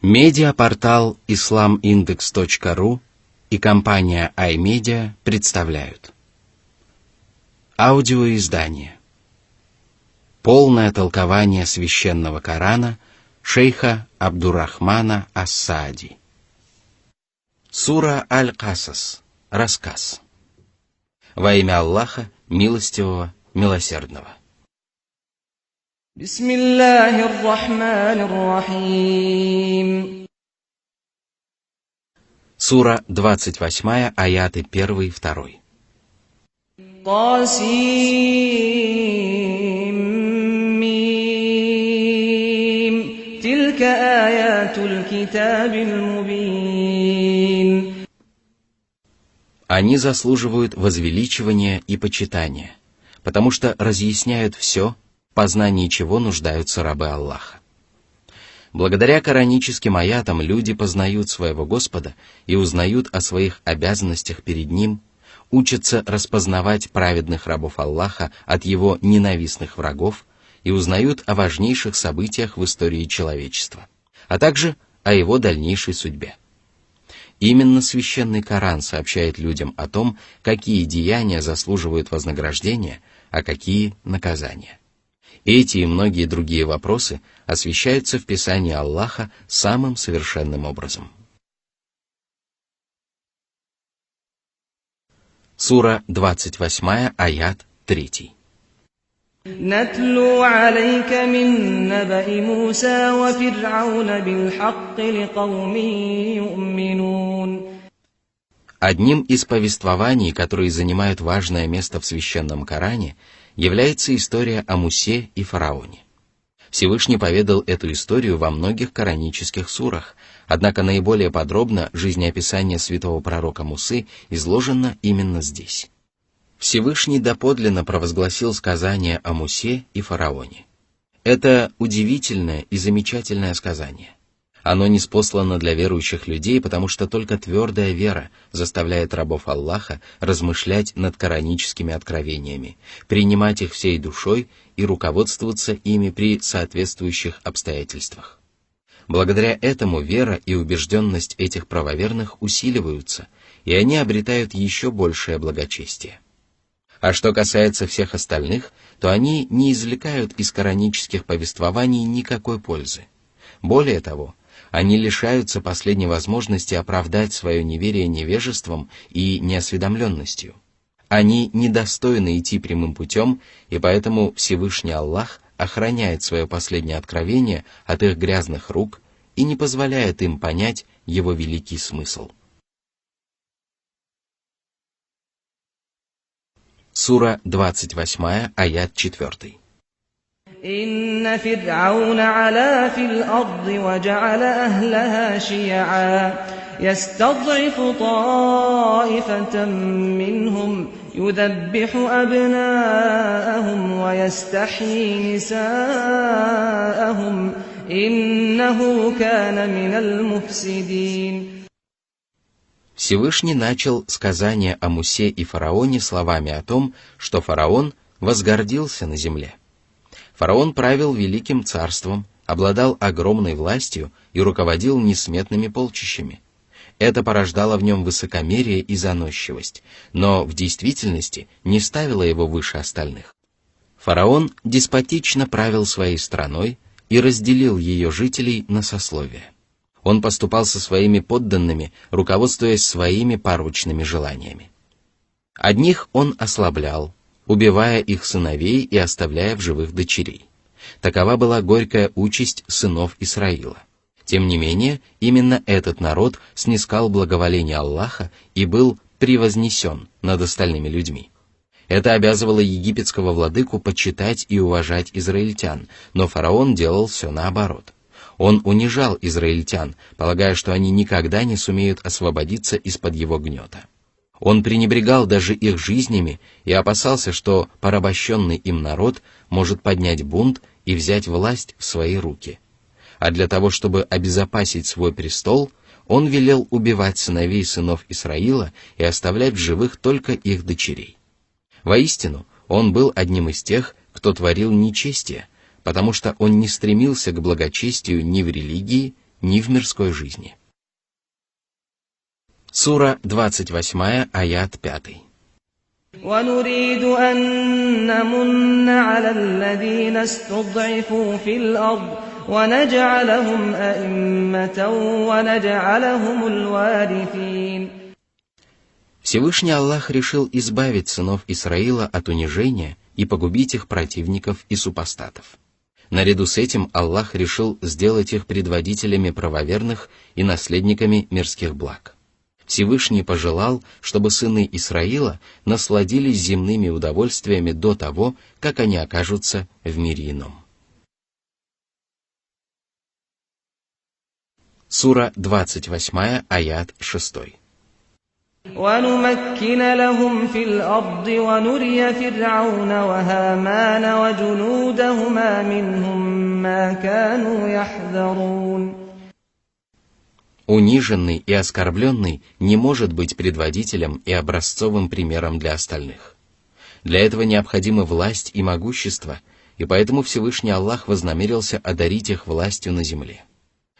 Медиапортал islamindex.ru и компания iMedia представляют аудиоиздание «Полное толкование священного Корана» шейха Абдуррахмана ас-Саади. Сура Аль-Касас. Рассказ. Во имя Аллаха, милостивого, милосердного. Бисмиллахир-рахманир-рахим. Сура 28, аяты 1 и 2. Тасим. Тилька аятуль китабиль мубин. Они заслуживают возвеличивания и почитания, потому что разъясняют все, в познании чего нуждаются рабы Аллаха. Благодаря кораническим аятам люди познают своего Господа и узнают о своих обязанностях перед Ним, учатся распознавать праведных рабов Аллаха от Его ненавистных врагов и узнают о важнейших событиях в истории человечества, а также о его дальнейшей судьбе. Именно священный Коран сообщает людям о том, какие деяния заслуживают вознаграждения, а какие — наказания. Эти и многие другие вопросы освещаются в Писании Аллаха самым совершенным образом. Сура 28, аят 3. نتلو عليك من نبأ موسى وفرعون بالحق لقوم يؤمنون. Одним из повествований, которые занимают важное место в священном Коране, является история о Мусе и фараоне. Всевышний поведал эту историю во многих коранических сурах, однако наиболее подробно жизнеописание святого пророка Мусы изложено именно здесь. Всевышний доподлинно провозгласил сказание о Мусе и фараоне. Это удивительное и замечательное сказание. Оно ниспослано для верующих людей, потому что только твердая вера заставляет рабов Аллаха размышлять над кораническими откровениями, принимать их всей душой и руководствоваться ими при соответствующих обстоятельствах. Благодаря этому вера и убежденность этих правоверных усиливаются, и они обретают еще большее благочестие. А что касается всех остальных, то они не извлекают из коранических повествований никакой пользы. Более того, они лишаются последней возможности оправдать свое неверие невежеством и неосведомленностью. Они недостойны идти прямым путем, и поэтому Всевышний Аллах охраняет свое последнее откровение от их грязных рук и не позволяет им понять его великий смысл. Сура 28, аят 4. إن فرعون علا في الأرض وجعل أهلها شيعا يستضعف طائفة منهم يذبح أبناءهم ويستحيي نساءهم إنه كان من المفسدين. Всевышний начал сказание о Мусе и фараоне словами о том, что фараон возгордился на земле. Фараон правил великим царством, обладал огромной властью и руководил несметными полчищами. Это порождало в нем высокомерие и заносчивость, но в действительности не ставило его выше остальных. Фараон деспотично правил своей страной и разделил ее жителей на сословия. Он поступал со своими подданными, руководствуясь своими порочными желаниями. Одних он ослаблял, убивая их сыновей и оставляя в живых дочерей. Такова была горькая участь сынов Исраила. Тем не менее, именно этот народ снискал благоволение Аллаха и был превознесен над остальными людьми. Это обязывало египетского владыку почитать и уважать израильтян, но фараон делал все наоборот. Он унижал израильтян, полагая, что они никогда не сумеют освободиться из-под его гнета. Он пренебрегал даже их жизнями и опасался, что порабощенный им народ может поднять бунт и взять власть в свои руки. А для того, чтобы обезопасить свой престол, он велел убивать сыновей сынов Исраила и оставлять в живых только их дочерей. Воистину, он был одним из тех, кто творил нечестие, потому что он не стремился к благочестию ни в религии, ни в мирской жизни. Сура 28, аят 5. ونريد أن نمن على الذين استضعفوا في الأرض ونجعلهم أئمة ونجعلهم الوارثين. Всевышний Аллах решил избавить сынов Исраила от унижения и погубить их противников и супостатов. Наряду с этим Аллах решил сделать их предводителями правоверных и наследниками мирских благ. Всевышний пожелал, чтобы сыны Исраила насладились земными удовольствиями до того, как они окажутся в мире ином. Сура 28, аят 6. ونمكن لهم في الأرض ونري فرعون وهامان وجنودهما منهم ما كانوا يحذرون. Униженный и оскорбленный не может быть предводителем и образцовым примером для остальных. Для этого необходимы власть и могущество, и поэтому Всевышний Аллах вознамерился одарить их властью на земле.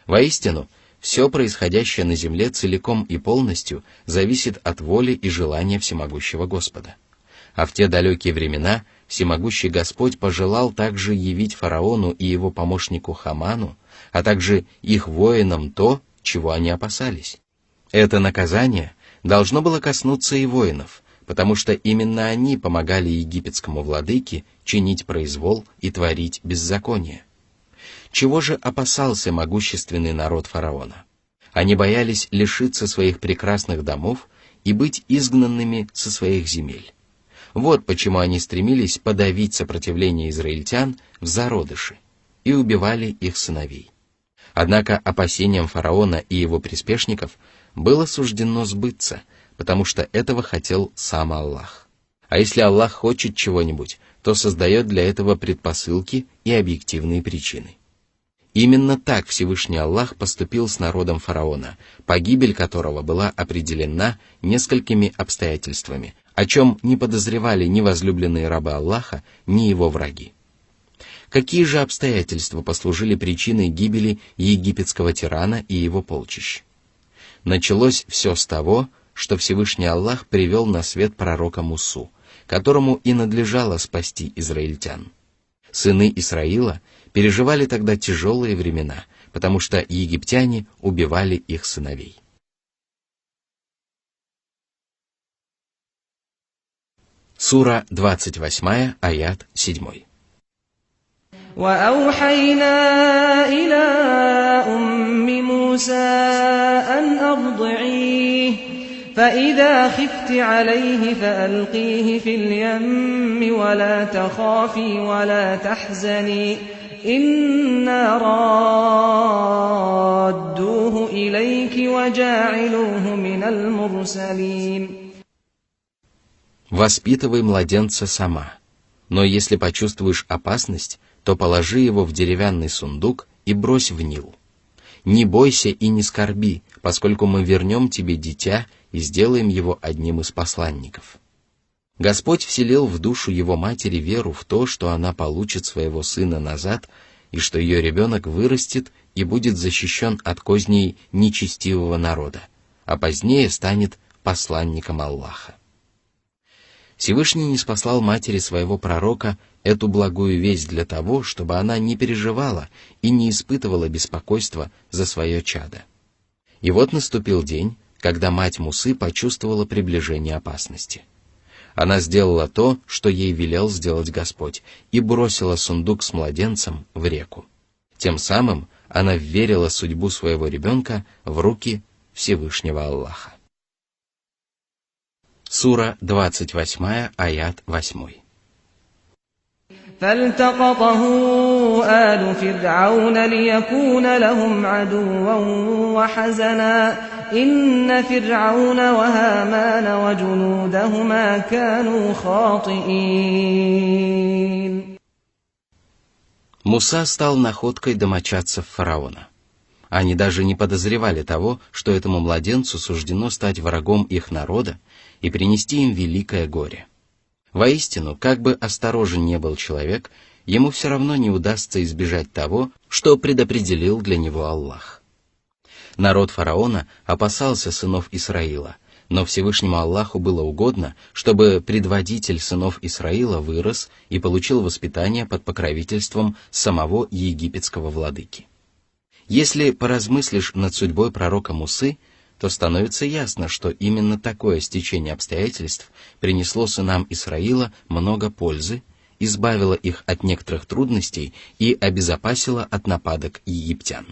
Воистину, все происходящее на земле целиком и полностью зависит от воли и желания всемогущего Господа. А в те далекие времена всемогущий Господь пожелал также явить фараону и его помощнику Хаману, а также их воинам то, чего они опасались. Это наказание должно было коснуться и воинов, потому что именно они помогали египетскому владыке чинить произвол и творить беззаконие. Чего же опасался могущественный народ фараона? Они боялись лишиться своих прекрасных домов и быть изгнанными со своих земель. Вот почему они стремились подавить сопротивление израильтян в зародыше и убивали их сыновей. Однако опасениям фараона и его приспешников было суждено сбыться, потому что этого хотел сам Аллах. А если Аллах хочет чего-нибудь, то создает для этого предпосылки и объективные причины. Именно так Всевышний Аллах поступил с народом фараона, погибель которого была определена несколькими обстоятельствами, о чем не подозревали ни возлюбленные рабы Аллаха, ни его враги. Какие же обстоятельства послужили причиной гибели египетского тирана и его полчищ? Началось все с того, что Всевышний Аллах привел на свет пророка Мусу, которому и надлежало спасти израильтян. Сыны Исраила переживали тогда тяжелые времена, потому что египтяне убивали их сыновей. Сура 28, аят 7. وأوحينا إلى أم موسى أن أرضعيه فإذا خفت عليه فألقيه في اليم ولا تخافي ولا تحزني إنا رادوه إليك وجاعلوه من المرسلين. Воспитывай младенца сама, но если почувствуешь опасность, то положи его в деревянный сундук и брось в Нил. Не бойся и не скорби, поскольку мы вернем тебе дитя и сделаем его одним из посланников. Господь вселил в душу его матери веру в то, что она получит своего сына назад, и что ее ребенок вырастет и будет защищен от козней нечестивого народа, а позднее станет посланником Аллаха. Всевышний ниспослал матери своего пророка эту благую весть для того, чтобы она не переживала и не испытывала беспокойства за свое чадо. И вот наступил день, когда мать Мусы почувствовала приближение опасности. Она сделала то, что ей велел сделать Господь, и бросила сундук с младенцем в реку. Тем самым она вверила судьбу своего ребенка в руки Всевышнего Аллаха. Сура 28, аят 8. فالتقطه آل فرعون ليكون لهم عدوا وحزنا إن فرعون وهامان وجنودهما كانوا خاطئين. Муса стал находкой домочадцев фараона. Они даже не подозревали того, что этому младенцу суждено стать врагом их народа и принести им великое горе. Воистину, как бы осторожен не был человек, ему все равно не удастся избежать того, что предопределил для него Аллах. Народ фараона опасался сынов Исраила, но Всевышнему Аллаху было угодно, чтобы предводитель сынов Исраила вырос и получил воспитание под покровительством самого египетского владыки. Если поразмыслишь над судьбой пророка Мусы, то становится ясно, что именно такое стечение обстоятельств принесло сынам Исраила много пользы, избавило их от некоторых трудностей и обезопасило от нападок египтян.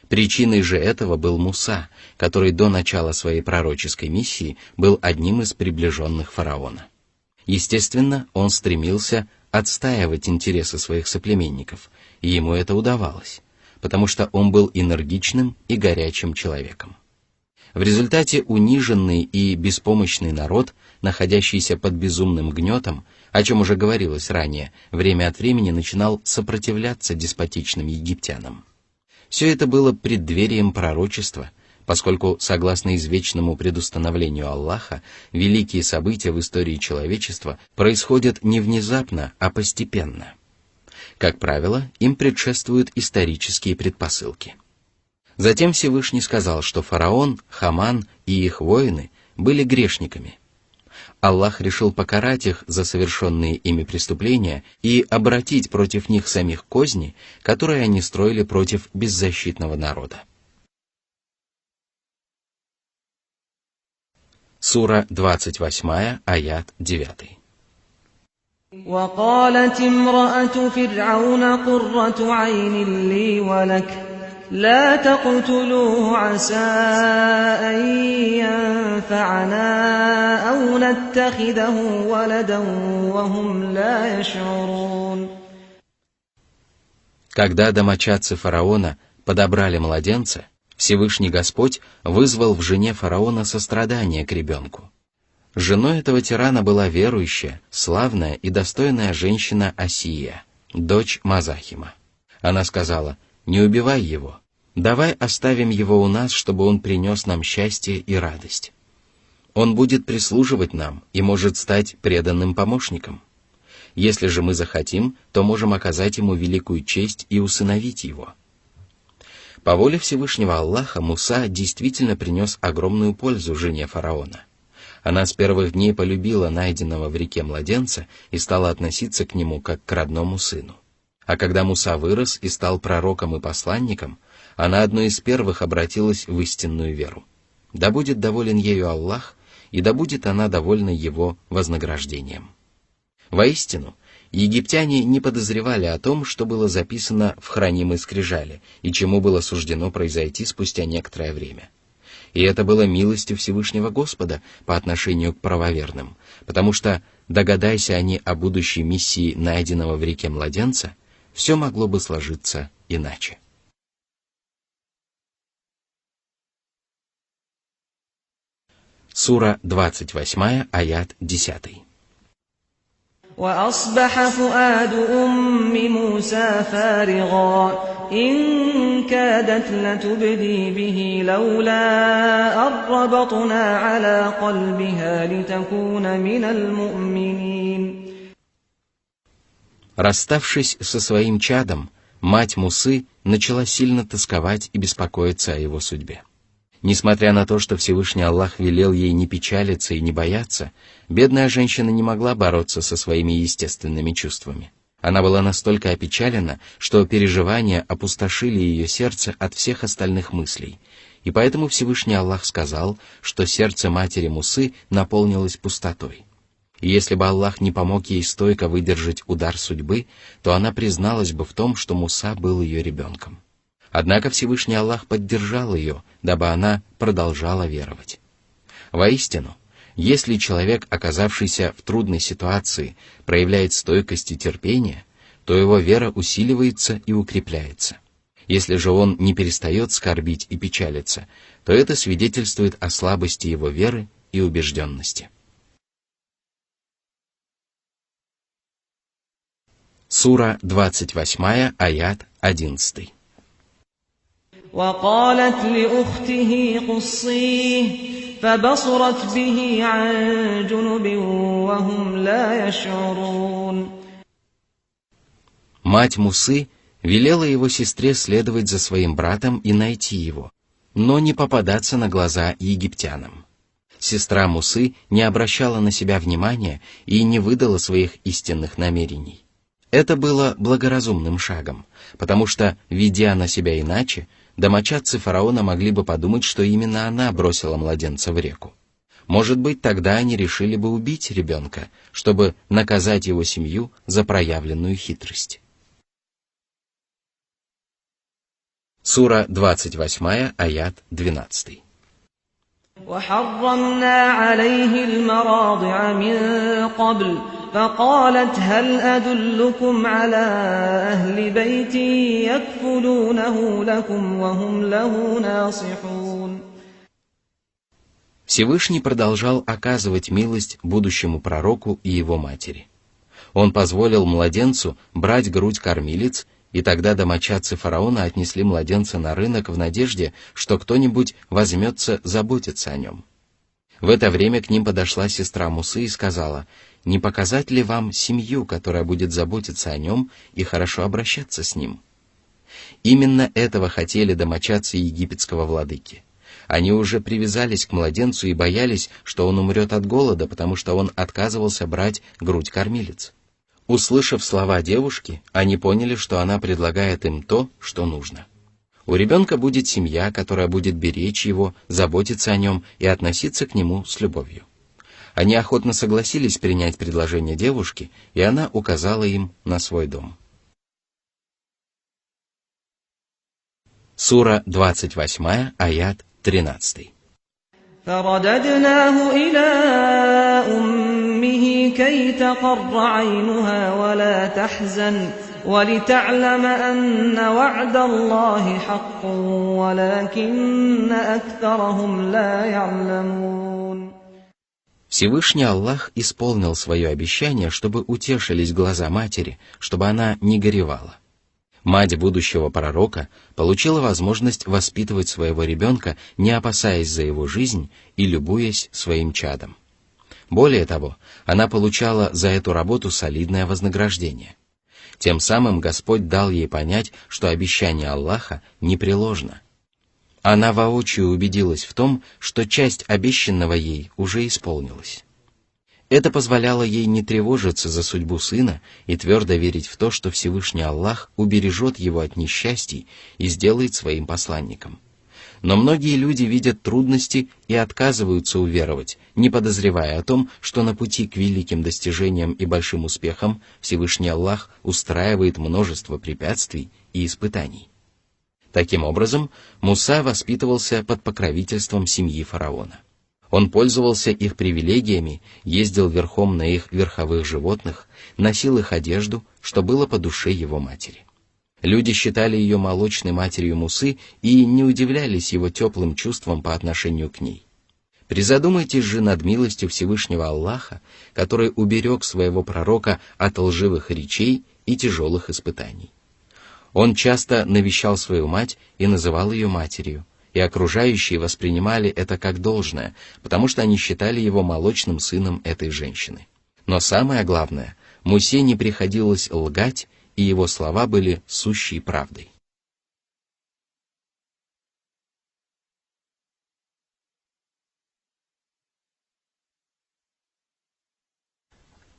Причиной же этого был Муса, который до начала своей пророческой миссии был одним из приближенных фараона. Естественно, он стремился отстаивать интересы своих соплеменников, и ему это удавалось, потому что он был энергичным и горячим человеком. В результате униженный и беспомощный народ, находящийся под безумным гнетом, о чем уже говорилось ранее, время от времени начинал сопротивляться деспотичным египтянам. Все это было преддверием пророчества, поскольку, согласно извечному предустановлению Аллаха, великие события в истории человечества происходят не внезапно, а постепенно. Как правило, им предшествуют исторические предпосылки. Затем Всевышний сказал, что фараон, Хаман и их воины были грешниками. Аллах решил покарать их за совершенные ими преступления и обратить против них самих козни, которые они строили против беззащитного народа. Сура 28, аят 9. وقالت امرأة فرعون قرة عين لي ولك لا تقتلوه عسى أن ينفعنا أو نتخذه ولدا وهم لا يشعرون. Когда домочадцы фараона подобрали младенца, Всевышний Господь вызвал в жене фараона сострадание к ребенку. Женой этого тирана была верующая, славная и достойная женщина Асия, дочь Мазахима. Она сказала: «Не убивай его, давай оставим его у нас, чтобы он принес нам счастье и радость. Он будет прислуживать нам и может стать преданным помощником. Если же мы захотим, то можем оказать ему великую честь и усыновить его». По воле Всевышнего Аллаха Муса действительно принес огромную пользу жене фараона. Она с первых дней полюбила найденного в реке младенца и стала относиться к нему как к родному сыну. А когда Муса вырос и стал пророком и посланником, она одной из первых обратилась в истинную веру. Да будет доволен ею Аллах, и да будет она довольна его вознаграждением. Воистину, египтяне не подозревали о том, что было записано в хранимой скрижали и чему было суждено произойти спустя некоторое время. И это было милостью Всевышнего Господа по отношению к правоверным, потому что, догадайся они о будущей миссии найденного в реке младенца, все могло бы сложиться иначе. Сура 28, аят 10. وأصبح فؤاد أم موسى فارغا إن كادت لتبدي به لولا أن ربطنا على قلبها لتكون من المؤمنين. Расставшись со своим чадом, мать Мусы начала сильно тосковать и беспокоиться о его судьбе. Несмотря на то, что Всевышний Аллах велел ей не печалиться и не бояться, бедная женщина не могла бороться со своими естественными чувствами. Она была настолько опечалена, что переживания опустошили ее сердце от всех остальных мыслей, и поэтому Всевышний Аллах сказал, что сердце матери Мусы наполнилось пустотой. И если бы Аллах не помог ей стойко выдержать удар судьбы, то она призналась бы в том, что Муса был ее ребенком. Однако Всевышний Аллах поддержал ее, дабы она продолжала веровать. Воистину, если человек, оказавшийся в трудной ситуации, проявляет стойкость и терпение, то его вера усиливается и укрепляется. Если же он не перестает скорбить и печалиться, то это свидетельствует о слабости его веры и убежденности. Сура 28, аят 11. وقالت لأخته قصيه فبصرت به عن جنب وهم لا يشعرون. Мать Мусы велела его сестре следовать за своим братом и найти его. но не попадаться на глаза египтянам. Сестра Мусы не обращала на себя внимания и не выдала своих истинных намерений. Это было благоразумным шагом, потому что, ведя на себя иначе, домочадцы фараона могли бы подумать, что именно она бросила младенца в реку. Может быть, тогда они решили бы убить ребенка, чтобы наказать его семью за проявленную хитрость. Сура 28, аят 12. وحرمنا عليه المراضع من قبل فقالت هل أدلكم على أهل بيت يكفلونه لكم وهم له ناصحون. Всевышний продолжал оказывать милость будущему пророку и его матери. Он позволил младенцу брать грудь кормилиц, и тогда домочадцы фараона отнесли младенца на рынок в надежде, что кто-нибудь возьмется заботиться о нем. В это время к ним подошла сестра Мусы и сказала: «Не показать ли вам семью, которая будет заботиться о нем и хорошо обращаться с ним?» Именно этого хотели домочадцы египетского владыки. Они уже привязались к младенцу и боялись, что он умрет от голода, потому что он отказывался брать грудь кормилиц. Услышав слова девушки, они поняли, что она предлагает им то, что нужно. У ребенка будет семья, которая будет беречь его, заботиться о нем и относиться к нему с любовью. Они охотно согласились принять предложение девушки, и она указала им на свой дом. Сура 28, аят 13. فرددناه إلى أمه كي تقر عينها ولا تحزن ولتعلم أن وعد الله حق ولكن أكثرهم لا يعلمون. Всевышний Аллах исполнил свое обещание, чтобы утешились глаза матери, чтобы она не горевала. Мать будущего пророка получила возможность воспитывать своего ребенка, не опасаясь за его жизнь и любуясь своим чадом. Более того, она получала за эту работу солидное вознаграждение. Тем самым Господь дал ей понять, что обещание Аллаха непреложно. Она воочию убедилась в том, что часть обещанного ей уже исполнилась. Это позволяло ей не тревожиться за судьбу сына и твердо верить в то, что Всевышний Аллах убережет его от несчастий и сделает своим посланником. Но многие люди видят трудности и отказываются уверовать, не подозревая о том, что на пути к великим достижениям и большим успехам Всевышний Аллах устраивает множество препятствий и испытаний. Таким образом, Муса воспитывался под покровительством семьи фараона. Он пользовался их привилегиями, ездил верхом на их верховых животных, носил их одежду, что было по душе его матери. Люди считали ее молочной матерью Мусы и не удивлялись его теплым чувствам по отношению к ней. Призадумайтесь же над милостью Всевышнего Аллаха, который уберег своего пророка от лживых речей и тяжелых испытаний. Он часто навещал свою мать и называл ее матерью, и окружающие воспринимали это как должное, потому что они считали его молочным сыном этой женщины. Но самое главное, Мусе не приходилось лгать, и его слова были сущей правдой.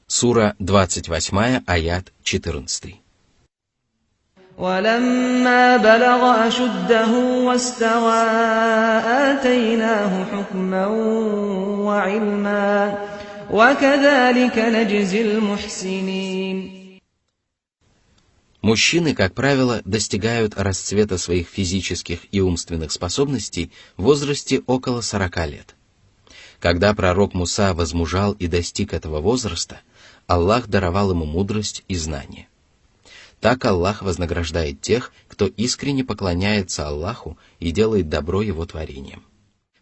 Сура 28, аят 14. ولما بلغ أشده واستوى آتيناه حكما وعلما وكذلك نجزي المحسنين. Мужчины, как правило, достигают расцвета своих физических и умственных способностей в возрасте около 40 лет. Когда пророк Муса возмужал и достиг этого возраста, Аллах даровал ему мудрость и знание. Так Аллах вознаграждает тех, кто искренне поклоняется Аллаху и делает добро его творениям.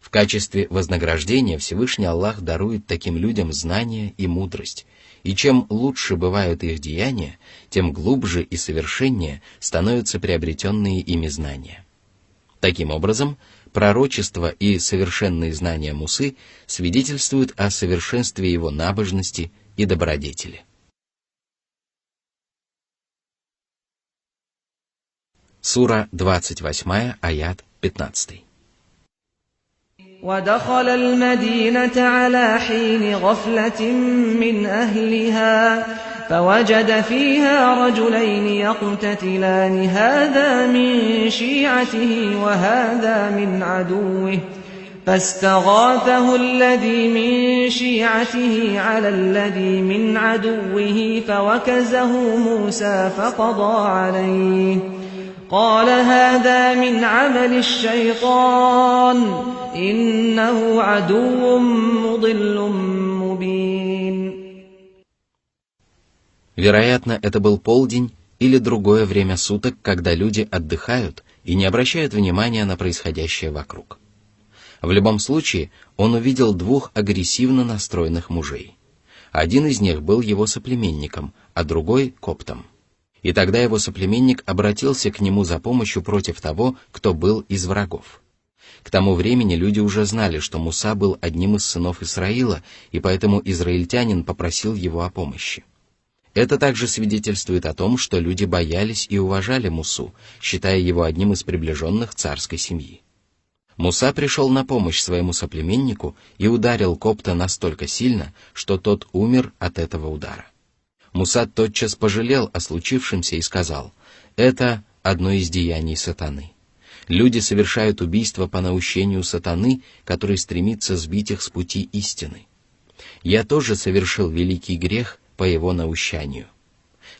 В качестве вознаграждения Всевышний Аллах дарует таким людям знания и мудрость, и чем лучше бывают их деяния, тем глубже и совершеннее становятся приобретенные ими знания. Таким образом, пророчество и совершенные знания Мусы свидетельствуют о совершенстве его набожности и добродетели. Сура 28, аят 15. ودخل المدينة على حين غفلة من أهلها فوجد فيها رجلين يقتتلان هذا من شيعته وهذا من عدوه فاستغاثه الذي من شيعته على الذي من عدوه فوكزه موسى فقضى عليه قال هذا من عمل الشيطان إنه عدو مضل مبين. Вероятно, это был полдень или другое время суток, когда люди отдыхают и не обращают внимания на происходящее вокруг. В любом случае, он увидел двух агрессивно настроенных мужей. Один из них был его соплеменником, а другой — коптом. И тогда его соплеменник обратился к нему за помощью против того, кто был из врагов. К тому времени люди уже знали, что Муса был одним из сынов Исраила, и поэтому израильтянин попросил его о помощи. Это также свидетельствует о том, что люди боялись и уважали Мусу, считая его одним из приближенных царской семьи. Муса пришел на помощь своему соплеменнику и ударил копта настолько сильно, что тот умер от этого удара. Муса тотчас пожалел о случившемся и сказал: «Это одно из деяний сатаны. Люди совершают убийство по наущению сатаны, который стремится сбить их с пути истины. Я тоже совершил великий грех по его наущанию.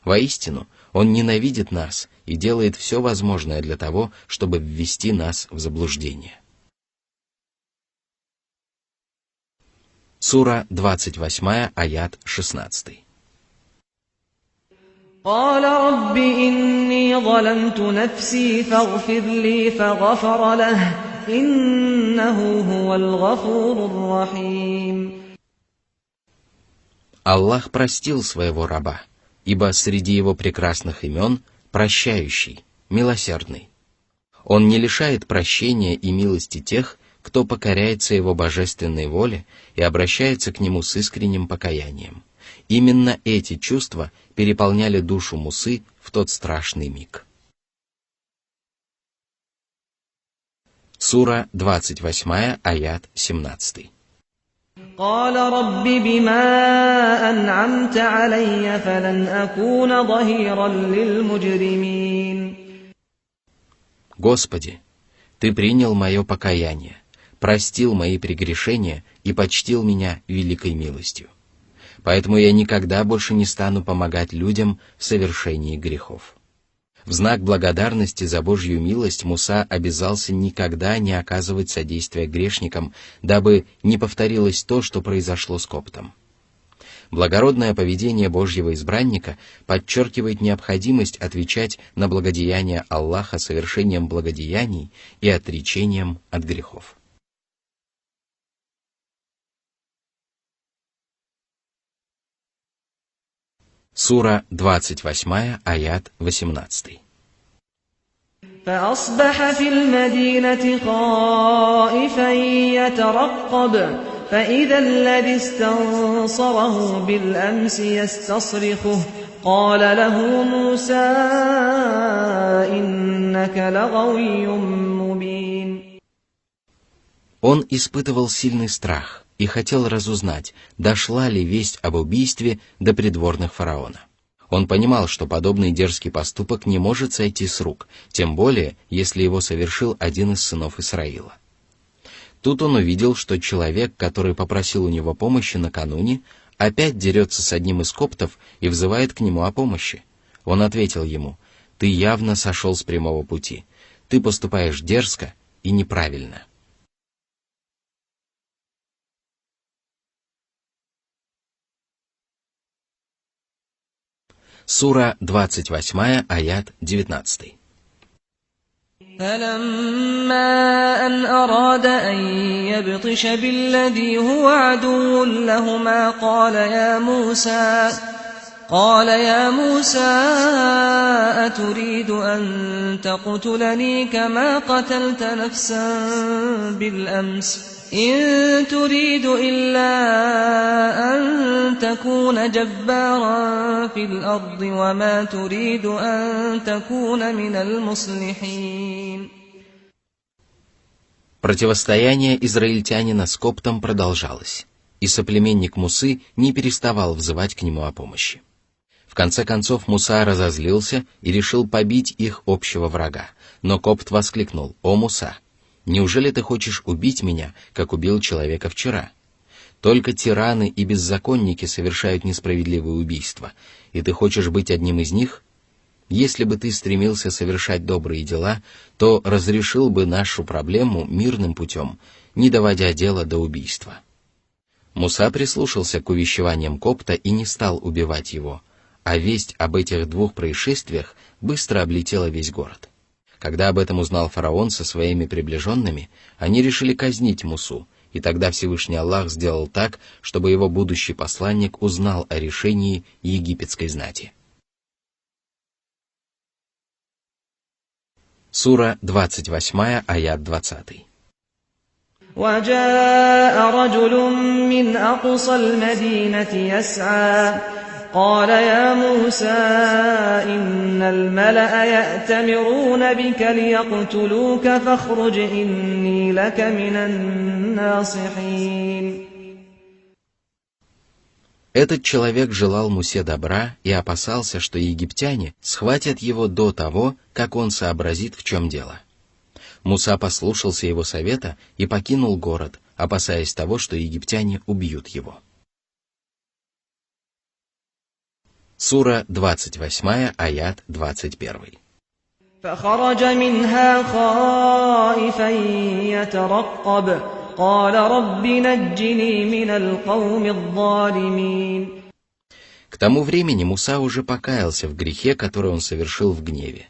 Воистину, он ненавидит нас и делает все возможное для того, чтобы ввести нас в заблуждение». Сура 28, аят 16. قال رب إني ظلمت نفسي فاغفر لي فغفر له إنه هو الغفور الرحيم. Аллах простил своего раба, ибо среди его прекрасных имен прощающий, милосердный. Он не лишает прощения и милости тех, кто покоряется его божественной воле и обращается к нему с искренним покаянием. Именно эти чувства переполняли душу Мусы в тот страшный миг. Сура 28, аят 17. قال رب بما أنعمت علي فلن أكون ظهيرا للمجرمين. Господи, Ты принял мое покаяние, простил мои прегрешения и почтил меня великой милостью. Поэтому я никогда больше не стану помогать людям в совершении грехов. В знак благодарности за Божью милость Муса обязался никогда не оказывать содействия грешникам, дабы не повторилось то, что произошло с коптом. Благородное поведение Божьего избранника подчеркивает необходимость отвечать на благодеяния Аллаха совершением благодеяний и отречением от грехов. Сура 28, аят 18. فأصبح في المدينة خائفا يترقب فإذا الذي استنصره بالأمس يستصرخه قال له موسى إنك لغوي مبين. Он испытывал сильный страх и хотел разузнать, дошла ли весть об убийстве до придворных фараона. Он понимал, что подобный дерзкий поступок не может сойти с рук, тем более, если его совершил один из сынов Исраила. Тут он увидел, что человек, который попросил у него помощи накануне, опять дерется с одним из коптов и взывает к нему о помощи. Он ответил ему: «Ты явно сошел с прямого пути, ты поступаешь дерзко и неправильно». Сура 28, аят 19. فلما أن أراد أن يبطش بالذي هو عدو لهما قال يا موسى أتريد أن تقتلني كما قتلت نفسا بالأمس إن تريد إلا أن تكون جبارا في الأرض وما تريد أن تكون من المصلحين. Противостояние израильтянина с Коптом продолжалось, и соплеменник Мусы не переставал взывать к нему о помощи. В конце концов Муса разозлился и решил побить их общего врага, но Копт воскликнул: «О, Муса, неужели ты хочешь убить меня, как убил человека вчера? Только тираны и беззаконники совершают несправедливые убийства, и ты хочешь быть одним из них? Если бы ты стремился совершать добрые дела, то разрешил бы нашу проблему мирным путем, не доводя дело до убийства». Муса прислушался к увещеваниям Копта и не стал убивать его, а весть об этих двух происшествиях быстро облетела весь город. Когда об этом узнал фараон со своими приближенными, они решили казнить Мусу, и тогда Всевышний Аллах сделал так, чтобы его будущий посланник узнал о решении египетской знати. Сура 28, аят 20. وجاء رجل من أقصى المدينة يسعى قال يا موسى إن الملأ يأتمرون بك ليقتلوك فاخرج إني لك من الناصحين. Этот человек желал Мусе добра и опасался, что египтяне схватят его до того, как он сообразит, в чем дело. Муса послушался его совета и покинул город, опасаясь того, что египтяне убьют его. Сура 28, аят 21. فخرج منها خائفا يترقب قال رب نجني من القوم الظالمين. К тому времени Муса уже покаялся в грехе, который он совершил в гневе.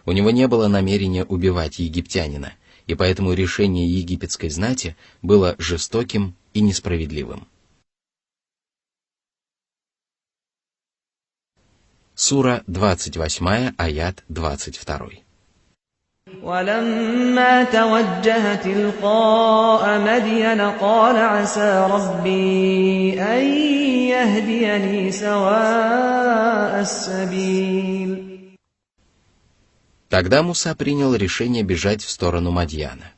У него не было намерения убивать египтянина, и поэтому решение египетской знати было жестоким и несправедливым. Сура 28, аят 22. ولما توجه تلقاء مدين قال عسى ربي أن يهديني سواء السبيل. Тогда Муса принял решение бежать в сторону Мадьяна.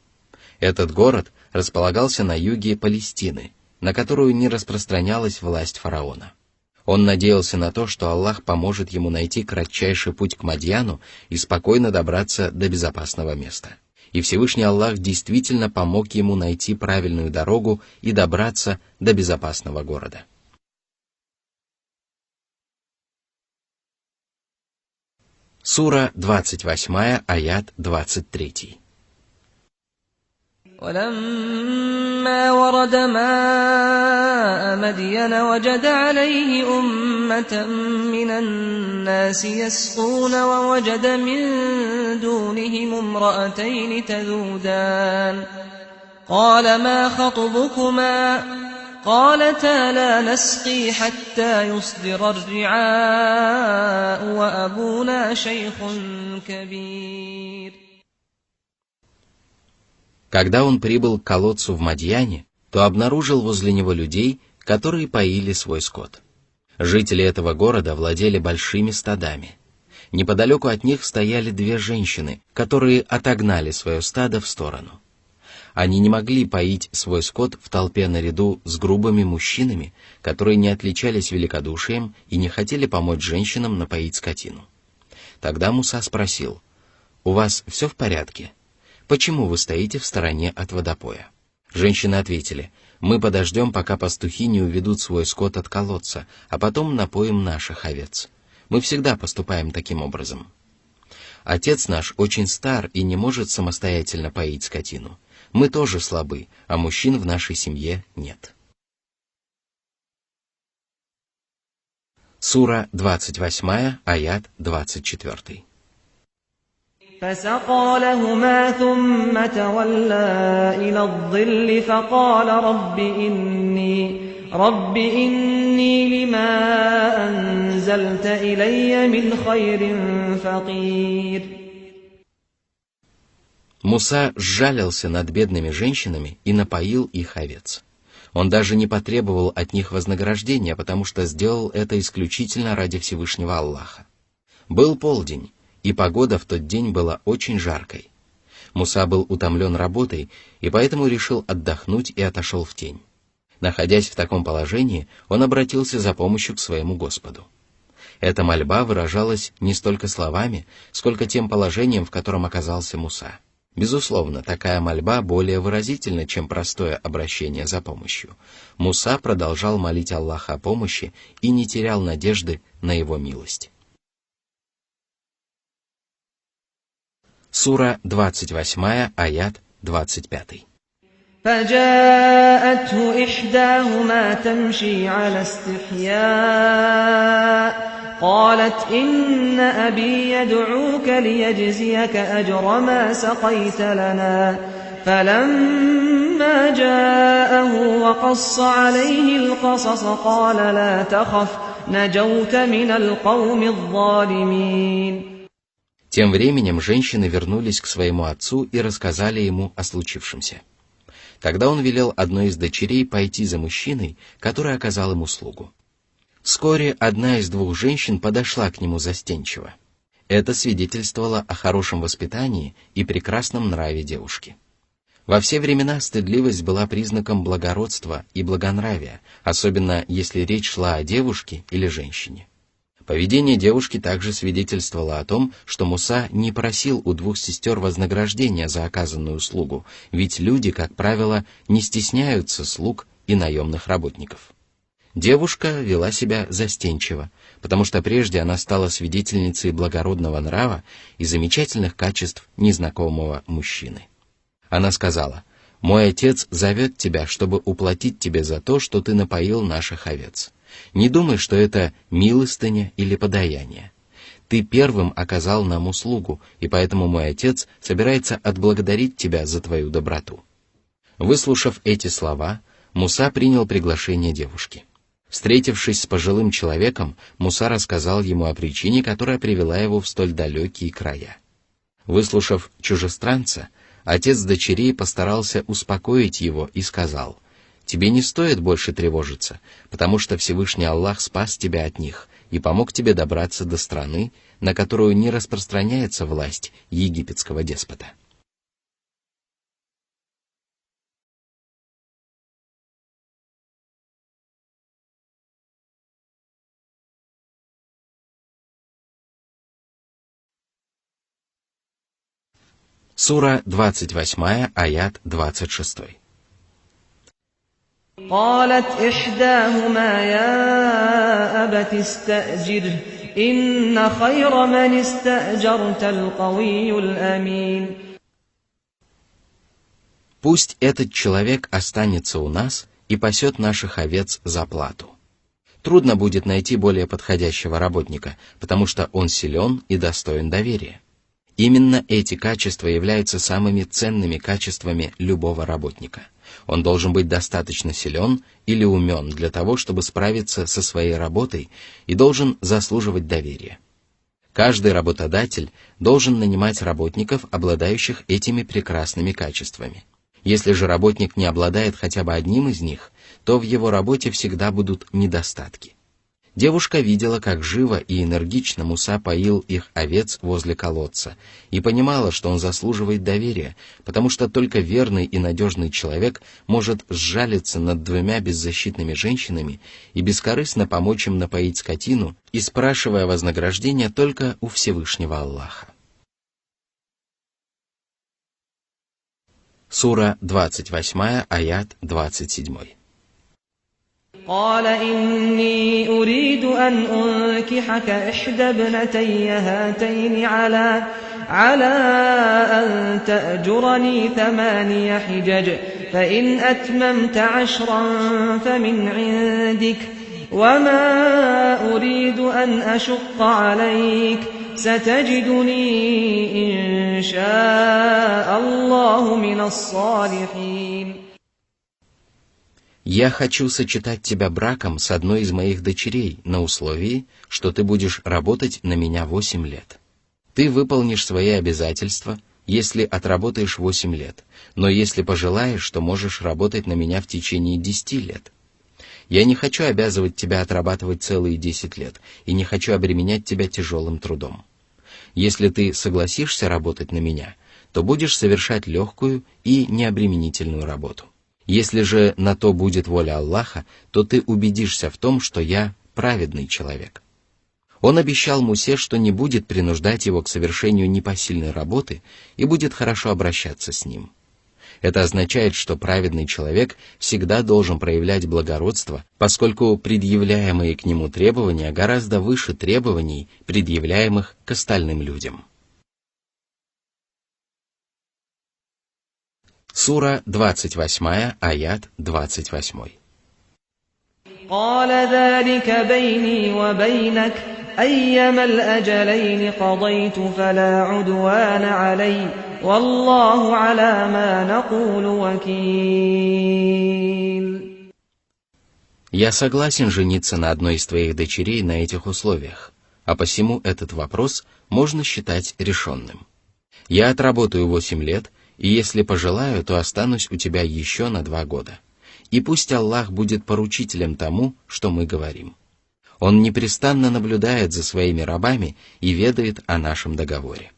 Этот город располагался на юге Палестины, на которую не распространялась власть фараона. Он надеялся на то, что Аллах поможет ему найти кратчайший путь к Мадьяну и спокойно добраться до безопасного места. И Всевышний Аллах действительно помог ему найти правильную дорогу и добраться до безопасного города. Сура 28, аят 23. ولما ورد ماء مدين وجد عليه أمة من الناس يسقون ووجد من دونهم امرأتين تذودان قال ما خطبكما قالتا لا نسقي حتى يصدر الرعاء وأبونا شيخ كبير. Когда он прибыл к колодцу в Мадьяне, то обнаружил возле него людей, которые поили свой скот. Жители этого города владели большими стадами. Неподалеку от них стояли две женщины, которые отогнали свое стадо в сторону. Они не могли поить свой скот в толпе наряду с грубыми мужчинами, которые не отличались великодушием и не хотели помочь женщинам напоить скотину. Тогда Муса спросил: «У вас все в порядке? Почему вы стоите в стороне от водопоя?» Женщины ответили: «Мы подождем, пока пастухи не уведут свой скот от колодца, а потом напоим наших овец. Мы всегда поступаем таким образом. Отец наш очень стар и не может самостоятельно поить скотину. Мы тоже слабы, а мужчин в нашей семье нет». Сура 28, аят 24. فسقى لهما ثم تولى إلى الظل فقال رب إني لما أنزلت إلي من خير فقير. Муса сжалился над бедными женщинами и напоил их овец. Он даже не потребовал от них вознаграждения, потому что сделал это исключительно ради Всевышнего Аллаха. Был полдень, и погода в тот день была очень жаркой. Муса был утомлен работой и поэтому решил отдохнуть и отошел в тень. Находясь в таком положении, он обратился за помощью к своему Господу. Эта мольба выражалась не столько словами, сколько тем положением, в котором оказался Муса. Безусловно, такая мольба более выразительна, чем простое обращение за помощью. Муса продолжал молить Аллаха о помощи и не терял надежды на его милость. Сура 28, аят 25. فجاءته إحداهما تمشي على استحياء قالت إن أبي يدعوك ليجزيك أجر ما سقيت لنا فلما جاءه وقص عليه القصص قال لا تخف نجوت من القوم الظالمين. Тем временем женщины вернулись к своему отцу и рассказали ему о случившемся. Тогда он велел одной из дочерей пойти за мужчиной, который оказал им услугу. Вскоре одна из двух женщин подошла к нему застенчиво. Это свидетельствовало о хорошем воспитании и прекрасном нраве девушки. Во все времена стыдливость была признаком благородства и благонравия, особенно если речь шла о девушке или женщине. Поведение девушки также свидетельствовало о том, что Муса не просил у двух сестер вознаграждения за оказанную услугу, ведь люди, как правило, не стесняются слуг и наемных работников. Девушка вела себя застенчиво, потому что прежде она стала свидетельницей благородного нрава и замечательных качеств незнакомого мужчины. Она сказала: «Мой отец зовет тебя, чтобы уплатить тебе за то, что ты напоил наших овец. Не думай, что это милостыня или подаяние. Ты первым оказал нам услугу, и поэтому мой отец собирается отблагодарить тебя за твою доброту». Выслушав эти слова, Муса принял приглашение девушки. Встретившись с пожилым человеком, Муса рассказал ему о причине, которая привела его в столь далекие края. Выслушав чужестранца, отец дочерей постарался успокоить его и сказал: «Тебе не стоит больше тревожиться, потому что Всевышний Аллах спас тебя от них и помог тебе добраться до страны, на которую не распространяется власть египетского деспота». Сура 28, аят 26. قالت إحداهما يا أبت استأجره إن خير من استأجرت القوي الأمين. Пусть этот человек останется у нас и пасет наших овец за плату. Трудно будет найти более подходящего работника, потому что он силен и достоин доверия. Именно эти качества являются самыми ценными качествами любого работника. Он должен быть достаточно силен или умен для того, чтобы справиться со своей работой, и должен заслуживать доверия. Каждый работодатель должен нанимать работников, обладающих этими прекрасными качествами. Если же работник не обладает хотя бы одним из них, то в его работе всегда будут недостатки. Девушка видела, как живо и энергично Муса поил их овец возле колодца, и понимала, что он заслуживает доверия, потому что только верный и надежный человек может сжалиться над двумя беззащитными женщинами и бескорыстно помочь им напоить скотину, и спрашивая вознаграждение только у Всевышнего Аллаха. Сура 28, аят 27. قال إني أريد أن أنكحك إحدى ابنتي هاتين على أن تأجرني 8 حجج فإن أتممت 10 فمن عندك وما أريد أن أشق عليك ستجدني إن شاء الله من الصالحين. «Я хочу сочетать тебя браком с одной из моих дочерей на условии, что ты будешь работать на меня 8 лет. Ты выполнишь свои обязательства, если отработаешь 8 лет, но если пожелаешь, то можешь работать на меня в течение 10 лет. Я не хочу обязывать тебя отрабатывать целые 10 лет и не хочу обременять тебя тяжелым трудом. Если ты согласишься работать на меня, то будешь совершать легкую и необременительную работу. Если же на то будет воля Аллаха, то ты убедишься в том, что я праведный человек». Он обещал Мусе, что не будет принуждать его к совершению непосильной работы и будет хорошо обращаться с ним. Это означает, что праведный человек всегда должен проявлять благородство, поскольку предъявляемые к нему требования гораздо выше требований, предъявляемых к остальным людям. Сура 28, аят 28. قال ذلك بيني وبينك أيما الأجلين قضيت فلا عدوان علي والله على ما نقول وكيل. Я согласен жениться на одной из твоих дочерей на этих условиях, а посему этот вопрос можно считать решенным. Я отработаю 8 лет, и если пожелаю, то останусь у тебя еще на 2 года. И пусть Аллах будет поручителем тому, что мы говорим. Он непрестанно наблюдает за своими рабами и ведает о нашем договоре.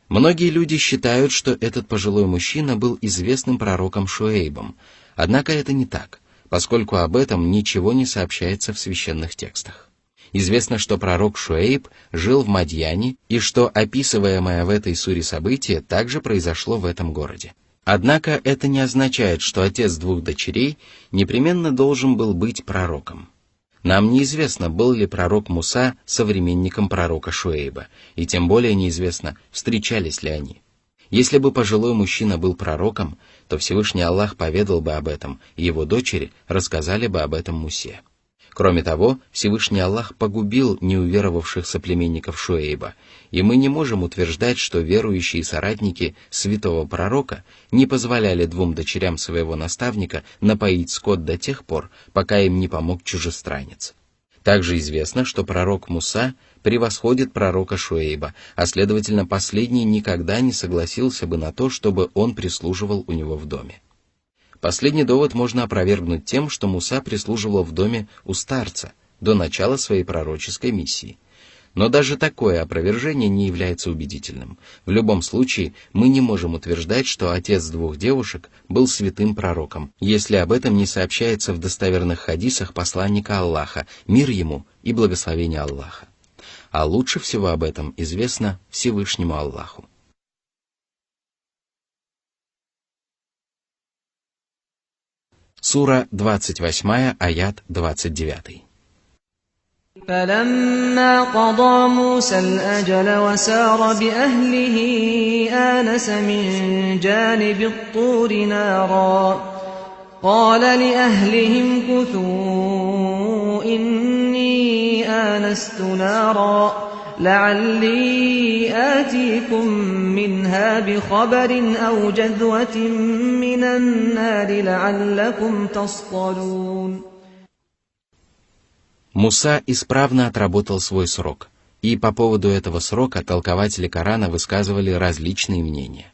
Многие люди считают, что этот пожилой мужчина был известным пророком Шуэйбом, однако это не так, поскольку об этом ничего не сообщается в священных текстах. Известно, что пророк Шуэйб жил в Мадьяне и что описываемое в этой суре событие также произошло в этом городе. Однако это не означает, что отец 2 дочерей непременно должен был быть пророком. Нам неизвестно, был ли пророк Муса современником пророка Шуэйба, и тем более неизвестно, встречались ли они. Если бы пожилой мужчина был пророком, то Всевышний Аллах поведал бы об этом, и его дочери рассказали бы об этом Мусе. Кроме того, Всевышний Аллах погубил неуверовавших соплеменников Шуэйба, и мы не можем утверждать, что верующие соратники святого пророка не позволяли 2 дочерям своего наставника напоить скот до тех пор, пока им не помог чужестранец. Также известно, что пророк Муса превосходит пророка Шуэйба, а следовательно, последний никогда не согласился бы на то, чтобы он прислуживал у него в доме. Последний довод можно опровергнуть тем, что Муса прислуживал в доме у старца до начала своей пророческой миссии. Но даже такое опровержение не является убедительным. В любом случае, мы не можем утверждать, что отец 2 девушек был святым пророком, если об этом не сообщается в достоверных хадисах посланника Аллаха, мир ему и благословение Аллаха. А лучше всего об этом известно Всевышнему Аллаху. Сура 28, аят 29. فلما قضى موسى الأجل وسار بأهله آنس من جانب الطور نارا قال لأهلهم كثوا إني آنست نارا لعلي آتيكم منها بخبر أو جذوة من النار لعلكم تصطلون. Муса исправно отработал свой срок, и по поводу этого срока толкователи Корана высказывали различные мнения.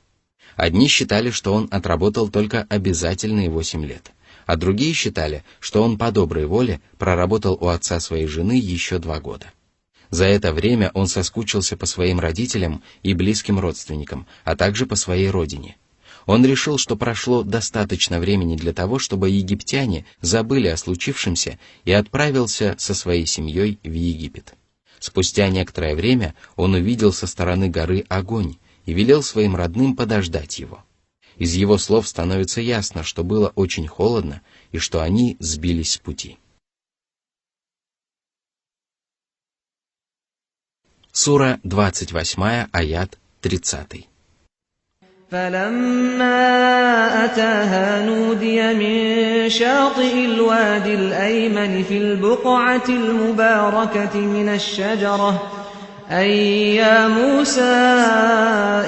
Одни считали, что он отработал только обязательные 8 лет, а другие считали, что он по доброй воле проработал у отца своей жены еще 2 года. За это время он соскучился по своим родителям и близким родственникам, а также по своей родине. Он решил, что прошло достаточно времени для того, чтобы египтяне забыли о случившемся, и отправился со своей семьей в Египет. Спустя некоторое время он увидел со стороны горы огонь и велел своим родным подождать его. Из его слов становится ясно, что было очень холодно и что они сбились с пути. Сура 28, аят 30. فلما أتاها نودي من شاطئ الوادي الأيمن في البقعة المباركة من الشجرة أي يا موسى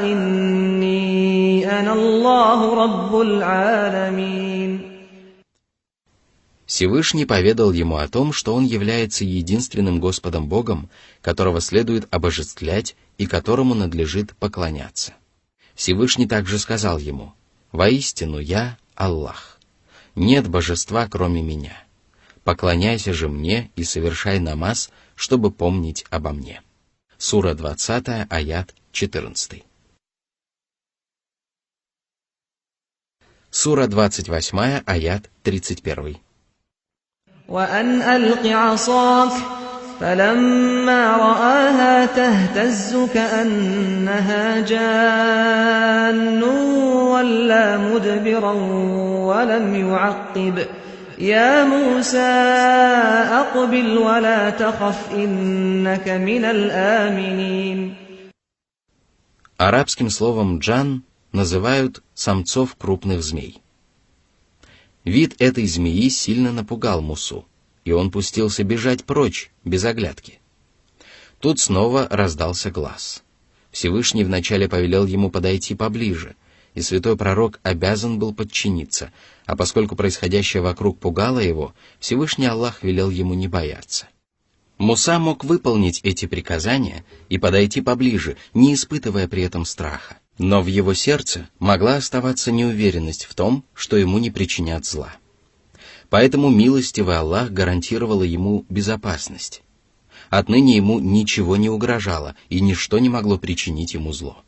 إني أنا الله رب العالمين. Всевышний поведал ему о том, что он является единственным Господом Богом, которого следует обожествлять и которому надлежит поклоняться. Всевышний также сказал ему: «Воистину я Аллах. Нет божества, кроме меня. Поклоняйся же мне и совершай намаз, чтобы помнить обо мне». Сура 20, аят 14. Сура 28, аят 31. وأن ألق عصاك فلما رآها تهتز كأنها جان ولا مدبرا ولم يعقب يا موسى أقبل ولا تخف إنك من الآمنين. Арабским словом «джан» называют самцов крупных змей. Вид этой змеи сильно напугал Мусу, и он пустился бежать прочь, без оглядки. Тут снова раздался глас. Всевышний вначале повелел ему подойти поближе, и святой пророк обязан был подчиниться, а поскольку происходящее вокруг пугало его, Всевышний Аллах велел ему не бояться. Муса мог выполнить эти приказания и подойти поближе, не испытывая при этом страха. Но в его сердце могла оставаться неуверенность в том, что ему не причинят зла. Поэтому милостивый Аллах гарантировал ему безопасность. Отныне ему ничего не угрожало, и ничто не могло причинить ему зло.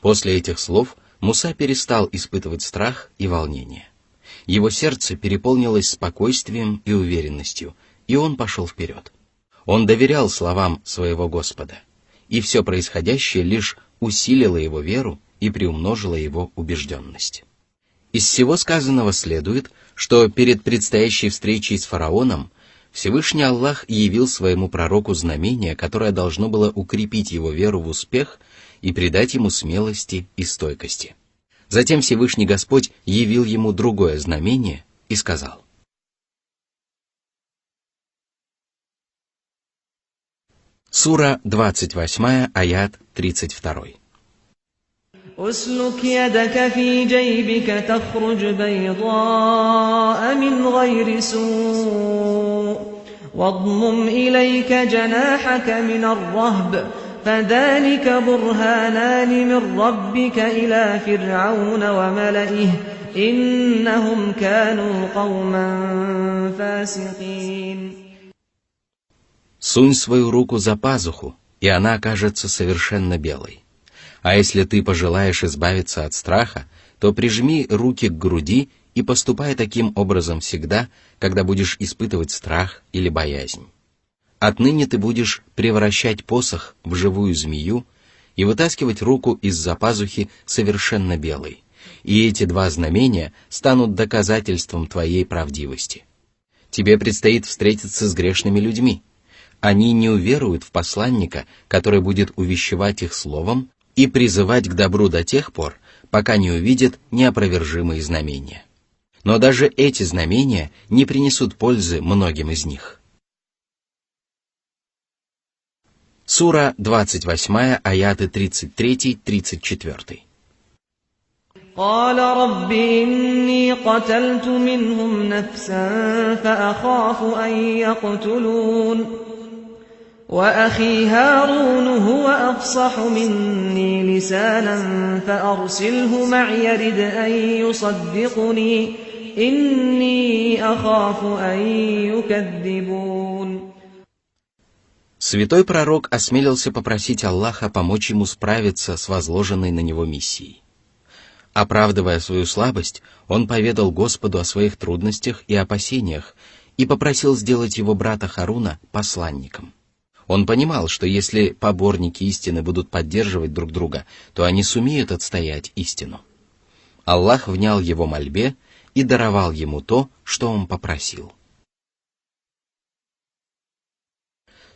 После этих слов Муса перестал испытывать страх и волнение. Его сердце переполнилось спокойствием и уверенностью, и он пошел вперед. Он доверял словам своего Господа, и все происходящее лишь усилило его веру и приумножило его убежденность. Из всего сказанного следует, что перед предстоящей встречей с фараоном Всевышний Аллах явил своему пророку знамение, которое должно было укрепить его веру в успех и придать ему смелости и стойкости. Затем Всевышний Господь явил ему другое знамение и сказал: Сура 28, аят 32. أسلك يدك في جيبك تخرج بيضاء من غير سوء واضمم إليك جناحك من الرهب فذلك برهانان من ربك إلى فرعون وملئه إنهم كانوا قوما فاسقين. Сунь свою руку за пазуху, и она окажется совершенно белой. А если ты пожелаешь избавиться от страха, то прижми руки к груди и поступай таким образом всегда, когда будешь испытывать страх или боязнь. Отныне ты будешь превращать посох в живую змею и вытаскивать руку из-за пазухи совершенно белой. И эти два знамения станут доказательством твоей правдивости. Тебе предстоит встретиться с грешными людьми. Они не уверуют в посланника, который будет увещевать их словом и призывать к добру до тех пор, пока не увидят неопровержимые знамения. Но даже эти знамения не принесут пользы многим из них. Сура 28, аяты 33-34. قال رب إني قتلت منهم نفسا فأخاف أن يقتلون وأخي هارون هو أفصح مني لسانا فأرسله معي يرد أن يصدقني إني أخاف أن يكذبون. Святой пророк осмелился попросить Аллаха помочь ему справиться с возложенной на него миссией. Оправдывая свою слабость, он поведал Господу о своих трудностях и опасениях и попросил сделать его брата Харуна посланником. Он понимал, что если поборники истины будут поддерживать друг друга, то они сумеют отстоять истину. Аллах внял его мольбе и даровал ему то, что он попросил.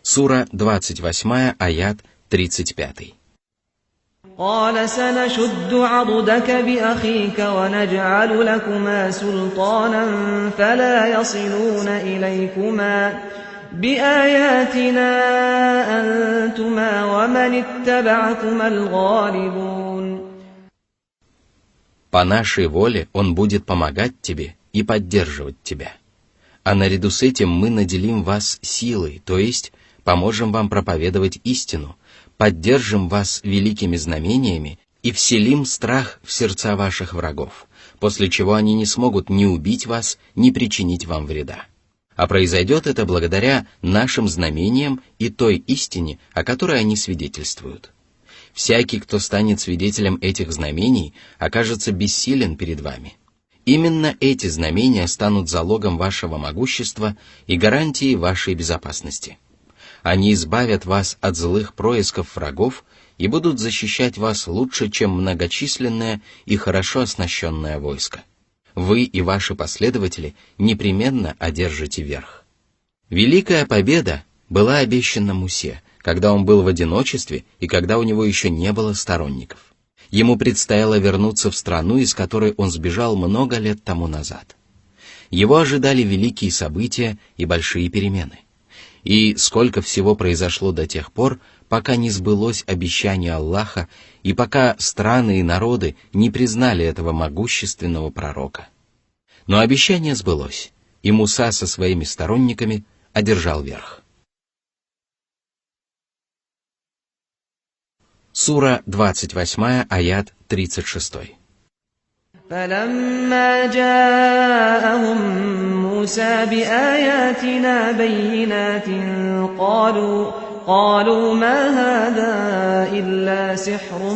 Сура 28, аят 35. قال سنشد عضدك بأخيك ونجعل لكما سلطانا فلا يصلون إليكما بآياتنا أنتما ومن اتبعكما الغالبون. По нашей воле он будет помогать тебе и поддерживать тебя. А наряду с этим мы наделим вас силой, то есть поможем вам проповедовать истину, поддержим вас великими знамениями и вселим страх в сердца ваших врагов, после чего они не смогут ни убить вас, ни причинить вам вреда. А произойдет это благодаря нашим знамениям и той истине, о которой они свидетельствуют. Всякий, кто станет свидетелем этих знамений, окажется бессилен перед вами. Именно эти знамения станут залогом вашего могущества и гарантией вашей безопасности. Они избавят вас от злых происков врагов и будут защищать вас лучше, чем многочисленное и хорошо оснащенное войско. Вы и ваши последователи непременно одержите верх. Великая победа была обещана Мусе, когда он был в одиночестве и когда у него еще не было сторонников. Ему предстояло вернуться в страну, из которой он сбежал много лет тому назад. Его ожидали великие события и большие перемены. И сколько всего произошло до тех пор, пока не сбылось обещание Аллаха и пока страны и народы не признали этого могущественного пророка. Но обещание сбылось, и Муса со своими сторонниками одержал верх. Сура 28, аят 36. فلما جاءهم موسى بآياتنا بينات قالوا ما هذا إلا سحر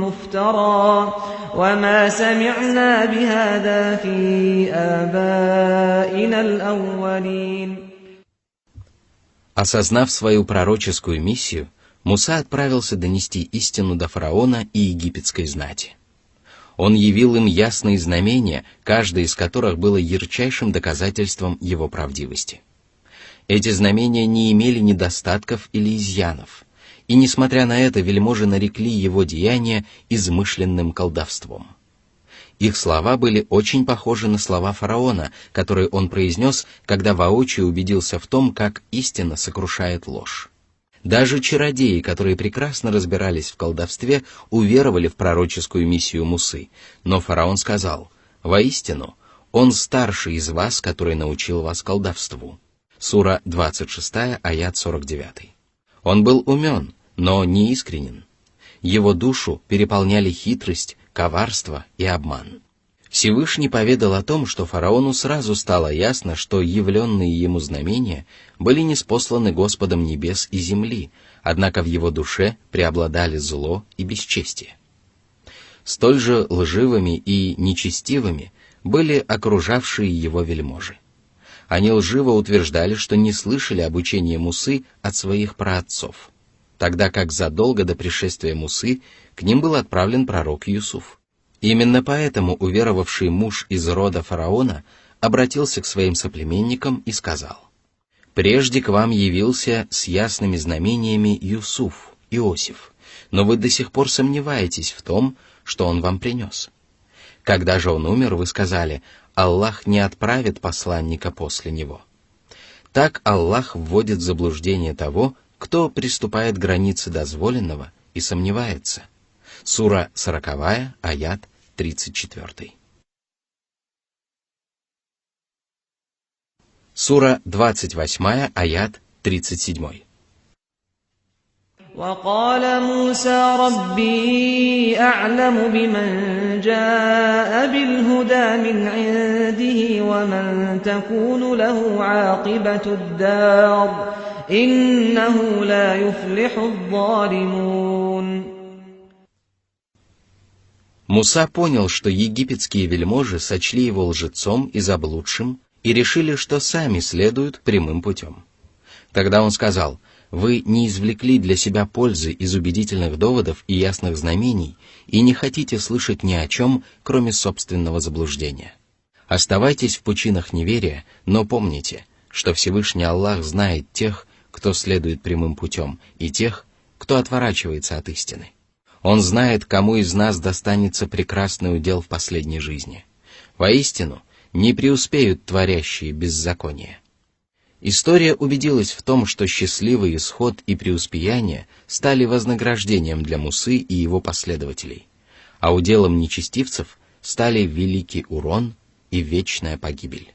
مفترى وما سمعنا بهذا في آبائنا الأولين. Осознав свою пророческую миссию, Муса отправился донести истину до фараона и египетской знати. Он явил им ясные знамения, каждое из которых было ярчайшим доказательством его правдивости. Эти знамения не имели недостатков или изъянов, и, несмотря на это, вельможи нарекли его деяния измышленным колдовством. Их слова были очень похожи на слова фараона, которые он произнес, когда воочию убедился в том, как истина сокрушает ложь. Даже чародеи, которые прекрасно разбирались в колдовстве, уверовали в пророческую миссию Мусы, но фараон сказал: «Воистину, он старший из вас, который научил вас колдовству». Сура 26, аят 49. Он был умен, но не искренен. Его душу переполняли хитрость, коварство и обман. Всевышний поведал о том, что фараону сразу стало ясно, что явленные ему знамения были ниспосланы Господом небес и земли, однако в его душе преобладали зло и бесчестие. Столь же лживыми и нечестивыми были окружавшие его вельможи. Они лживо утверждали, что не слышали обучения Мусы от своих праотцов, тогда как задолго до пришествия Мусы к ним был отправлен пророк Юсуф. Именно поэтому уверовавший муж из рода фараона обратился к своим соплеменникам и сказал: «Прежде к вам явился с ясными знамениями Юсуф, Иосиф, но вы до сих пор сомневаетесь в том, что он вам принес. Когда же он умер, вы сказали: Аллах не отправит посланника после него. Так Аллах вводит в заблуждение того, кто приступает к границе дозволенного и сомневается». Сура 40, аят 34. Сура 28, аят 37. وقال موسى ربي أعلم بمن جاء بالهدى من عنده ومن تكون له عاقبة الدار إنه لا يفلح الظالمون. Муса понял, что египетские вельможи сочли его лжецом и заблудшим и решили, что сами следуют прямым путем. Тогда он сказал: «Вы не извлекли для себя пользы из убедительных доводов и ясных знамений и не хотите слышать ни о чем, кроме собственного заблуждения. Оставайтесь в пучинах неверия, но помните, что Всевышний Аллах знает тех, кто следует прямым путем, и тех, кто отворачивается от истины. Он знает, кому из нас достанется прекрасный удел в последней жизни. Воистину, не преуспеют творящие беззаконие». История убедилась в том, что счастливый исход и преуспеяние стали вознаграждением для Мусы и его последователей, а уделом нечестивцев стали великий урон и вечная погибель.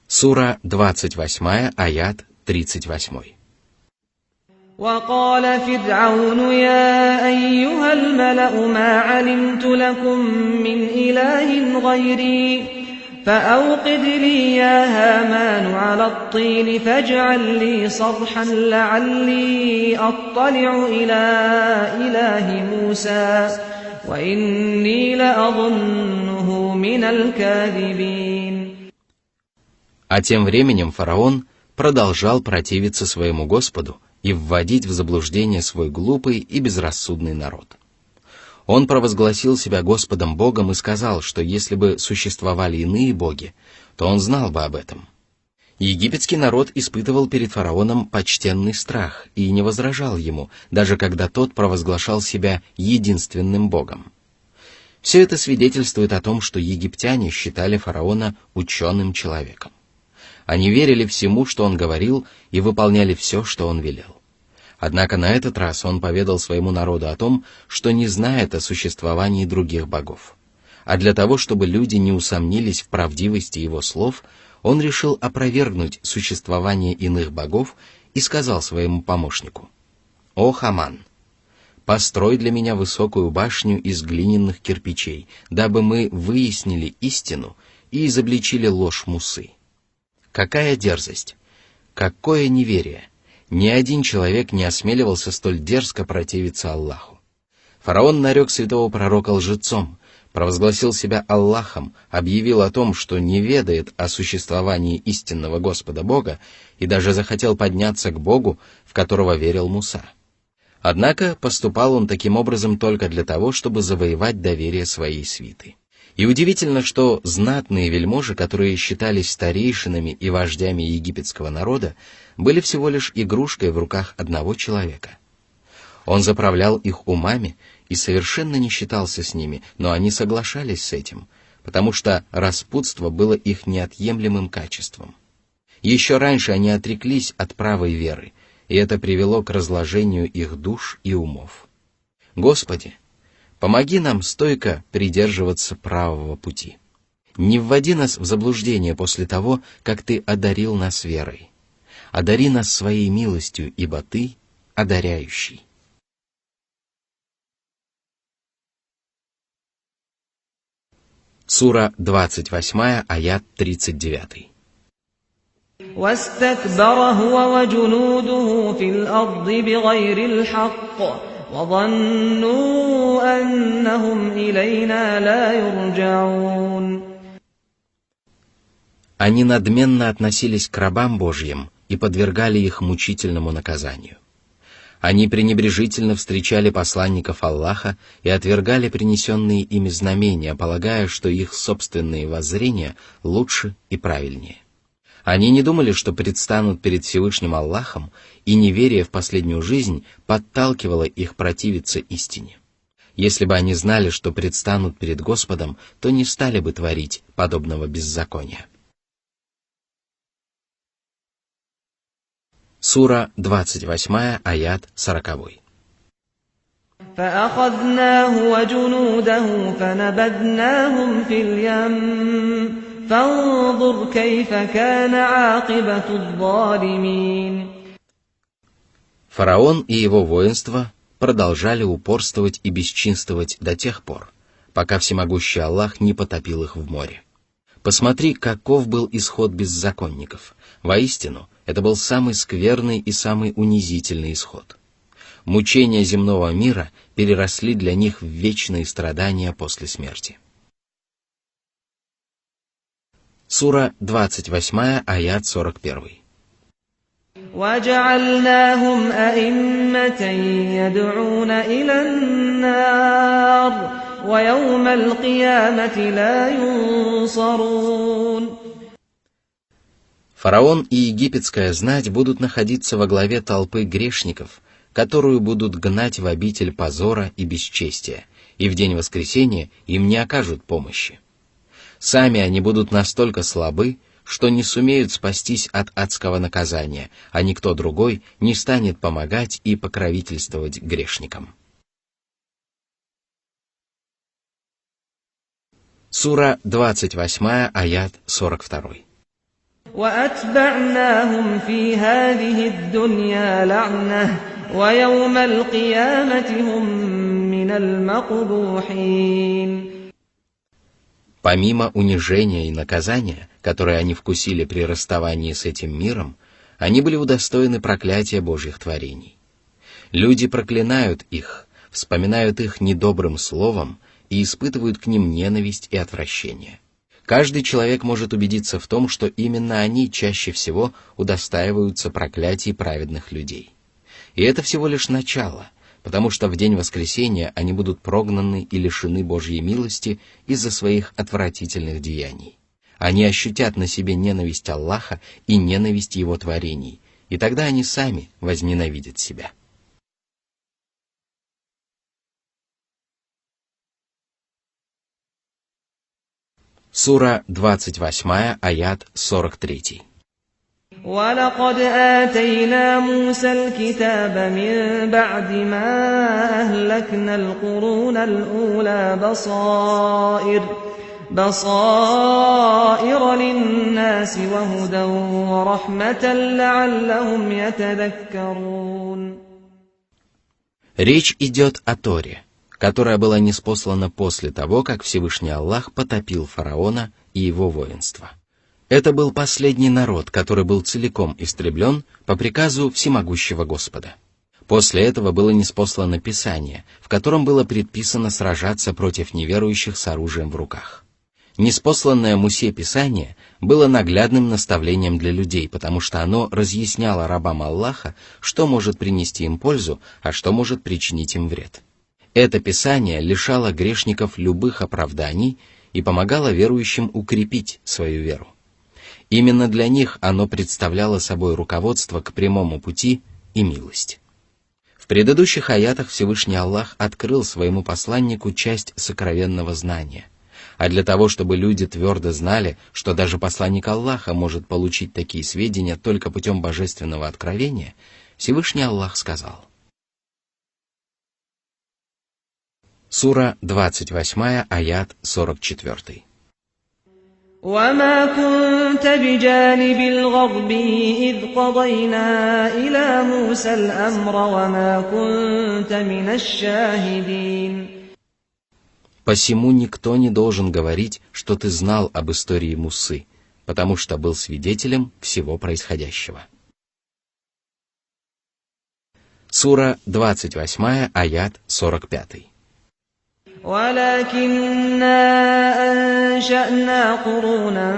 Сура 28, аят 38. وقال فرعون يا أيها الملأ ما علمت لكم من إله غيري فأوقد لي يا هامان على الطين فاجعل لي صرحا لعلي أطلع إلى إله موسى وإني لأظنه من الكاذبين. А тем временем фараон продолжал противиться своему Господу и вводить в заблуждение свой глупый и безрассудный народ. Он провозгласил себя Господом Богом и сказал, что если бы существовали иные боги, то он знал бы об этом. Египетский народ испытывал перед фараоном почтенный страх и не возражал ему, даже когда тот провозглашал себя единственным богом. Все это свидетельствует о том, что египтяне считали фараона ученым человеком. Они верили всему, что он говорил, и выполняли все, что он велел. Однако на этот раз он поведал своему народу о том, что не знает о существовании других богов. А для того, чтобы люди не усомнились в правдивости его слов, он решил опровергнуть существование иных богов и сказал своему помощнику: «О Хаман, построй для меня высокую башню из глиняных кирпичей, дабы мы выяснили истину и изобличили ложь Мусы». Какая дерзость! Какое неверие! Ни один человек не осмеливался столь дерзко противиться Аллаху. Фараон нарек святого пророка лжецом, провозгласил себя Аллахом, объявил о том, что не ведает о существовании истинного Господа Бога, и даже захотел подняться к Богу, в которого верил Муса. Однако поступал он таким образом только для того, чтобы завоевать доверие своей свиты. И удивительно, что знатные вельможи, которые считались старейшинами и вождями египетского народа, были всего лишь игрушкой в руках одного человека. Он заправлял их умами и совершенно не считался с ними, но они соглашались с этим, потому что распутство было их неотъемлемым качеством. Еще раньше они отреклись от правой веры, и это привело к разложению их душ и умов. Господи, помоги нам стойко придерживаться правого пути. Не вводи нас в заблуждение после того, как Ты одарил нас верой. Одари нас своей милостью, ибо Ты одаряющий. Сура 28, аят 39. واستكبر هو وجنوده في الأرض بغير الحق وظنوا أنهم إلينا لا يرجعون. Они надменно относились к рабам Божьим и подвергали их мучительному наказанию. Они пренебрежительно встречали посланников Аллаха и отвергали принесенные ими знамения, полагая, что их собственные воззрения лучше и правильнее. Они не думали, что предстанут перед Всевышним Аллахом, и неверие в последнюю жизнь подталкивало их противиться истине. Если бы они знали, что предстанут перед Господом, то не стали бы творить подобного беззакония. Сура 28, аят 40. فأخذناه وجنوده فنبذناهم في اليم فانظر كيف كان عاقبة الظالمين. Фараон и его воинство продолжали упорствовать и бесчинствовать до тех пор, пока всемогущий Аллах не потопил их в море. Посмотри, каков был исход беззаконников. Воистину, это был самый скверный и самый унизительный исход. Мучения земного мира переросли для них в вечные страдания после смерти. Сура 28, аят 41. وَجَعَلْنَاهُمْ أَئِمَّةً يَدْعُونَ إِلَى النَّارِ وَيَوْمَ الْقِيَامَةِ لَا يُنصَرُونَ. Фараон и египетская знать будут находиться во главе толпы грешников, которую будут гнать в обитель позора и бесчестия, и в день воскресения им не окажут помощи. Сами они будут настолько слабы, что не сумеют спастись от адского наказания, а никто другой не станет помогать и покровительствовать грешникам. Сура 28, аят 42. وَأَتْبَعْنَاهُمْ فِي هَذِهِ الدُّنْيَا لَعْنَةً وَيَوْمَ الْقِيَامَةِ هُمْ مِنَ الْمَقْبُوحِينَ. Помимо унижения и наказания, которые они вкусили при расставании с этим миром, они были удостоены проклятия Божьих творений. Люди проклинают их, вспоминают их недобрым словом и испытывают к ним ненависть и отвращение. Каждый человек может убедиться в том, что именно они чаще всего удостаиваются проклятий праведных людей. И это всего лишь начало, потому что в день воскресения они будут прогнаны и лишены Божьей милости из-за своих отвратительных деяний. Они ощутят на себе ненависть Аллаха и ненависть Его творений, и тогда они сами возненавидят себя. Сура 28, аят 43. وَلَقَدْ آتَيْنَا مُوسَى الْكِتَابَ مِنْ بَعْدِ مَا أَهْلَكْنَا الْقُرُونَ الْأُولَى بَصَائِرَ لِلنَّاسِ وَهُدًى وَرَحْمَةً لَعَلَّهُمْ يَتَذَكَّرُونَ. Речь идет о Торе, которая была ниспослана после того, как Всевышний Аллах потопил фараона и его воинство. Это был последний народ, который был целиком истреблен по приказу всемогущего Господа. После этого было ниспослано Писание, в котором было предписано сражаться против неверующих с оружием в руках. Ниспосланное Мусе Писание было наглядным наставлением для людей, потому что оно разъясняло рабам Аллаха, что может принести им пользу, а что может причинить им вред. Это Писание лишало грешников любых оправданий и помогало верующим укрепить свою веру. Именно для них оно представляло собой руководство к прямому пути и милость. В предыдущих аятах Всевышний Аллах открыл своему посланнику часть сокровенного знания, а для того, чтобы люди твердо знали, что даже посланник Аллаха может получить такие сведения только путем божественного откровения, Всевышний Аллах сказал. Сура 28, аят 44. وَمَا كُنْتَ بِجَانِبِ الْغَرْبِ إِذْ قَضَيْنَا إِلَى مُوسَى الْأَمْرَ وَمَا كُنْتَ مِنَ الشَّاهِدِينَ. Посему никто не должен говорить, что ты знал об истории Мусы, потому что был свидетелем всего происходящего. Сура 28, аят 45. وَلَكِنَّا أَنشَأْنَا قُرُونًا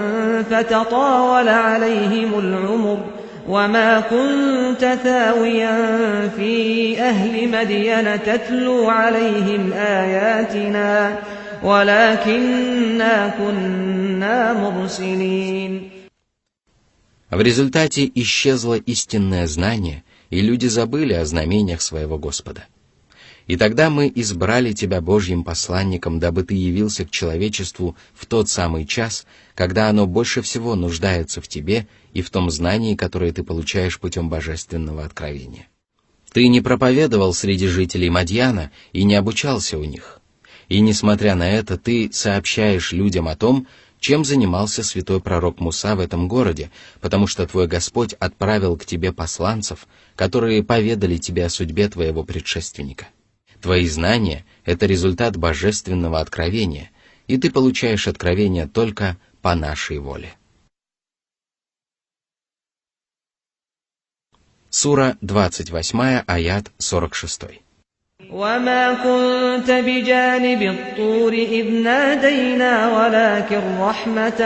فَتَطَاوَلَ عَلَيْهِمُ الْعُمُرُ وَمَا كُنْتَ ثَاوِيًا فِي أَهْلِ مَدْيَنَ تَتْلُو عَلَيْهِمْ آيَاتِنَا وَلَكِنَّا كُنَّا مُرْسِلِينَ. В результате исчезло истинное знание, и люди забыли о знамениях своего Господа. И тогда мы избрали тебя Божьим посланником, дабы ты явился к человечеству в тот самый час, когда оно больше всего нуждается в тебе и в том знании, которое ты получаешь путем божественного откровения. Ты не проповедовал среди жителей Мадьяна и не обучался у них. И несмотря на это, ты сообщаешь людям о том, чем занимался святой пророк Муса в этом городе, потому что твой Господь отправил к тебе посланцев, которые поведали тебе о судьбе твоего предшественника. Твои знания — это результат божественного откровения, и ты получаешь откровение только по нашей воле. Сура 28, аят 46. وَمَا كُنْتَ بِجَانِبِ الطُّورِ إِذْ نَادَيْنَا وَلَكِنْ رَحْمَةً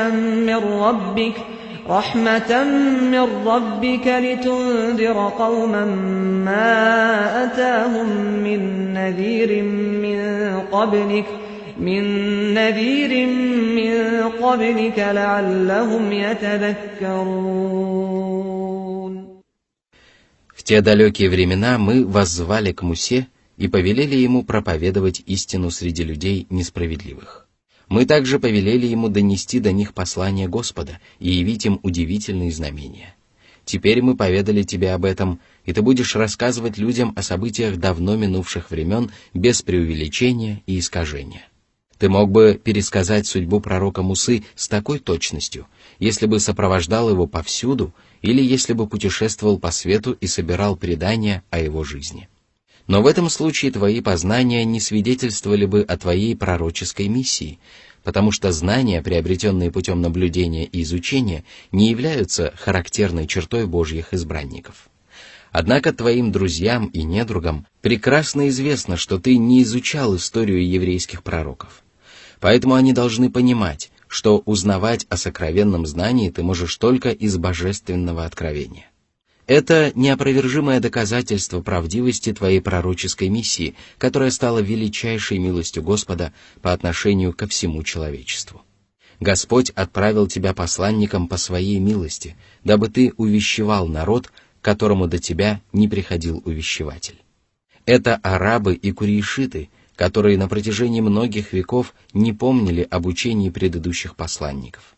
مِّن رَّبِّكَ لِتُنذِرَ قَوْمًا مَّا أَتَاهُم مِّن نَّذِيرٍ مِّن قَبْلِكَ لَعَلَّهُمْ يَتَذَكَّرُونَ. В те далекие времена мы воззвали к Мусе и повелели ему проповедовать истину среди людей несправедливых. Мы также повелели ему донести до них послание Господа и явить им удивительные знамения. Теперь мы поведали тебе об этом, и ты будешь рассказывать людям о событиях давно минувших времен без преувеличения и искажения. Ты мог бы пересказать судьбу пророка Мусы с такой точностью, если бы сопровождал его повсюду или если бы путешествовал по свету и собирал предания о его жизни. Но в этом случае твои познания не свидетельствовали бы о твоей пророческой миссии, потому что знания, приобретенные путем наблюдения и изучения, не являются характерной чертой Божьих избранников. Однако твоим друзьям и недругам прекрасно известно, что ты не изучал историю еврейских пророков. Поэтому они должны понимать, что узнавать о сокровенном знании ты можешь только из божественного откровения. Это неопровержимое доказательство правдивости твоей пророческой миссии, которая стала величайшей милостью Господа по отношению ко всему человечеству. Господь отправил тебя посланником по своей милости, дабы ты увещевал народ, которому до тебя не приходил увещеватель. Это арабы и курейшиты, которые на протяжении многих веков не помнили об учении предыдущих посланников.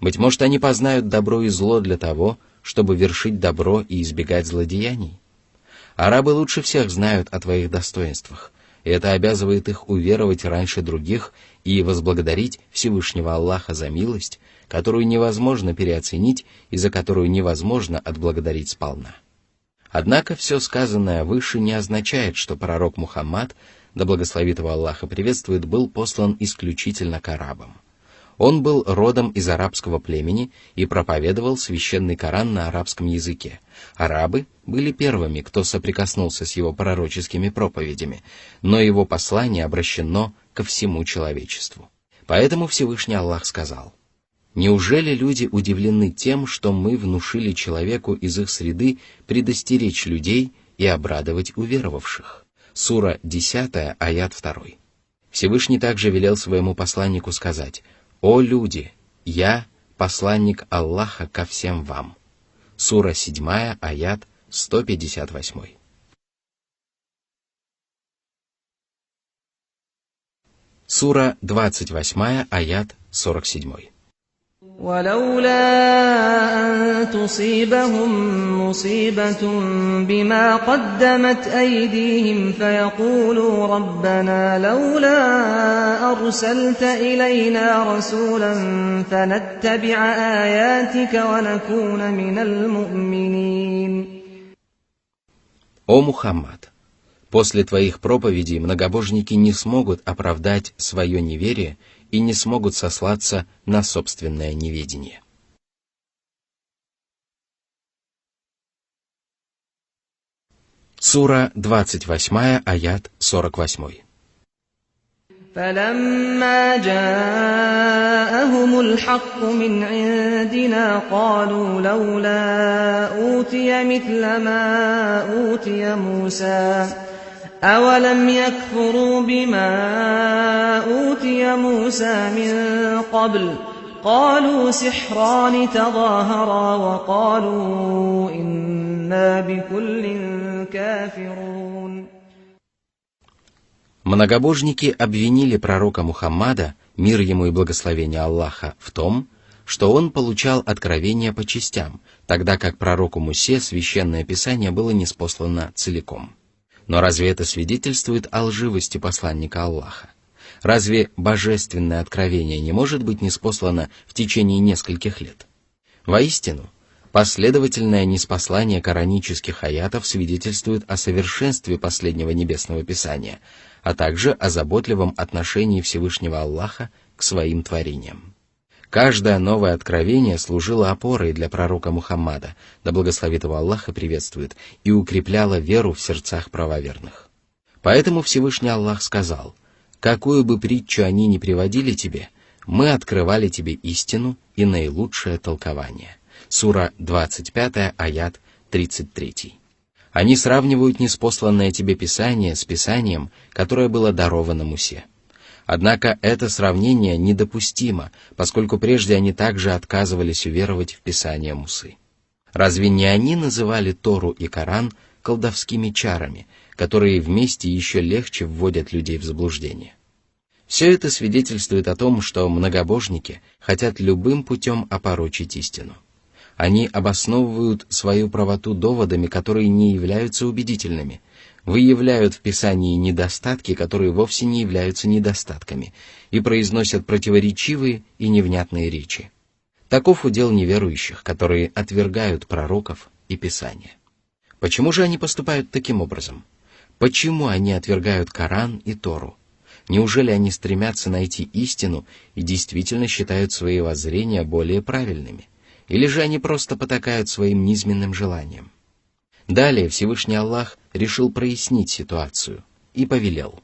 Быть может, они познают добро и зло для того, чтобы вершить добро и избегать злодеяний. Арабы лучше всех знают о твоих достоинствах, и это обязывает их уверовать раньше других и возблагодарить Всевышнего Аллаха за милость, которую невозможно переоценить и за которую невозможно отблагодарить сполна. Однако все сказанное выше не означает, что пророк Мухаммад, да благословит его Аллаха приветствует, был послан исключительно к арабам. Он был родом из арабского племени и проповедовал священный Коран на арабском языке. Арабы были первыми, кто соприкоснулся с его пророческими проповедями, но его послание обращено ко всему человечеству. Поэтому Всевышний Аллах сказал: «Неужели люди удивлены тем, что мы внушили человеку из их среды предостеречь людей и обрадовать уверовавших?» Сура 10, аят 2. Всевышний также велел своему посланнику сказать: «О люди, я посланник Аллаха ко всем вам». Сура 7, аят 158. Сура 28, аят 47. ولولا أن تصيبهم مصيبة بما قدمت أيديهم فيقولوا ربنا لولا أرسلت إلينا رسولا فنتبع آياتك ونكون من المؤمنين. О Мухаммад! После твоих проповедей многобожники не смогут оправдать свое неверие и не смогут сослаться на собственное неведение. Сура 28, аят 48. فلما جاءهم الحق من عندنا قالوا لولا أوتي مثل ما أوتي موسى أولم يكفروا بما أوتي موسى من قبل قالوا سحران تظاهرا وقالوا إنا بكل كافرون. Многобожники обвинили пророка Мухаммада, мир ему и благословение Аллаха, в том, что он получал откровения по частям, тогда как пророку Мусе священное писание было ниспослано целиком. Но разве это свидетельствует о лживости посланника Аллаха? Разве божественное откровение не может быть ниспослано в течение нескольких лет? Воистину, последовательное ниспослание коранических аятов свидетельствует о совершенстве последнего небесного писания, а также о заботливом отношении Всевышнего Аллаха к своим творениям. Каждое новое откровение служило опорой для пророка Мухаммада, да благословит его Аллах и приветствует, и укрепляло веру в сердцах правоверных. Поэтому Всевышний Аллах сказал: «Какую бы притчу они ни приводили тебе, мы открывали тебе истину и наилучшее толкование». Сура 25, аят 33. Они сравнивают ниспосланное тебе Писание с Писанием, которое было даровано Мусе. Однако это сравнение недопустимо, поскольку прежде они также отказывались уверовать в Писание Мусы. Разве не они называли Тору и Коран колдовскими чарами, которые вместе еще легче вводят людей в заблуждение? Все это свидетельствует о том, что многобожники хотят любым путем опорочить истину. Они обосновывают свою правоту доводами, которые не являются убедительными, выявляют в Писании недостатки, которые вовсе не являются недостатками, и произносят противоречивые и невнятные речи. Таков удел неверующих, которые отвергают пророков и Писание. Почему же они поступают таким образом? Почему они отвергают Коран и Тору? Неужели они стремятся найти истину и действительно считают свои воззрения более правильными? Или же они просто потакают своим низменным желаниям? Далее Всевышний Аллах решил прояснить ситуацию и повелел.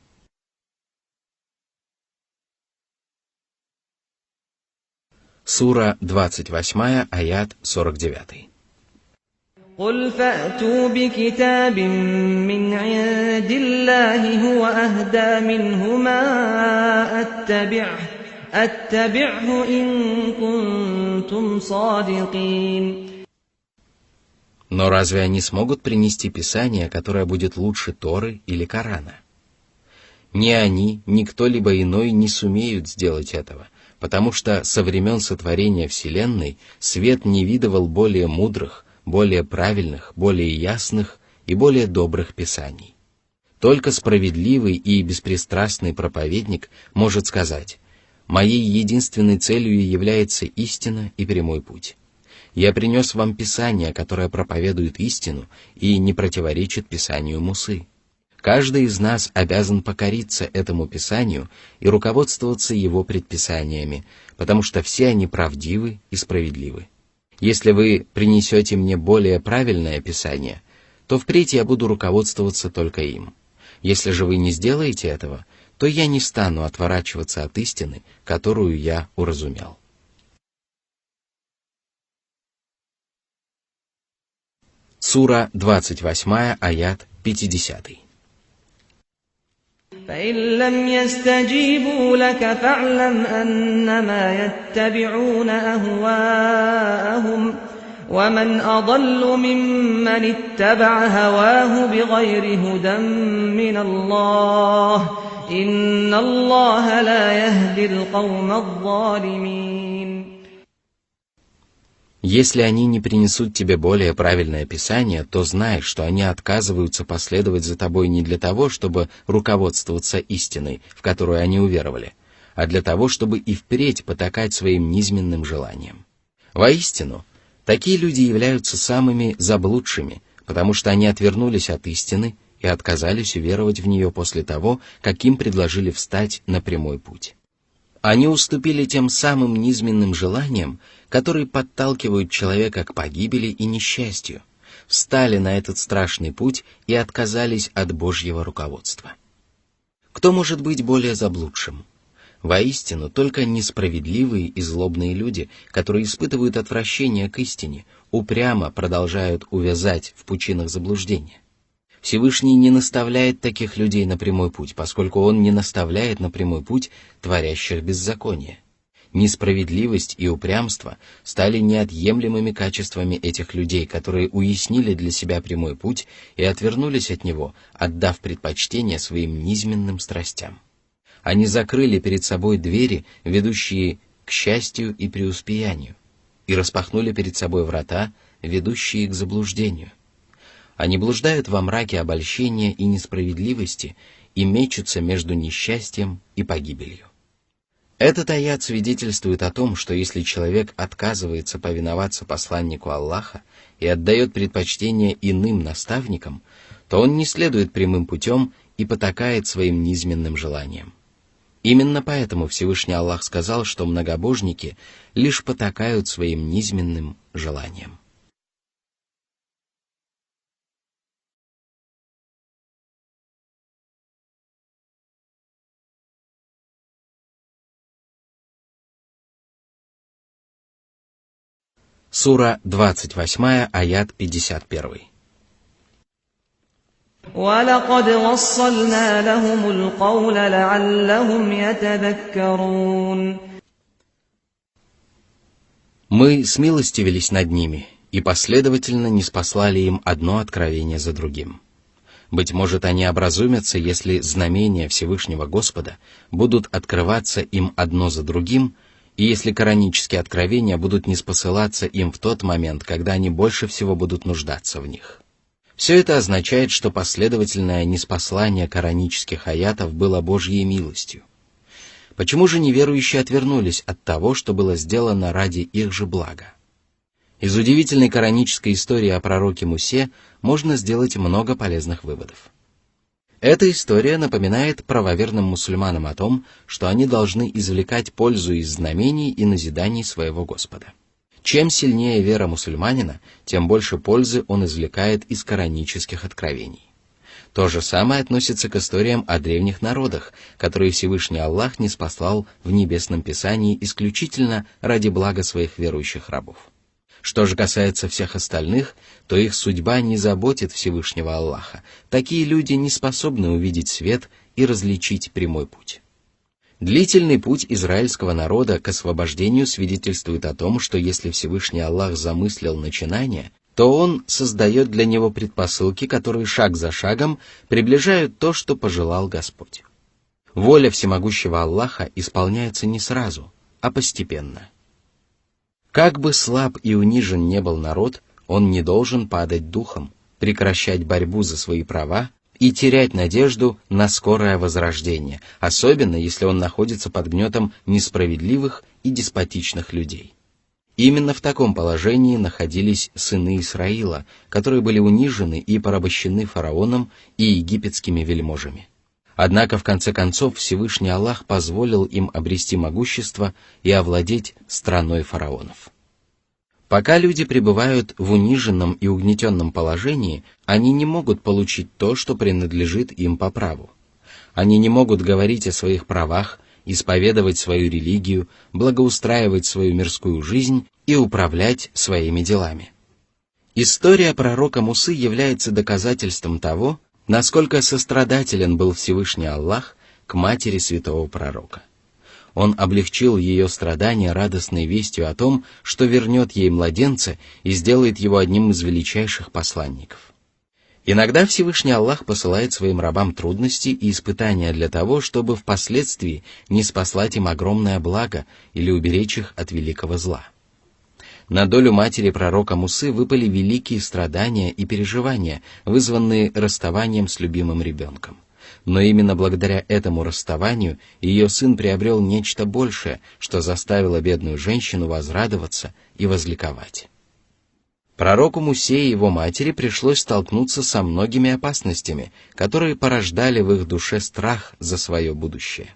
Сура 28, аят 49. قل فأتوا بكتاب من عند الله هو أهدى منهما أتبعه إن كنتم صادقين. Но разве они смогут принести Писание, которое будет лучше Торы или Корана? Ни они, ни кто-либо иной не сумеют сделать этого, потому что со времен сотворения Вселенной свет не видывал более мудрых, более правильных, более ясных и более добрых писаний. Только справедливый и беспристрастный проповедник может сказать: «Моей единственной целью является истина и прямой путь. Я принес вам Писание, которое проповедует истину и не противоречит Писанию Мусы. Каждый из нас обязан покориться этому Писанию и руководствоваться его предписаниями, потому что все они правдивы и справедливы. Если вы принесете мне более правильное Писание, то впредь я буду руководствоваться только им. Если же вы не сделаете этого, то я не стану отворачиваться от истины, которую я уразумел». Сура 28, аят 50. فإن لم يستجيبوا لك فاعلم أنما يتبعون أهواءهم ومن أضل ممن اتبع هواه بغير هدى من الله إن الله لا يهدي القوم الظالمين. Если они не принесут тебе более правильное Писание, то знай, что они отказываются последовать за тобой не для того, чтобы руководствоваться истиной, в которую они уверовали, а для того, чтобы и впредь потакать своим низменным желаниям. Воистину, такие люди являются самыми заблудшими, потому что они отвернулись от истины и отказались уверовать в нее после того, как им предложили встать на прямой путь. Они уступили тем самым низменным желаниям, которые подталкивают человека к погибели и несчастью, встали на этот страшный путь и отказались от Божьего руководства. Кто может быть более заблудшим? Воистину, только несправедливые и злобные люди, которые испытывают отвращение к истине, упрямо продолжают увязать в пучинах заблуждения. Всевышний не наставляет таких людей на прямой путь, поскольку Он не наставляет на прямой путь творящих беззаконие. Несправедливость и упрямство стали неотъемлемыми качествами этих людей, которые уяснили для себя прямой путь и отвернулись от него, отдав предпочтение своим низменным страстям. Они закрыли перед собой двери, ведущие к счастью и преуспеянию, и распахнули перед собой врата, ведущие к заблуждению. Они блуждают во мраке обольщения и несправедливости и мечутся между несчастьем и погибелью. Этот аят свидетельствует о том, что если человек отказывается повиноваться посланнику Аллаха и отдает предпочтение иным наставникам, то он не следует прямым путем и потакает своим низменным желаниям. Именно поэтому Всевышний Аллах сказал, что многобожники лишь потакают своим низменным желаниям. Сура 28, аят 51. وَلَقَدْ وَصَّلْنَا لَهُمُ الْقَوْلَ لَعَلَّهُمْ يَتَذَكَّرُونَ. Мы смилостивились над ними и последовательно ниспослали им одно откровение за другим. Быть может, они образумятся, если знамения Всевышнего Господа будут открываться им одно за другим, и если коранические откровения будут ниспосылаться им в тот момент, когда они больше всего будут нуждаться в них. Все это означает, что последовательное ниспослание коранических аятов было Божьей милостью. Почему же неверующие отвернулись от того, что было сделано ради их же блага? Из удивительной коранической истории о пророке Мусе можно сделать много полезных выводов. Эта история напоминает правоверным мусульманам о том, что они должны извлекать пользу из знамений и назиданий своего Господа. Чем сильнее вера мусульманина, тем больше пользы он извлекает из коранических откровений. То же самое относится к историям о древних народах, которые Всевышний Аллах ниспослал в Небесном Писании исключительно ради блага своих верующих рабов. Что же касается всех остальных, то их судьба не заботит Всевышнего Аллаха. Такие люди не способны увидеть свет и различить прямой путь. Длительный путь израильского народа к освобождению свидетельствует о том, что если Всевышний Аллах замыслил начинание, то Он создает для него предпосылки, которые шаг за шагом приближают то, что пожелал Господь. Воля всемогущего Аллаха исполняется не сразу, а постепенно. Как бы слаб и унижен не был народ, он не должен падать духом, прекращать борьбу за свои права и терять надежду на скорое возрождение, особенно если он находится под гнетом несправедливых и деспотичных людей. Именно в таком положении находились сыны Исраила, которые были унижены и порабощены фараоном и египетскими вельможами. Однако, в конце концов, Всевышний Аллах позволил им обрести могущество и овладеть страной фараонов. Пока люди пребывают в униженном и угнетенном положении, они не могут получить то, что принадлежит им по праву. Они не могут говорить о своих правах, исповедовать свою религию, благоустраивать свою мирскую жизнь и управлять своими делами. История пророка Мусы является доказательством того, насколько сострадателен был Всевышний Аллах к матери святого пророка. Он облегчил ее страдания радостной вестью о том, что вернет ей младенца и сделает его одним из величайших посланников. Иногда Всевышний Аллах посылает своим рабам трудности и испытания для того, чтобы впоследствии ниспослать им огромное благо или уберечь их от великого зла. На долю матери пророка Мусы выпали великие страдания и переживания, вызванные расставанием с любимым ребенком. Но именно благодаря этому расставанию ее сын приобрел нечто большее, что заставило бедную женщину возрадоваться и возликовать. Пророку Мусе и его матери пришлось столкнуться со многими опасностями, которые порождали в их душе страх за свое будущее.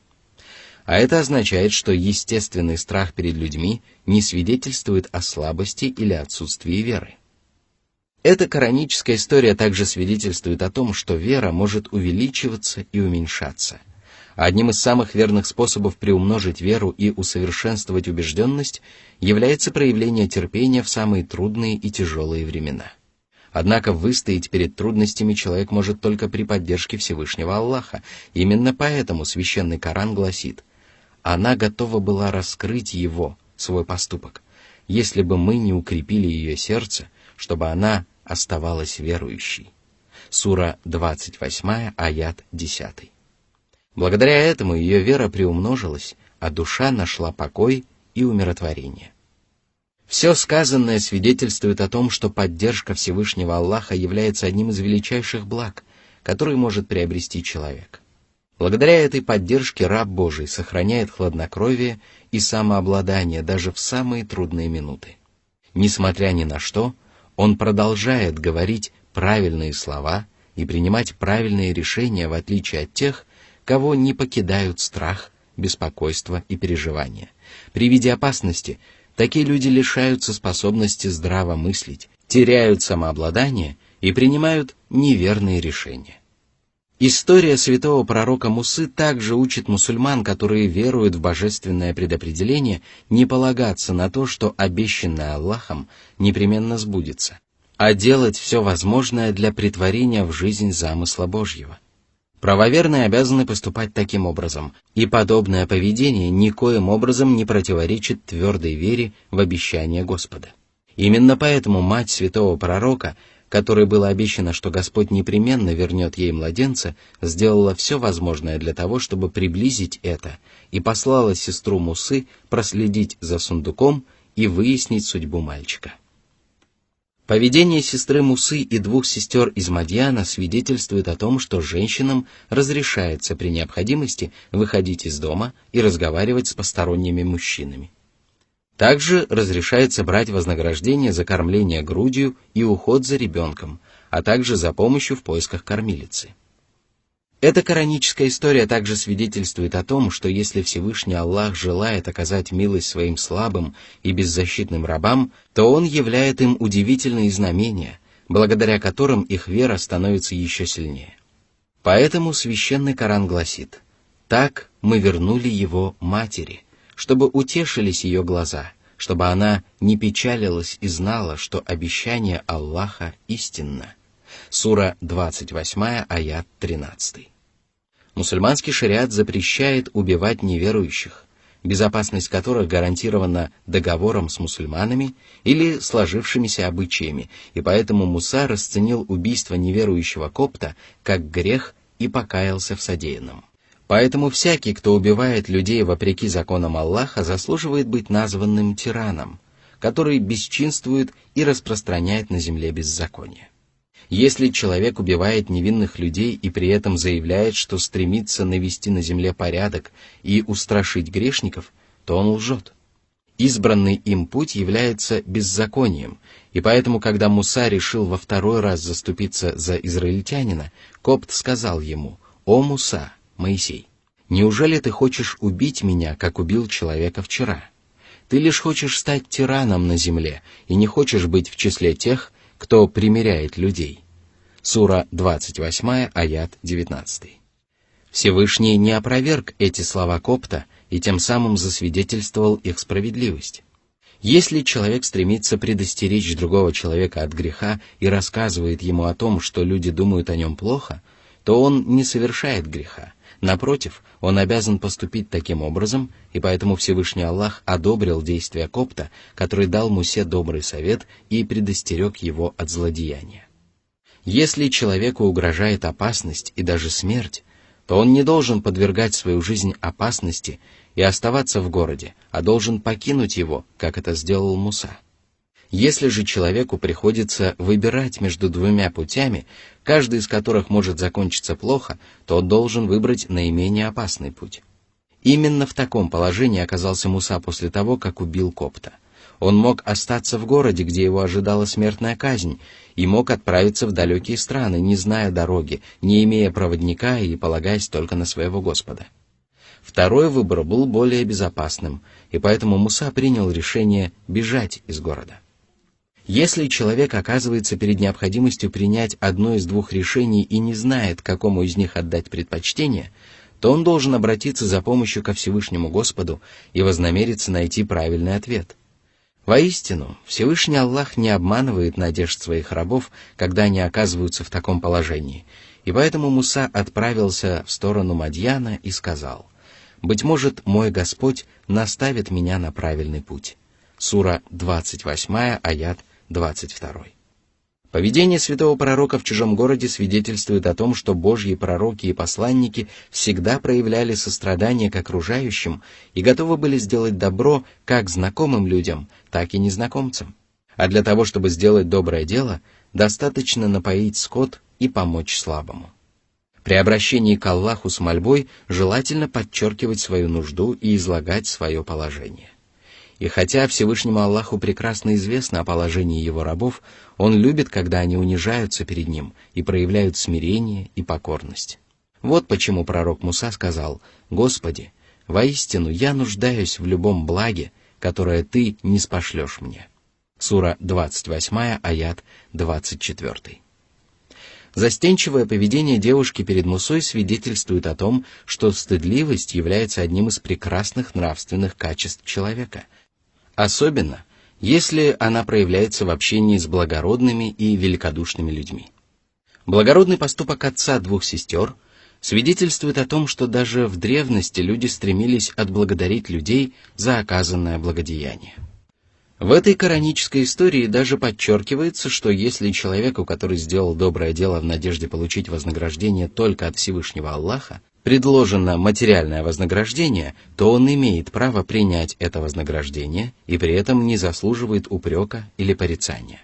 А это означает, что естественный страх перед людьми не свидетельствует о слабости или отсутствии веры. Эта кораническая история также свидетельствует о том, что вера может увеличиваться и уменьшаться. Одним из самых верных способов приумножить веру и усовершенствовать убежденность является проявление терпения в самые трудные и тяжелые времена. Однако выстоять перед трудностями человек может только при поддержке Всевышнего Аллаха. Именно поэтому Священный Коран гласит: «Она готова была раскрыть его, свой поступок, если бы мы не укрепили ее сердце, чтобы она оставалась верующей». Сура 28, аят 10. Благодаря этому ее вера приумножилась, а душа нашла покой и умиротворение. Все сказанное свидетельствует о том, что поддержка Всевышнего Аллаха является одним из величайших благ, который может приобрести человек. Благодаря этой поддержке раб Божий сохраняет хладнокровие и самообладание даже в самые трудные минуты. Несмотря ни на что, он продолжает говорить правильные слова и принимать правильные решения, в отличие от тех, кого не покидают страх, беспокойство и переживания. При виде опасности такие люди лишаются способности здраво мыслить, теряют самообладание и принимают неверные решения. История святого пророка Мусы также учит мусульман, которые веруют в божественное предопределение, не полагаться на то, что обещанное Аллахом непременно сбудется, а делать все возможное для претворения в жизнь замысла Божьего. Правоверные обязаны поступать таким образом, и подобное поведение никоим образом не противоречит твердой вере в обещание Господа. Именно поэтому мать святого пророка, которой было обещано, что Господь непременно вернет ей младенца, сделала все возможное для того, чтобы приблизить это, и послала сестру Мусы проследить за сундуком и выяснить судьбу мальчика. Поведение сестры Мусы и двух сестер из Мадьяна свидетельствует о том, что женщинам разрешается при необходимости выходить из дома и разговаривать с посторонними мужчинами. Также разрешается брать вознаграждение за кормление грудью и уход за ребенком, а также за помощью в поисках кормилицы. Эта кораническая история также свидетельствует о том, что если Всевышний Аллах желает оказать милость своим слабым и беззащитным рабам, то Он являет им удивительные знамения, благодаря которым их вера становится еще сильнее. Поэтому священный Коран гласит: «Так мы вернули его матери, чтобы утешились ее глаза, чтобы она не печалилась и знала, что обещание Аллаха истинно». Сура 28, аят 13. Мусульманский шариат запрещает убивать неверующих, безопасность которых гарантирована договором с мусульманами или сложившимися обычаями, и поэтому Муса расценил убийство неверующего копта как грех и покаялся в содеянном. Поэтому всякий, кто убивает людей вопреки законам Аллаха, заслуживает быть названным тираном, который бесчинствует и распространяет на земле беззаконие. Если человек убивает невинных людей и при этом заявляет, что стремится навести на земле порядок и устрашить грешников, то он лжет. Избранный им путь является беззаконием, и поэтому, когда Муса решил во второй раз заступиться за израильтянина, копт сказал ему: «О Муса, Моисей, неужели ты хочешь убить меня, как убил человека вчера? Ты лишь хочешь стать тираном на земле и не хочешь быть в числе тех, кто примиряет людей». Сура 28, аят 19. Всевышний не опроверг эти слова копта и тем самым засвидетельствовал их справедливость. Если человек стремится предостеречь другого человека от греха и рассказывает ему о том, что люди думают о нем плохо, то он не совершает греха. Напротив, он обязан поступить таким образом, и поэтому Всевышний Аллах одобрил действия копта, который дал Мусе добрый совет и предостерег его от злодеяния. Если человеку угрожает опасность и даже смерть, то он не должен подвергать свою жизнь опасности и оставаться в городе, а должен покинуть его, как это сделал Муса. Если же человеку приходится выбирать между двумя путями, каждый из которых может закончиться плохо, то он должен выбрать наименее опасный путь. Именно в таком положении оказался Муса после того, как убил копта. Он мог остаться в городе, где его ожидала смертная казнь, и мог отправиться в далекие страны, не зная дороги, не имея проводника и полагаясь только на своего Господа. Второй выбор был более безопасным, и поэтому Муса принял решение бежать из города. Если человек оказывается перед необходимостью принять одно из двух решений и не знает, какому из них отдать предпочтение, то он должен обратиться за помощью ко Всевышнему Господу и вознамериться найти правильный ответ. Воистину, Всевышний Аллах не обманывает надежд своих рабов, когда они оказываются в таком положении, и поэтому Муса отправился в сторону Мадьяна и сказал: «Быть может, мой Господь наставит меня на правильный путь». Сура 28, аят 22. Поведение святого пророка в чужом городе свидетельствует о том, что Божьи пророки и посланники всегда проявляли сострадание к окружающим и готовы были сделать добро как знакомым людям, так и незнакомцам. А для того, чтобы сделать доброе дело, достаточно напоить скот и помочь слабому. При обращении к Аллаху с мольбой желательно подчеркивать свою нужду и излагать свое положение. И хотя Всевышнему Аллаху прекрасно известно о положении его рабов, Он любит, когда они унижаются перед Ним и проявляют смирение и покорность. Вот почему пророк Муса сказал: «Господи, воистину я нуждаюсь в любом благе, которое Ты ниспошлешь мне». Сура 28, аят 24. Застенчивое поведение девушки перед Мусой свидетельствует о том, что стыдливость является одним из прекрасных нравственных качеств человека, особенно если она проявляется в общении с благородными и великодушными людьми. Благородный поступок отца двух сестер свидетельствует о том, что даже в древности люди стремились отблагодарить людей за оказанное благодеяние. В этой коранической истории даже подчеркивается, что если человеку, который сделал доброе дело в надежде получить вознаграждение только от Всевышнего Аллаха, предложено материальное вознаграждение, то он имеет право принять это вознаграждение и при этом не заслуживает упрека или порицания.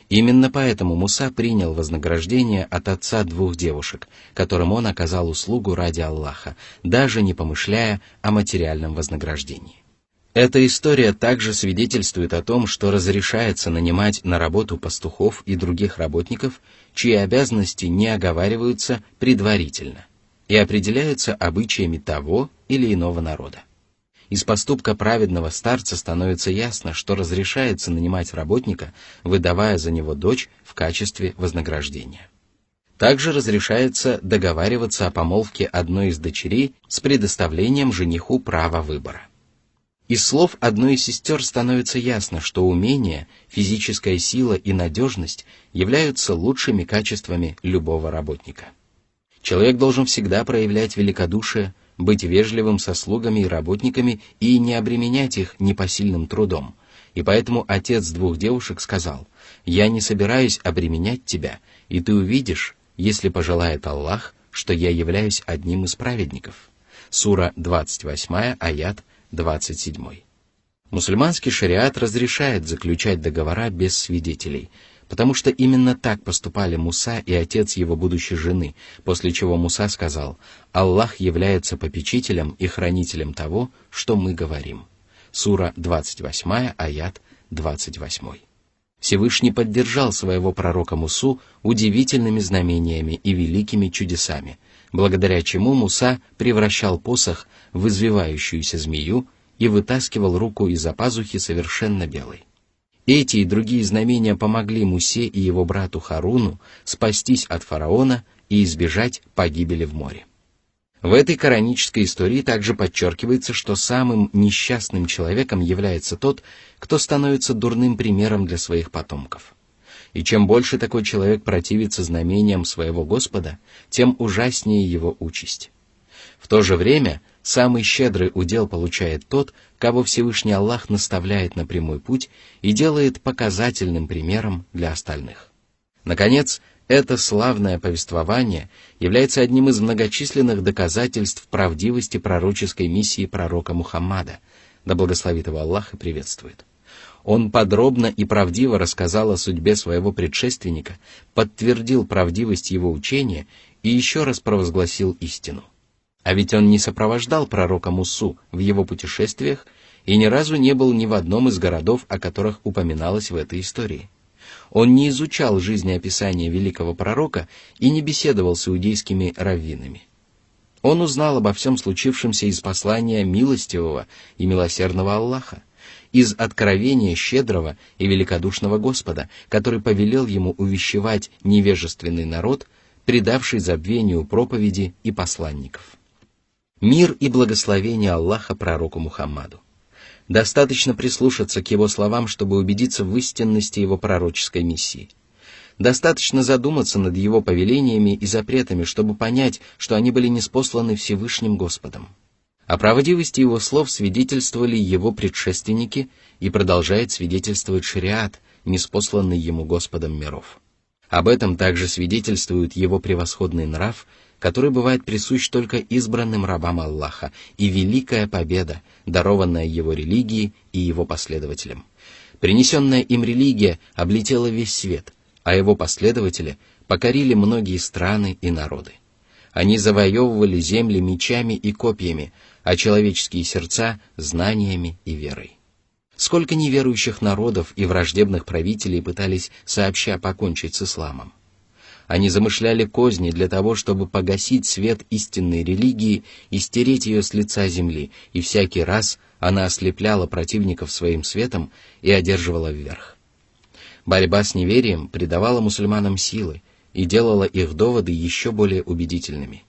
Именно поэтому Муса принял вознаграждение от отца двух девушек, которым он оказал услугу ради Аллаха, даже не помышляя о материальном вознаграждении. Эта история также свидетельствует о том, что разрешается нанимать на работу пастухов и других работников, чьи обязанности не оговариваются предварительно. и определяются обычаями того или иного народа. Из поступка праведного старца становится ясно, что разрешается нанимать работника, выдавая за него дочь в качестве вознаграждения. Также разрешается договариваться о помолвке одной из дочерей с предоставлением жениху права выбора. Из слов одной из сестер становится ясно, что умение, физическая сила и надежность являются лучшими качествами любого работника. Человек должен всегда проявлять великодушие, быть вежливым со слугами и работниками и не обременять их непосильным трудом. И поэтому отец двух девушек сказал: «Я не собираюсь обременять тебя, и ты увидишь, если пожелает Аллах, что я являюсь одним из праведников». Сура 28, аят 27. Мусульманский шариат разрешает заключать договора без свидетелей, потому что именно так поступали Муса и отец его будущей жены, после чего Муса сказал: «Аллах является попечителем и хранителем того, что мы говорим». Сура 28, аят 28. Всевышний поддержал своего пророка Мусу удивительными знамениями и великими чудесами, благодаря чему Муса превращал посох в извивающуюся змею и вытаскивал руку из-за пазухи совершенно белой. Эти и другие знамения помогли Мусе и его брату Харуну спастись от фараона и избежать погибели в море. В этой коранической истории также подчеркивается, что самым несчастным человеком является тот, кто становится дурным примером для своих потомков. И чем больше такой человек противится знамениям своего Господа, тем ужаснее его участь. В то же время самый щедрый удел получает тот, кого Всевышний Аллах наставляет на прямой путь и делает показательным примером для остальных. Наконец, это славное повествование является одним из многочисленных доказательств правдивости пророческой миссии пророка Мухаммада, да благословит его Аллах и приветствует. Он подробно и правдиво рассказал о судьбе своего предшественника, подтвердил правдивость его учения и еще раз провозгласил истину. А ведь он не сопровождал пророка Мусу в его путешествиях и ни разу не был ни в одном из городов, о которых упоминалось в этой истории. Он не изучал жизнеописание великого пророка и не беседовал с иудейскими раввинами. Он узнал обо всем случившемся из послания милостивого и милосердного Аллаха, из откровения щедрого и великодушного Господа, который повелел ему увещевать невежественный народ, предавший забвению проповеди и посланников. Мир и благословение Аллаха пророку Мухаммаду. Достаточно прислушаться к его словам, чтобы убедиться в истинности его пророческой миссии. Достаточно задуматься над его повелениями и запретами, чтобы понять, что они были ниспосланы Всевышним Господом. О правдивости его слов свидетельствовали его предшественники и продолжает свидетельствовать шариат, ниспосланный ему Господом миров. Об этом также свидетельствует его превосходный нрав, который бывает присущ только избранным рабам Аллаха, и великая победа, дарованная его религией и его последователям. Принесенная им религия облетела весь свет, а его последователи покорили многие страны и народы. Они завоевывали земли мечами и копьями, а человеческие сердца — знаниями и верой. Сколько неверующих народов и враждебных правителей пытались сообща покончить с исламом. Они замышляли козни для того, чтобы погасить свет истинной религии и стереть ее с лица земли, и всякий раз она ослепляла противников своим светом и одерживала вверх. Борьба с неверием придавала мусульманам силы и делала их доводы еще более убедительными.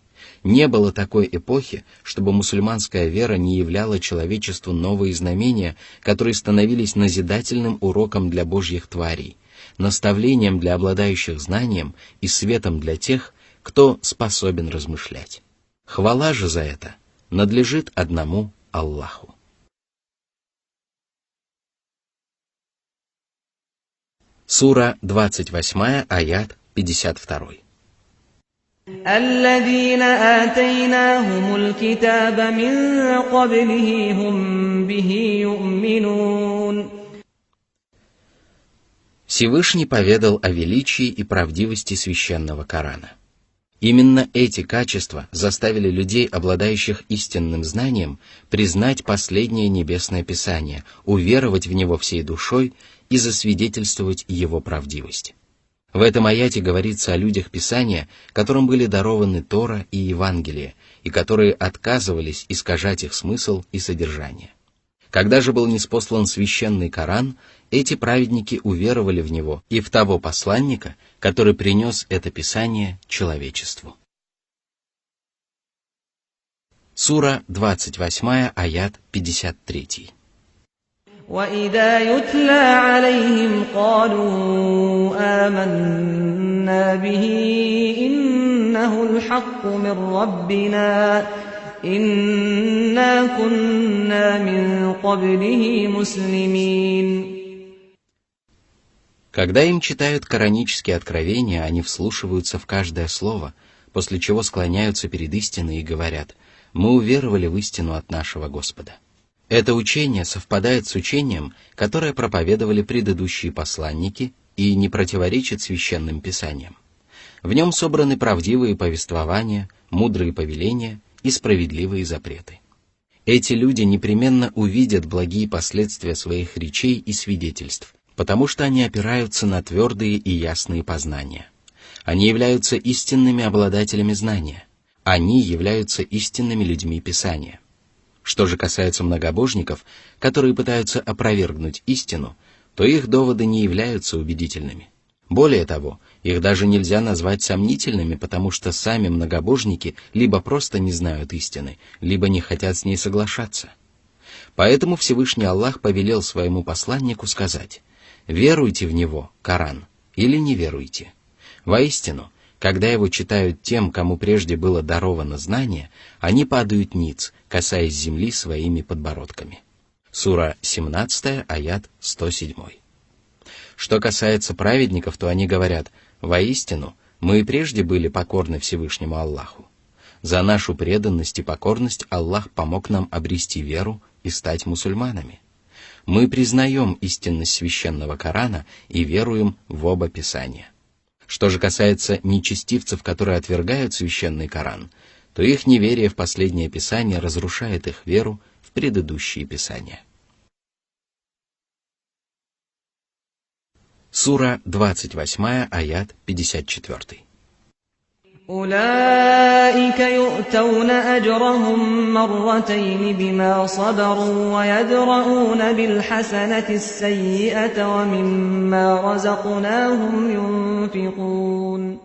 Не было такой эпохи, чтобы мусульманская вера не являла человечеству новые знамения, которые становились назидательным уроком для божьих тварей, наставлением для обладающих знанием и светом для тех, кто способен размышлять. Хвала же за это надлежит одному Аллаху. Сура 28, аят 52. الذين آتيناهم الكتاب من قبله هم به يؤمنون. Всевышний поведал о величии и правдивости священного Корана. Именно эти качества заставили людей, обладающих истинным знанием, признать последнее небесное писание, уверовать в него всей душой и засвидетельствовать его правдивость. В этом аяте говорится о людях Писания, которым были дарованы Тора и Евангелие, и которые отказывались искажать их смысл и содержание. Когда же был ниспослан священный Коран, эти праведники уверовали в него и в того посланника, который принес это Писание человечеству. Сура 28, аят 53. وَإِذَا يُتْلَى عَلَيْهِمْ قَالُوا آمَنَّا بِهِ إِنَّهُ الْحَقُّ مِنْ رَبِّنَا إِنَّا كُنَّا مِنْ قَبْلِهِ مُسْلِمِينَ. Когда им читают коранические откровения, они вслушиваются в каждое слово, после чего склоняются перед истиной и говорят: «Мы уверовали в истину от нашего Господа». Это учение совпадает с учением, которое проповедовали предыдущие посланники, и не противоречит священным писаниям. В нем собраны правдивые повествования, мудрые повеления и справедливые запреты. Эти люди непременно увидят благие последствия своих речей и свидетельств, потому что они опираются на твердые и ясные познания. Они являются истинными обладателями знания. Они являются истинными людьми Писания. Что же касается многобожников, которые пытаются опровергнуть истину, то их доводы не являются убедительными. Более того, их даже нельзя назвать сомнительными, потому что сами многобожники либо просто не знают истины, либо не хотят с ней соглашаться. Поэтому Всевышний Аллах повелел своему посланнику сказать: «Веруйте в него, Коран, или не веруйте». Воистину, когда его читают тем, кому прежде было даровано знание, они падают ниц, касаясь земли своими подбородками. Сура 17, аят 107. Что касается праведников, то они говорят: «Воистину, мы и прежде были покорны Всевышнему Аллаху. За нашу преданность и покорность Аллах помог нам обрести веру и стать мусульманами. Мы признаем истинность священного Корана и веруем в оба Писания». Что же касается нечестивцев, которые отвергают священный Коран, то их неверие в последнее Писание разрушает их веру в предыдущие Писания. Сура 28, аят 54. أولئك يؤتون أجرهم مرتين بما صبروا ويدرؤون بالحسنة السيئة ومما رزقناهم ينفقون.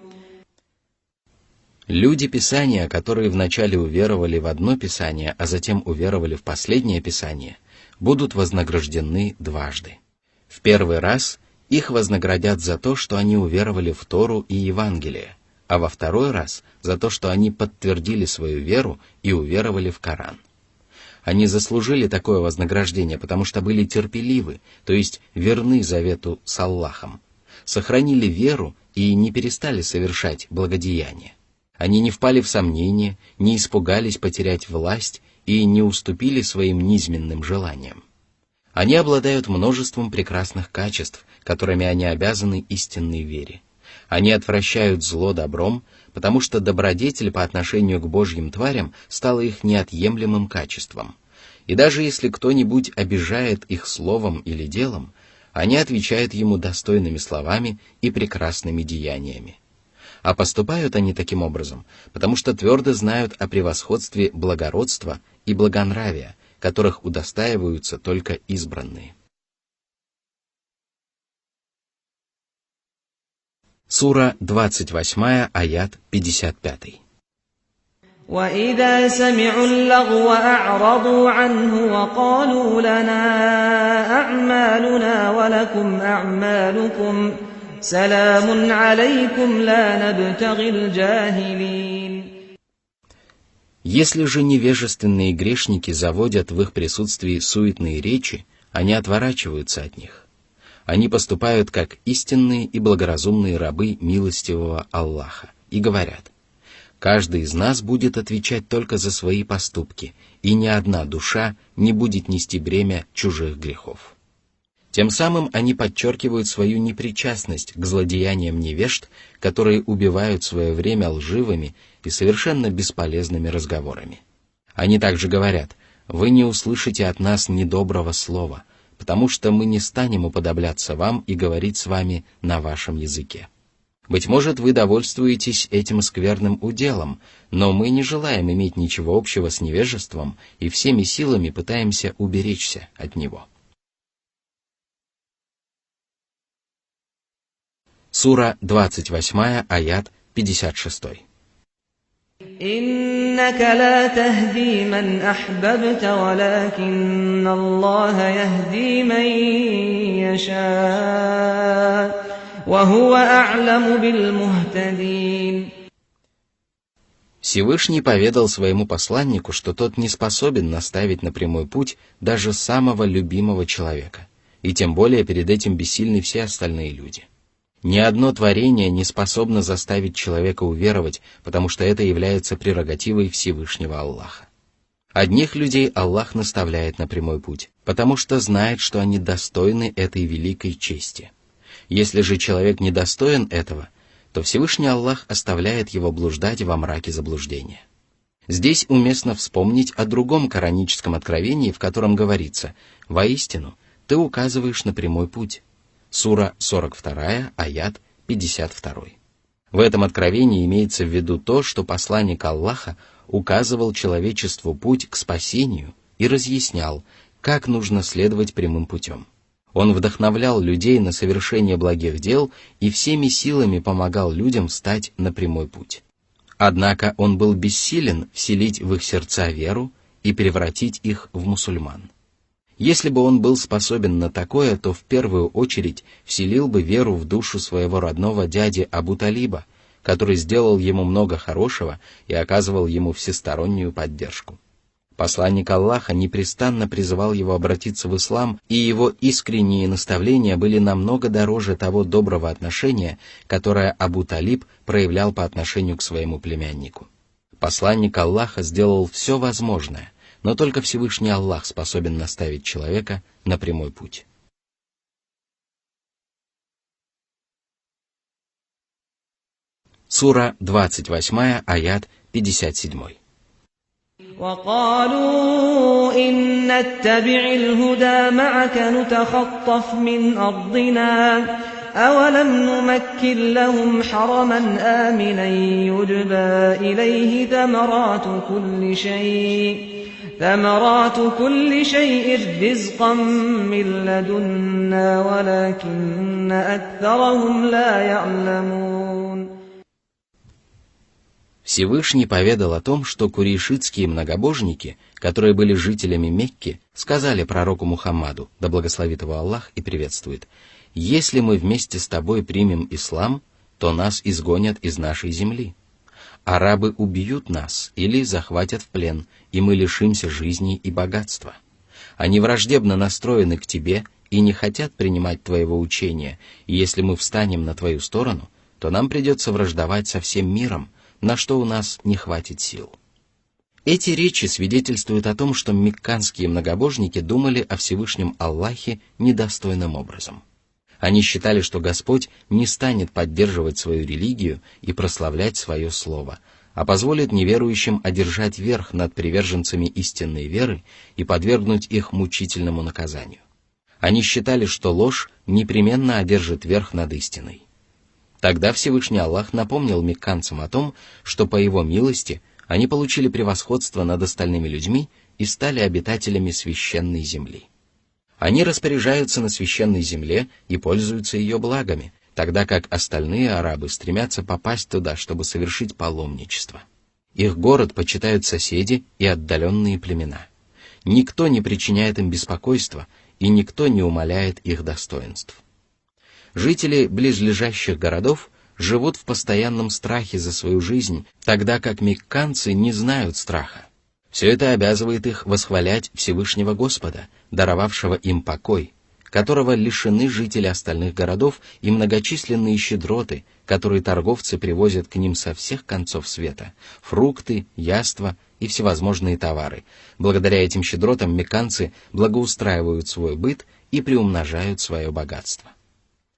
Люди Писания, которые вначале уверовали в одно Писание, а затем уверовали в последнее Писание, будут вознаграждены дважды. В первый раз их вознаградят за то, что они уверовали в Тору и Евангелие, а во второй раз за то, что они подтвердили свою веру и уверовали в Коран. Они заслужили такое вознаграждение, потому что были терпеливы, то есть верны завету с Аллахом, сохранили веру и не перестали совершать благодеяния. Они не впали в сомнение, не испугались потерять власть и не уступили своим низменным желаниям. Они обладают множеством прекрасных качеств, которыми они обязаны истинной вере. Они отвращают зло добром, потому что добродетель по отношению к Божьим тварям стала их неотъемлемым качеством. И даже если кто-нибудь обижает их словом или делом, они отвечают ему достойными словами и прекрасными деяниями. А поступают они таким образом, потому что твердо знают о превосходстве благородства и благонравия, которых удостаиваются только избранные. Сура 28, аят 55. وَإِذَا سَمِعُوا اللَّغْوَ أَعْرَضُوا عَنْهُ وَقَالُوا لَنَا أَعْمَالُنَا وَلَكُمْ أَعْمَالُكُمْ سَلَامٌ عَلَيْكُمْ لَا نَبْتَغِي الْجَاهِلِينَ. Если же невежественные грешники заводят в их присутствии суетные речи, они отворачиваются от них. Они поступают как истинные и благоразумные рабы милостивого Аллаха и говорят: «Каждый из нас будет отвечать только за свои поступки, и ни одна душа не будет нести бремя чужих грехов». Тем самым они подчеркивают свою непричастность к злодеяниям невежд, которые убивают свое время лживыми и совершенно бесполезными разговорами. Они также говорят: «Вы не услышите от нас недоброго слова, потому что мы не станем уподобляться вам и говорить с вами на вашем языке». Быть может, вы довольствуетесь этим скверным уделом, но мы не желаем иметь ничего общего с невежеством и всеми силами пытаемся уберечься от него. Сура 28, аят 56. إنك لا تهدي من أحببت ولكن الله يهدي من يشاء وهو أعلم بالمهتدين. Всевышний поведал своему посланнику, что тот не способен наставить на прямой путь даже самого любимого человека, и тем более перед этим бессильны все остальные люди. Ни одно творение не способно заставить человека уверовать, потому что это является прерогативой Всевышнего Аллаха. Одних людей Аллах наставляет на прямой путь, потому что знает, что они достойны этой великой чести. Если же человек недостоин этого, то Всевышний Аллах оставляет его блуждать во мраке заблуждения. Здесь уместно вспомнить о другом кораническом откровении, в котором говорится: «Воистину, ты указываешь на прямой путь». Сура 42, аят 52. В этом откровении имеется в виду то, что посланник Аллаха указывал человечеству путь к спасению и разъяснял, как нужно следовать прямым путем. Он вдохновлял людей на совершение благих дел и всеми силами помогал людям встать на прямой путь. Однако он был бессилен вселить в их сердца веру и превратить их в мусульман. Если бы он был способен на такое, то в первую очередь вселил бы веру в душу своего родного дяди Абу Талиба, который сделал ему много хорошего и оказывал ему всестороннюю поддержку. Посланник Аллаха непрестанно призывал его обратиться в ислам, и его искренние наставления были намного дороже того доброго отношения, которое Абу Талиб проявлял по отношению к своему племяннику. Посланник Аллаха сделал все возможное, но только Всевышний Аллах способен наставить человека на прямой путь. Сура 28, аят 57. وقالوا إن نتبع الهدى معك نتخطف من أرضنا أولم نمكن لهم حرما آمنا يجبى إليه ثمرات كل شيء رزقا من لدنا ولكن أكثرهم لا يعلمون. Всевышний поведал о том, что курейшитские многобожники, которые были жителями Мекки, сказали пророку Мухаммаду, да благословит его Аллах и приветствует: «Если мы вместе с тобой примем ислам, то нас изгонят из нашей земли. Арабы убьют нас или захватят в плен, и мы лишимся жизни и богатства. Они враждебно настроены к тебе и не хотят принимать твоего учения, и если мы встанем на твою сторону, то нам придется враждовать со всем миром, на что у нас не хватит сил». Эти речи свидетельствуют о том, что мекканские многобожники думали о Всевышнем Аллахе недостойным образом. Они считали, что Господь не станет поддерживать свою религию и прославлять свое слово, а позволит неверующим одержать верх над приверженцами истинной веры и подвергнуть их мучительному наказанию. Они считали, что ложь непременно одержит верх над истиной. Тогда Всевышний Аллах напомнил мекканцам о том, что по его милости они получили превосходство над остальными людьми и стали обитателями священной земли. Они распоряжаются на священной земле и пользуются ее благами, тогда как остальные арабы стремятся попасть туда, чтобы совершить паломничество. Их город почитают соседи и отдаленные племена. Никто не причиняет им беспокойства, и никто не умаляет их достоинств. Жители близлежащих городов живут в постоянном страхе за свою жизнь, тогда как мекканцы не знают страха. Все это обязывает их восхвалять Всевышнего Господа, даровавшего им покой, которого лишены жители остальных городов и многочисленные щедроты, которые торговцы привозят к ним со всех концов света, фрукты, яства и всевозможные товары. Благодаря этим щедротам мекканцы благоустраивают свой быт и приумножают свое богатство.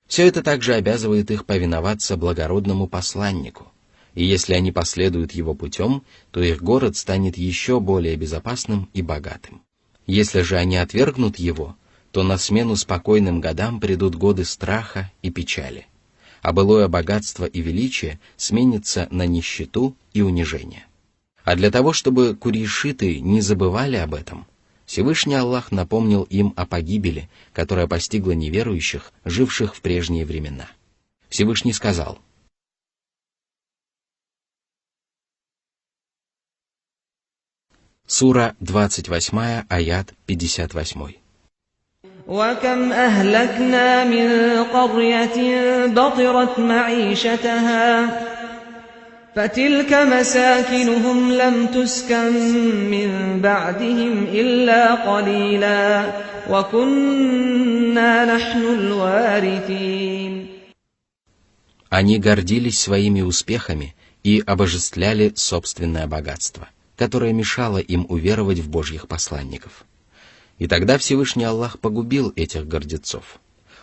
Все это также обязывает их повиноваться благородному посланнику, и если они последуют его путем, то их город станет еще более безопасным и богатым. Если же они отвергнут его, то на смену спокойным годам придут годы страха и печали. а былое богатство и величие сменится на нищету и унижение. А для того, чтобы курейшиты не забывали об этом, Всевышний Аллах напомнил им о погибели, которая постигла неверующих, живших в прежние времена. Всевышний сказал: Сура 28, аят 58. وَكَمْ أَهْلَكْنَا مِنْ قَرْيَةٍ بَطِرَتْ مَعِيشَتَهَا فَتِلْكَ مَسَاكِنُهُمْ لَمْ تُسْكَنْ مِنْ بَعْدِهِمْ إِلَّا قَلِيلًا وَكُنَّا نَحْنُ الْوَارِثِينَ. Они гордились своими успехами и обожествляли собственное богатство, которое мешало им уверовать в Божьих посланников. И тогда Всевышний Аллах погубил этих гордецов.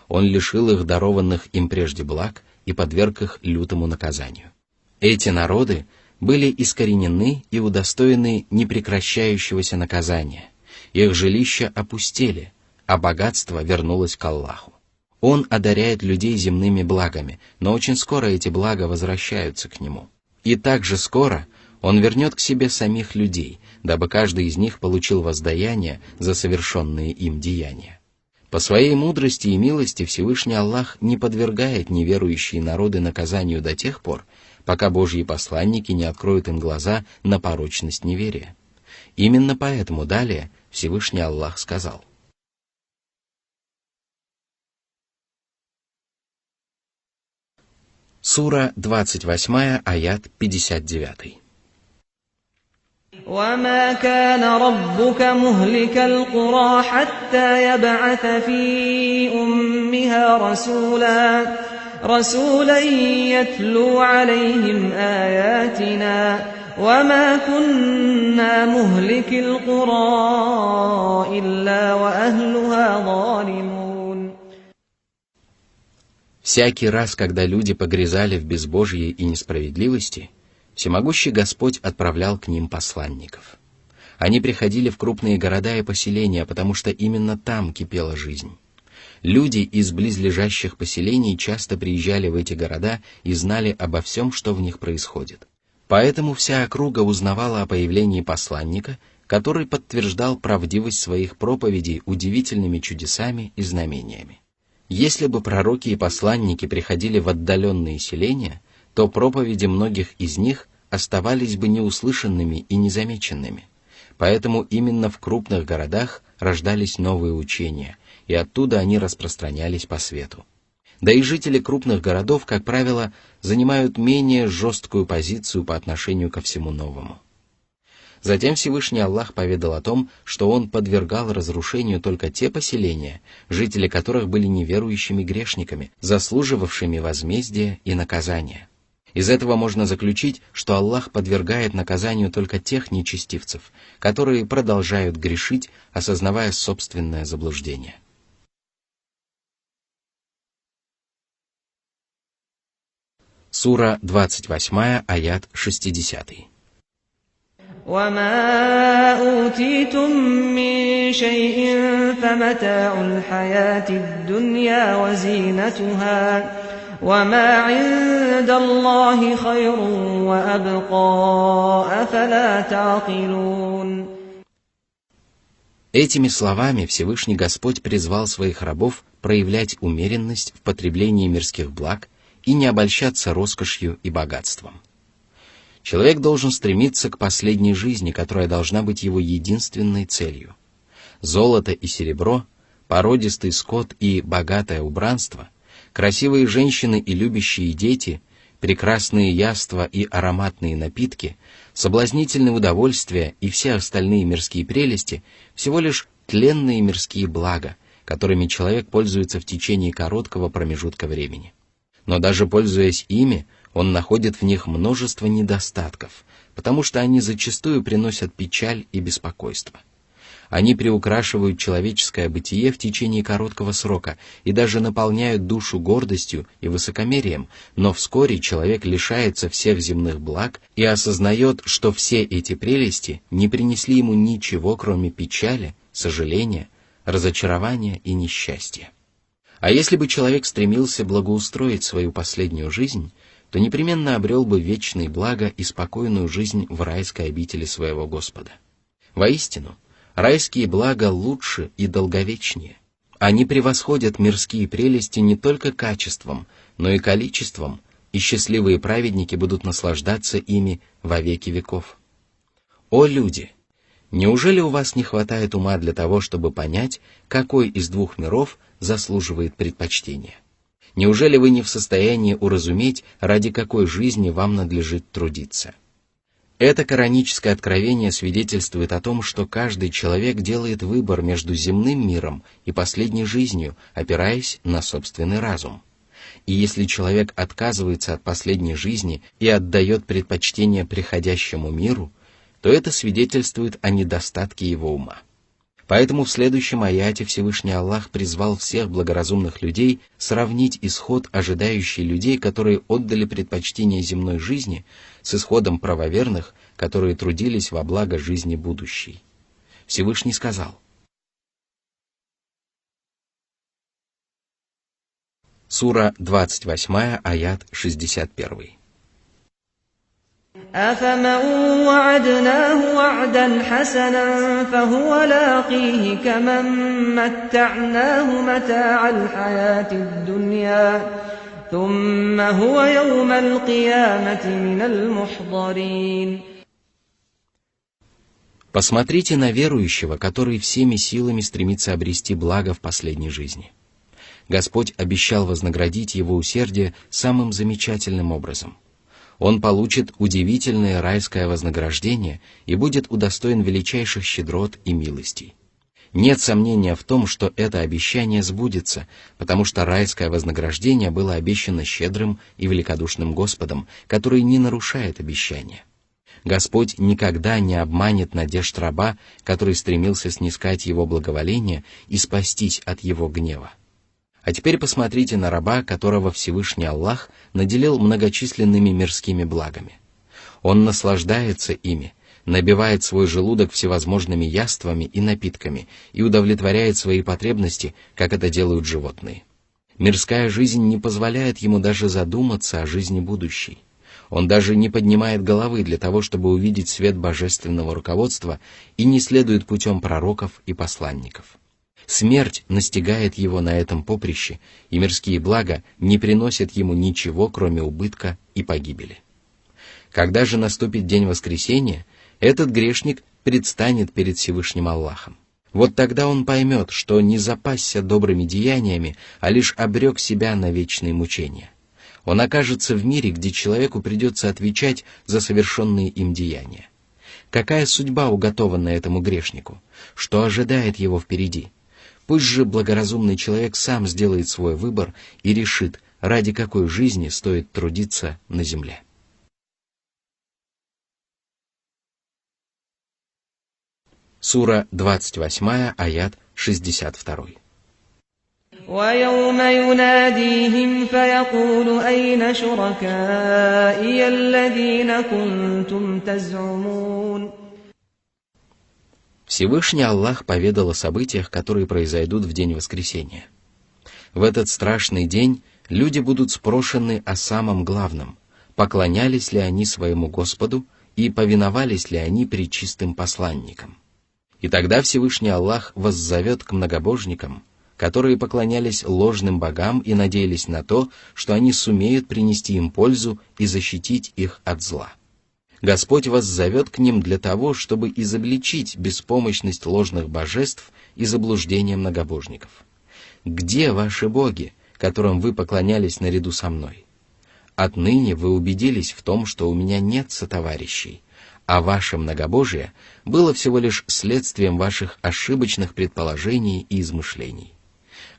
Он лишил их дарованных им прежде благ и подверг их лютому наказанию. Эти народы были искоренены и удостоены непрекращающегося наказания. Их жилища опустели, а богатство вернулось к Аллаху. Он одаряет людей земными благами, но очень скоро эти блага возвращаются к Нему. И также скоро Он вернет к себе самих людей, дабы каждый из них получил воздаяние за совершенные им деяния. По своей мудрости и милости Всевышний Аллах не подвергает неверующие народы наказанию до тех пор, пока Божьи посланники не откроют им глаза на порочность неверия. Именно поэтому далее Всевышний Аллах сказал: Сура 28, аят 59. وَمَا كَانَ رَبُّكَ مُهْلِكَ الْقُرَى حَتَّى يَبْعَثَ فِي أُمِّهَا رَسُولًا يَتْلُو عَلَيْهِمْ آيَاتِنَا وَمَا كُنَّا مُهْلِكِ الْقُرَى إِلَّا وَأَهْلُهَا ظَالِمُونَ. Всякий раз, когда люди погрязали в безбожии и несправедливости, Всемогущий Господь отправлял к ним посланников. Они приходили в крупные города и поселения, потому что именно там кипела жизнь. Люди из близлежащих поселений часто приезжали в эти города и знали обо всем, что в них происходит. Поэтому вся округа узнавала о появлении посланника, который подтверждал правдивость своих проповедей удивительными чудесами и знамениями. Если бы пророки и посланники приходили в отдаленные селения, то проповеди многих из них оставались бы неуслышанными и незамеченными. Поэтому именно в крупных городах рождались новые учения, и оттуда они распространялись по свету. Да и жители крупных городов, как правило, занимают менее жесткую позицию по отношению ко всему новому. Затем Всевышний Аллах поведал о том, что Он подвергал разрушению только те поселения, жители которых были неверующими грешниками, заслуживавшими возмездия и наказания. Из этого можно заключить, что Аллах подвергает наказанию только тех нечестивцев, которые продолжают грешить, осознавая собственное заблуждение. Сура 28, аят 60. وَمَا أُوتِيتُم مِّن شَيْءٍ فَمَتَاعُ الْحَيَاةِ الدُّنْيَا وَزِينَتُهَا وَمَا عِندَ اللَّهِ خَيْرٌ وَأَبْقَىٰ أَفَلَا تَعْقِلُونَ. Этими словами Всевышний Господь призвал своих рабов проявлять умеренность в потреблении мирских благ и не обольщаться роскошью и богатством. Человек должен стремиться к последней жизни, которая должна быть его единственной целью. Золото и серебро, породистый скот и богатое убранство, красивые женщины и любящие дети, прекрасные яства и ароматные напитки, соблазнительные удовольствия и все остальные мирские прелести – всего лишь тленные мирские блага, которыми человек пользуется в течение короткого промежутка времени. Но даже пользуясь ими, он находит в них множество недостатков, потому что они зачастую приносят печаль и беспокойство. Они приукрашивают человеческое бытие в течение короткого срока и даже наполняют душу гордостью и высокомерием, но вскоре человек лишается всех земных благ и осознает, что все эти прелести не принесли ему ничего, кроме печали, сожаления, разочарования и несчастья. А если бы человек стремился благоустроить свою последнюю жизнь, то непременно обрел бы вечные блага и спокойную жизнь в райской обители своего Господа. Воистину, райские блага лучше и долговечнее. Они превосходят мирские прелести не только качеством, но и количеством, и счастливые праведники будут наслаждаться ими во веки веков. О люди! Неужели у вас не хватает ума для того, чтобы понять, какой из двух миров заслуживает предпочтения? Неужели вы не в состоянии уразуметь, ради какой жизни вам надлежит трудиться? Это кораническое откровение свидетельствует о том, что каждый человек делает выбор между земным миром и последней жизнью, опираясь на собственный разум. И если человек отказывается от последней жизни и отдает предпочтение приходящему миру, то это свидетельствует о недостатке его ума. Поэтому в следующем аяте Всевышний Аллах призвал всех благоразумных людей сравнить исход ожидающий людей, которые отдали предпочтение земной жизни, с исходом правоверных, которые трудились во благо жизни будущей. Всевышний сказал: Сура 28, аят 61. أفمن وعدناه وعدا حسنا فهو لاقيه كمن متعناه متاع الحياة الدنيا ثم هو يوم القيامة من المحضرين. Посмотрите на верующего, который всеми силами стремится обрести благо в последней жизни. Господь обещал вознаградить его усердие самым замечательным образом. Он получит удивительное райское вознаграждение и будет удостоен величайших щедрот и милостей. Нет сомнения в том, что это обещание сбудется, потому что райское вознаграждение было обещано щедрым и великодушным Господом, который не нарушает обещания. Господь никогда не обманет надежд раба, который стремился снискать его благоволение и спастись от его гнева. А теперь посмотрите на раба, которого Всевышний Аллах наделил многочисленными мирскими благами. Он наслаждается ими, набивает свой желудок всевозможными яствами и напитками и удовлетворяет свои потребности, как это делают животные. Мирская жизнь не позволяет ему даже задуматься о жизни будущей. Он даже не поднимает головы для того, чтобы увидеть свет божественного руководства и не следует путем пророков и посланников. Смерть настигает его на этом поприще, и мирские блага не приносят ему ничего, кроме убытка и погибели. Когда же наступит день воскресения, этот грешник предстанет перед Всевышним Аллахом. Вот тогда он поймет, что не запасся добрыми деяниями, а лишь обрек себя на вечные мучения. Он окажется в мире, где человеку придется отвечать за совершенные им деяния. Какая судьба уготована этому грешнику? Что ожидает его впереди? Пусть же благоразумный человек сам сделает свой выбор и решит, ради какой жизни стоит трудиться на земле. Сура 28, аят 62. ويوم يناديهم فيقول أين شركائي الذين كنتم تزعمون. Всевышний Аллах поведал о событиях, которые произойдут в день воскресения. В этот страшный день люди будут спрошены о самом главном: поклонялись ли они своему Господу и повиновались ли они пречистым посланникам. И тогда Всевышний Аллах воззовет к многобожникам, которые поклонялись ложным богам и надеялись на то, что они сумеют принести им пользу и защитить их от зла. Господь воззовет к ним для того, чтобы изобличить беспомощность ложных божеств и заблуждение многобожников. «Где ваши боги, которым вы поклонялись наряду со мной? Отныне вы убедились в том, что у меня нет сотоварищей, а ваше многобожие было всего лишь следствием ваших ошибочных предположений и измышлений.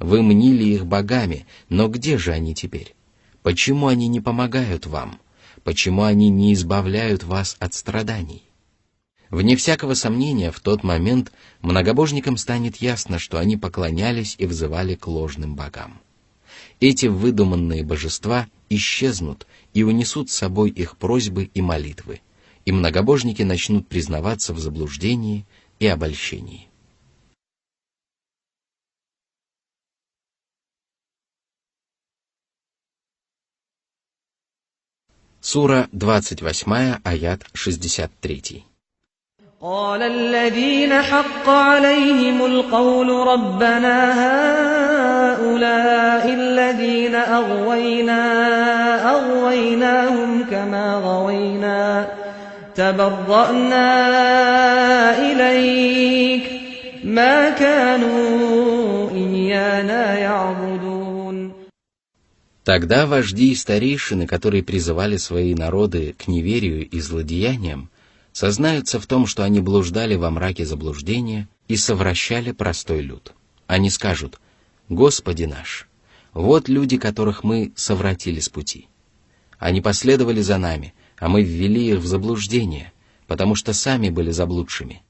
Вы мнили их богами, но где же они теперь? Почему они не помогают вам? Почему они не избавляют вас от страданий?» Вне всякого сомнения, в тот момент многобожникам станет ясно, что они поклонялись и взывали к ложным богам. Эти выдуманные божества исчезнут и унесут с собой их просьбы и молитвы, и многобожники начнут признаваться в заблуждении и обольщении. Сура 28, аят 63. قال الذين حق عليهم القول ربنا هؤلاء الذين أغويناهم كما غوينا تبرأنا إليك ما كانوا إيانا يعبدون. Тогда вожди и старейшины, которые призывали свои народы к неверию и злодеяниям, сознаются в том, что они блуждали во мраке заблуждения и совращали простой люд. Они скажут: «Господи наш, вот люди, которых мы совратили с пути. Они последовали за нами, а мы ввели их в заблуждение, потому что сами были заблудшими.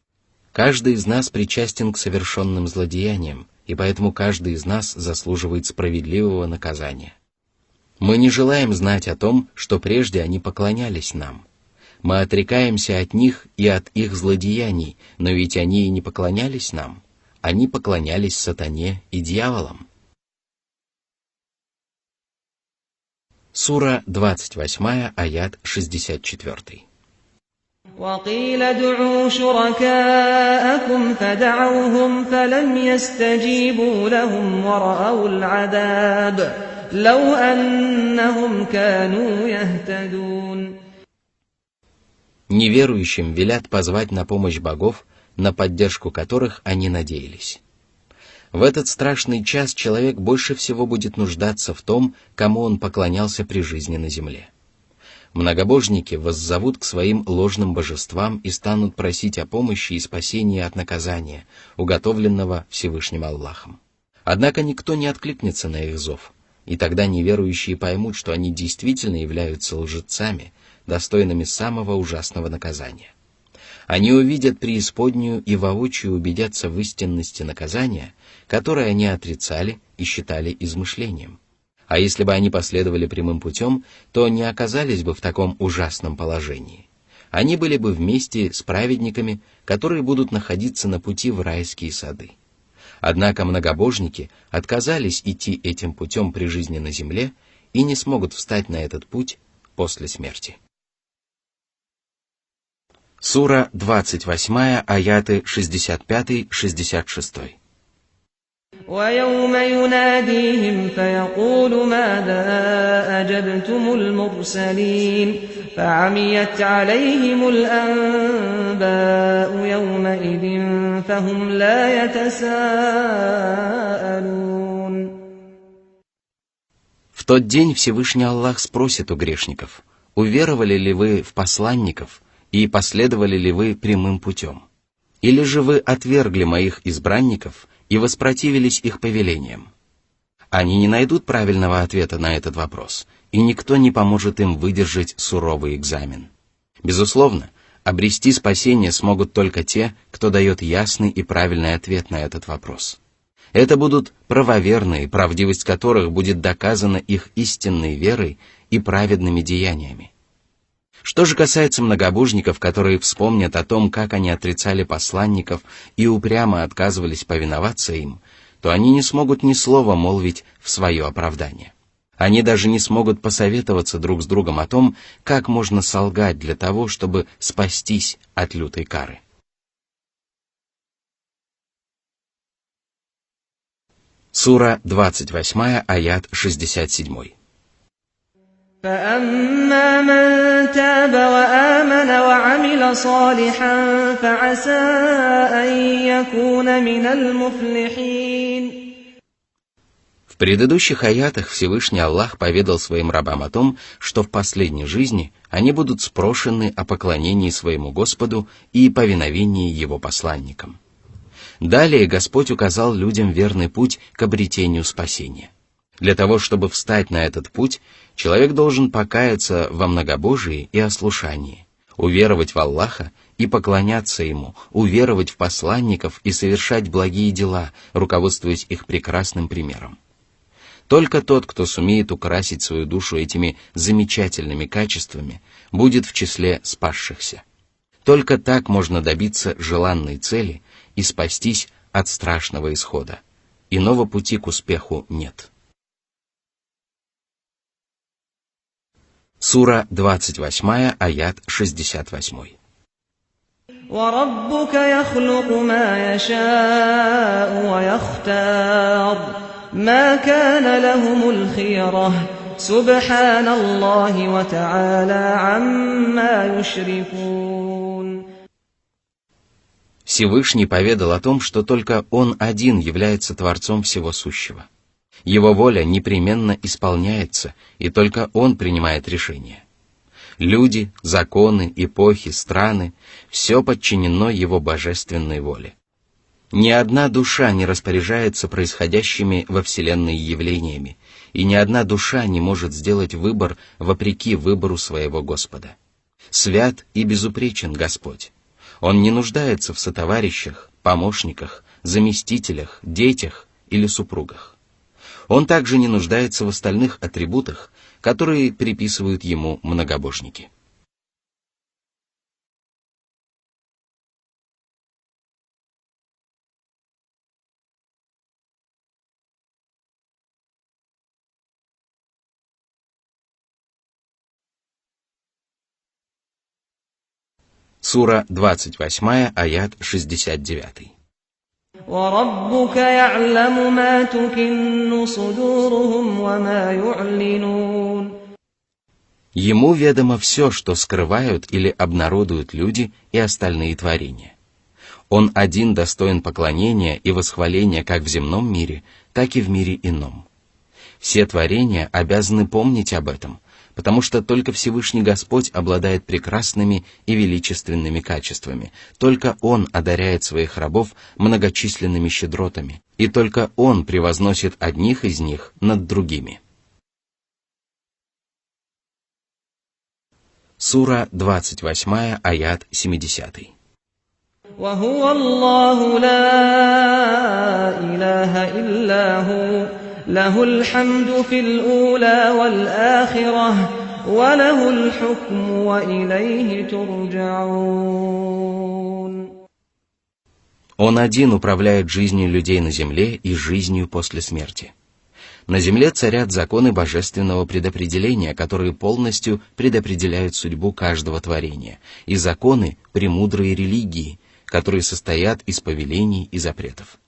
Каждый из нас причастен к совершенным злодеяниям, и поэтому каждый из нас заслуживает справедливого наказания. Мы не желаем знать о том, что прежде они поклонялись нам. Мы отрекаемся от них и от их злодеяний, но ведь они и не поклонялись нам. Они поклонялись сатане и дьяволам». Сура 28, аят 64. وقيل ادعوا شركاءكم فدعوهم فلم يستجيبوا لهم ورأوا العذاب لو أنهم كانوا يهتدون. Неверующим велят позвать на помощь богов, на поддержку которых они надеялись. В этот страшный час человек больше всего будет нуждаться в том, кому он поклонялся при жизни на земле. Многобожники воззовут к своим ложным божествам и станут просить о помощи и спасении от наказания, уготовленного Всевышним Аллахом. Однако никто не откликнется на их зов, и тогда неверующие поймут, что они действительно являются лжецами, достойными самого ужасного наказания. Они увидят преисподнюю и воочию убедятся в истинности наказания, которое они отрицали и считали измышлением. А если бы они последовали прямым путем, то не оказались бы в таком ужасном положении. Они были бы вместе с праведниками, которые будут находиться на пути в райские сады. Однако многобожники отказались идти этим путем при жизни на земле и не смогут встать на этот путь после смерти. Сура 28, аяты 65-66. ويوم يناديهم فيقول ماذا أجبتم المرسلين فعميت عليهم الأنباء يومئذ فهم لا يتساءلون. В тот день Всевышний Аллах спросит у грешников: уверовали ли вы в посланников и последовали ли вы прямым путем? Или же вы отвергли моих избранников и воспротивились их повелениям? Они не найдут правильного ответа на этот вопрос, и никто не поможет им выдержать суровый экзамен. Безусловно, обрести спасение смогут только те, кто дает ясный и правильный ответ на этот вопрос. Это будут правоверные, правдивость которых будет доказана их истинной верой и праведными деяниями. Что же касается многобожников, которые вспомнят о том, как они отрицали посланников и упрямо отказывались повиноваться им, то они не смогут ни слова молвить в свое оправдание. Они даже не смогут посоветоваться друг с другом о том, как можно солгать для того, чтобы спастись от лютой кары. Сура 28, аят 67. فأما من تاب وآمن وعمل صالحا فعسى أن يكون من المفلحين. В предыдущих аятах Всевышний Аллах поведал своим рабам о том, что в последней жизни они будут спрошены о поклонении своему Господу и повиновении Его посланникам. Далее Господь указал людям верный путь к обретению спасения. Для того, чтобы встать на этот путь, человек должен покаяться во многобожии и ослушании, уверовать в Аллаха и поклоняться Ему, уверовать в посланников и совершать благие дела, руководствуясь их прекрасным примером. Только тот, кто сумеет украсить свою душу этими замечательными качествами, будет в числе спасшихся. Только так можно добиться желанной цели и спастись от страшного исхода. Иного пути к успеху нет. Сура 28, аят 68. وربك يخلق ما يشاء ويختار ما كان لهم الخيرة سبحان الله وتعالى عما يشركون. Всевышний поведал о том, что только Он один является Творцом всего сущего. Его воля непременно исполняется, и только Он принимает решения. Люди, законы, эпохи, страны – все подчинено Его божественной воле. Ни одна душа не распоряжается происходящими во Вселенной явлениями, и ни одна душа не может сделать выбор вопреки выбору своего Господа. Свят и безупречен Господь. Он не нуждается в сотоварищах, помощниках, заместителях, детях или супругах. Он также не нуждается в остальных атрибутах, которые приписывают ему многобожники. Сура 28, аят 69. وربك يعلم ما تكن صدورهم وما يعلنون. Ему ведомо все, что скрывают или обнародуют люди и остальные творения. Он один достоин поклонения и восхваления как в земном мире, так и в мире ином. Все творения обязаны помнить об этом, потому что только Всевышний Господь обладает прекрасными и величественными качествами, только Он одаряет своих рабов многочисленными щедротами, и только Он превозносит одних из них над другими. Сура 28, аят 70. وهو الله لا إله إلا هو له الحمد في الأولى والآخرة وله الحكم وإليه ترجعون. Он один управляет жизнью людей на земле и жизнью после смерти. На земле царят законы божественного предопределения, которые полностью предопределяют судьбу каждого творения, и законы премудрой религии, которые состоят из повелений и запретов.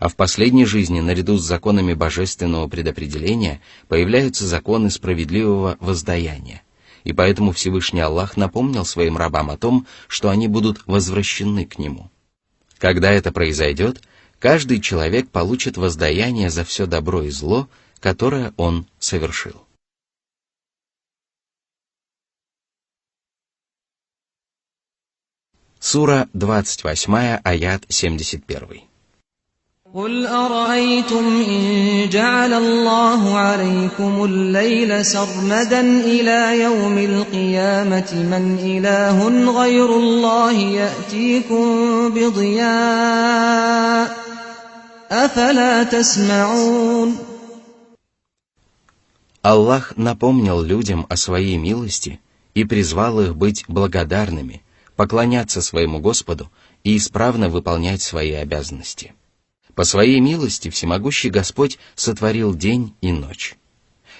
А в последней жизни, наряду с законами божественного предопределения, появляются законы справедливого воздаяния. И поэтому Всевышний Аллах напомнил своим рабам о том, что они будут возвращены к Нему. Когда это произойдет, каждый человек получит воздаяние за все добро и зло, которое он совершил. Сура 28, аят 71. قل أرأيتم إن جعل الله عليكم الليل سرمدا إلى يوم القيامة من إله غير الله يأتيكم بضياء أفلا تسمعون. Аллах напомнил людям о своей милости и призвал их быть благодарными, поклоняться своему Господу и исправно выполнять свои обязанности. По своей милости всемогущий Господь сотворил день и ночь.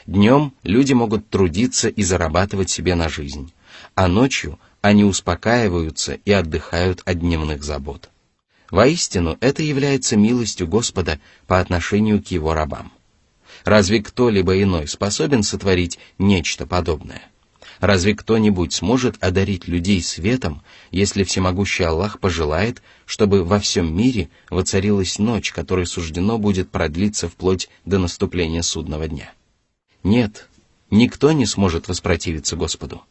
Днем люди могут трудиться и зарабатывать себе на жизнь, а ночью они успокаиваются и отдыхают от дневных забот. Воистину, это является милостью Господа по отношению к Его рабам. Разве кто-либо иной способен сотворить нечто подобное? Разве кто-нибудь сможет одарить людей светом, если всемогущий Аллах пожелает, чтобы во всем мире воцарилась ночь, которой суждено будет продлиться вплоть до наступления судного дня? Нет, никто не сможет воспротивиться Господу.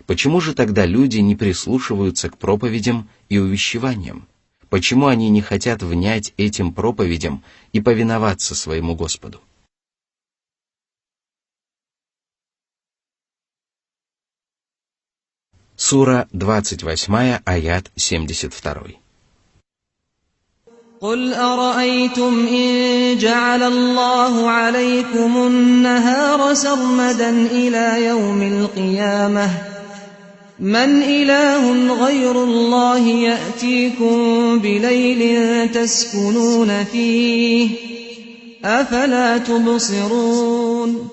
Почему же тогда люди не прислушиваются к проповедям и увещеваниям? Почему они не хотят внять этим проповедям и повиноваться своему Господу? Сура 28, аят 72. قل أرأيتم إن جعل الله عليكم النهار سرمدا إلى يوم القيامة من إله غير الله يأتيكم بليل تسكنون فيه أفلا تبصرون.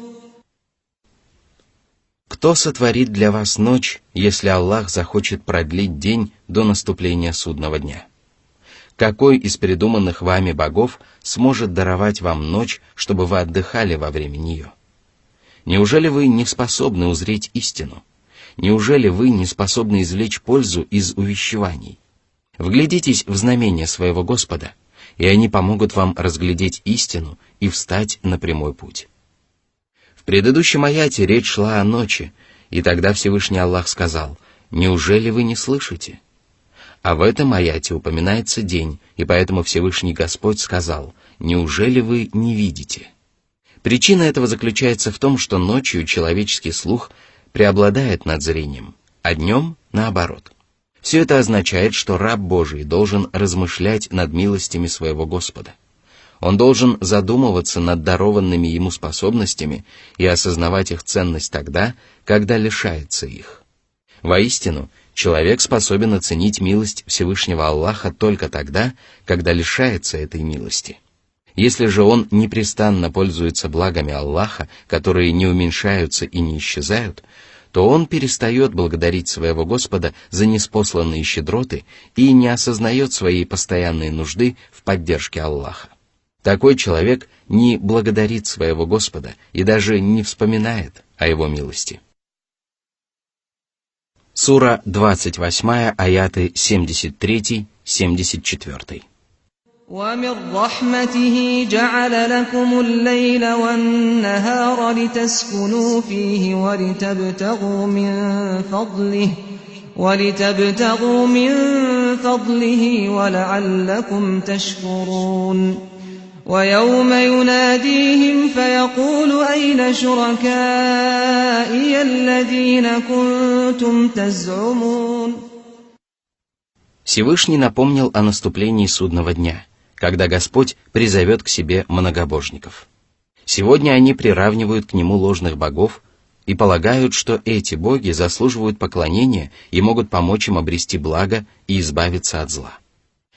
Кто сотворит для вас ночь, если Аллах захочет продлить день до наступления судного дня? Какой из придуманных вами богов сможет даровать вам ночь, чтобы вы отдыхали во время нее? Неужели вы не способны узреть истину? Неужели вы не способны извлечь пользу из увещеваний? Вглядитесь в знамения своего Господа, и они помогут вам разглядеть истину и встать на прямой путь. В предыдущем аяте речь шла о ночи, и тогда Всевышний Аллах сказал: «Неужели вы не слышите?» А в этом аяте упоминается день, и поэтому Всевышний Господь сказал: «Неужели вы не видите?» Причина этого заключается в том, что ночью человеческий слух преобладает над зрением, а днем наоборот. Все это означает, что раб Божий должен размышлять над милостями своего Господа. Он должен задумываться над дарованными ему способностями и осознавать их ценность тогда, когда лишается их. Воистину, человек способен оценить милость Всевышнего Аллаха только тогда, когда лишается этой милости. Если же он непрестанно пользуется благами Аллаха, которые не уменьшаются и не исчезают, то он перестает благодарить своего Господа за ниспосланные щедроты и не осознает своей постоянной нужды в поддержке Аллаха. Такой человек не благодарит своего Господа и даже не вспоминает о его милости. Сура 28, аяты 73-74. وَمِنْ رَحْمَتِهِ جَعَلَ لَكُمُ اللَّيْلَ وَالنَّهَارَ لِتَسْكُنُوا فِيهِ وَلِتَبْتَغُوا مِنْ فَضْلِهِ وَلَعَلَّكُمْ تَشْكُرُونَ وَيَوْمَ يُنَادِيهِمْ فَيَقُولُ أَيْنَ شُرَكَائِيَ الَّذِينَ كُنْتُمْ تَزْعُمُونَ. Всевышний напомнил о наступлении судного дня, когда Господь призовет к себе многобожников. Сегодня они приравнивают к нему ложных богов и полагают, что эти боги заслуживают поклонения и могут помочь им обрести благо и избавиться от зла.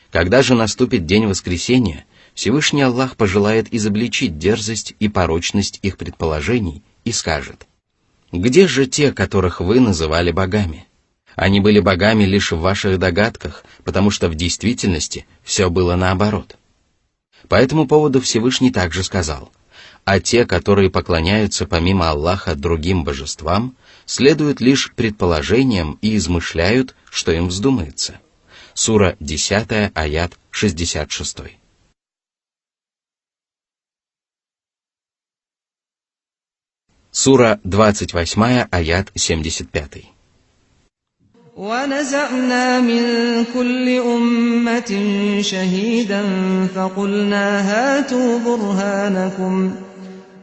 Когда же наступит день воскресения, Всевышний Аллах пожелает изобличить дерзость и порочность их предположений и скажет: «Где же те, которых вы называли богами? Они были богами лишь в ваших догадках, потому что в действительности все было наоборот». По этому поводу Всевышний также сказал: «А те, которые поклоняются помимо Аллаха другим божествам, следуют лишь предположениям и измышляют, что им вздумается». Сура 10, аят 66. Сура 28, аят 75. وَنَزَعْنَا مِنْ كُلِّ أُمَّةٍ شَهِيدًا فَقُلْنَا هَاتُوا بُرْهَانَكُمْ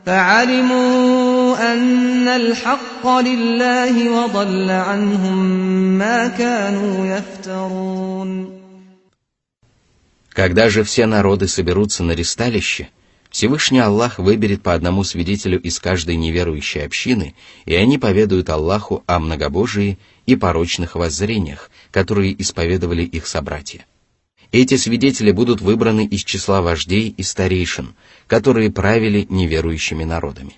فَعَلِمُوا أَنَّ الْحَقَّ لِلَّهِ وَضَلَّ عَنْهُمْ مَا كَانُوا يَفْتَرُونَ. Когда же все народы соберутся на ристалище, Всевышний Аллах выберет по одному свидетелю из каждой неверующей общины, и они поведают Аллаху о многобожии и порочных воззрениях, которые исповедовали их собратья. Эти свидетели будут выбраны из числа вождей и старейшин, которые правили неверующими народами.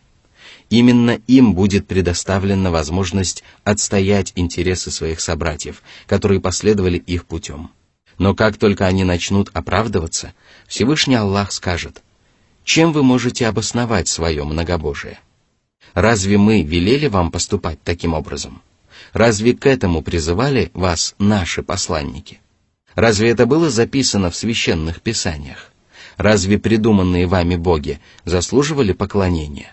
Именно им будет предоставлена возможность отстоять интересы своих собратьев, которые последовали их путем. Но как только они начнут оправдываться, Всевышний Аллах скажет: «Чем вы можете обосновать свое многобожие? Разве мы велели вам поступать таким образом? Разве к этому призывали вас наши посланники? Разве это было записано в священных писаниях? Разве придуманные вами боги заслуживали поклонения?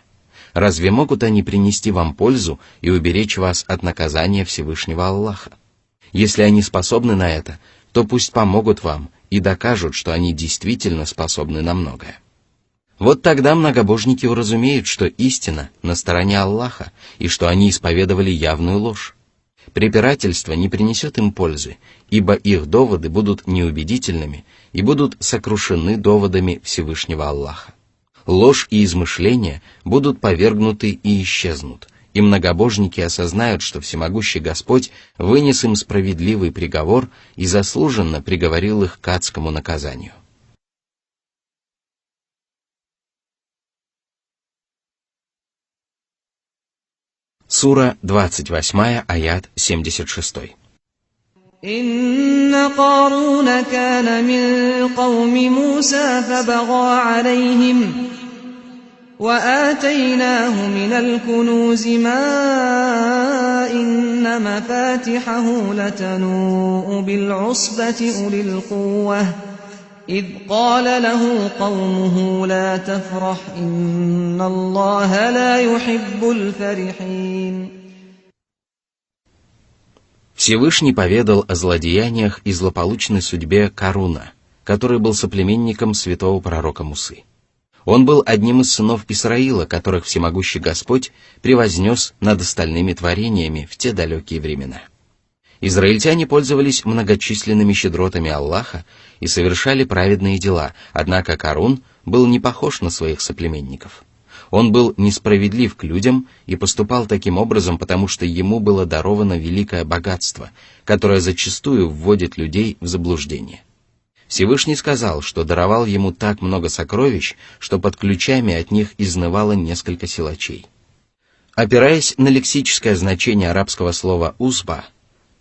Разве могут они принести вам пользу и уберечь вас от наказания Всевышнего Аллаха? Если они способны на это, то пусть помогут вам и докажут, что они действительно способны на многое». Вот тогда многобожники уразумеют, что истина на стороне Аллаха и что они исповедовали явную ложь. Препирательство не принесет им пользы, ибо их доводы будут неубедительными и будут сокрушены доводами Всевышнего Аллаха. Ложь и измышления будут повергнуты и исчезнут, и многобожники осознают, что всемогущий Господь вынес им справедливый приговор и заслуженно приговорил их к адскому наказанию. Сура 28, аят 76. إن قارون كان من قوم موسى فبغى عليهم وآتيناه من الكنوز ما إن مفاتحه لتنوء بالعصبة أولي القوة إذ قال له قومه لا تفرح إن الله لا يحب الفرحين. Всевышний поведал о злодеяниях и злополучной судьбе Каруна, который был соплеменником святого пророка Мусы. Он был одним из сынов Исраила, которых всемогущий Господь превознес над остальными творениями в те далекие времена. Израильтяне пользовались многочисленными щедротами Аллаха и совершали праведные дела, однако Карун был не похож на своих соплеменников. Он был несправедлив к людям и поступал таким образом, потому что ему было даровано великое богатство, которое зачастую вводит людей в заблуждение. Всевышний сказал, что даровал ему так много сокровищ, что под ключами от них изнывало несколько силачей. Опираясь на лексическое значение арабского слова «узба»,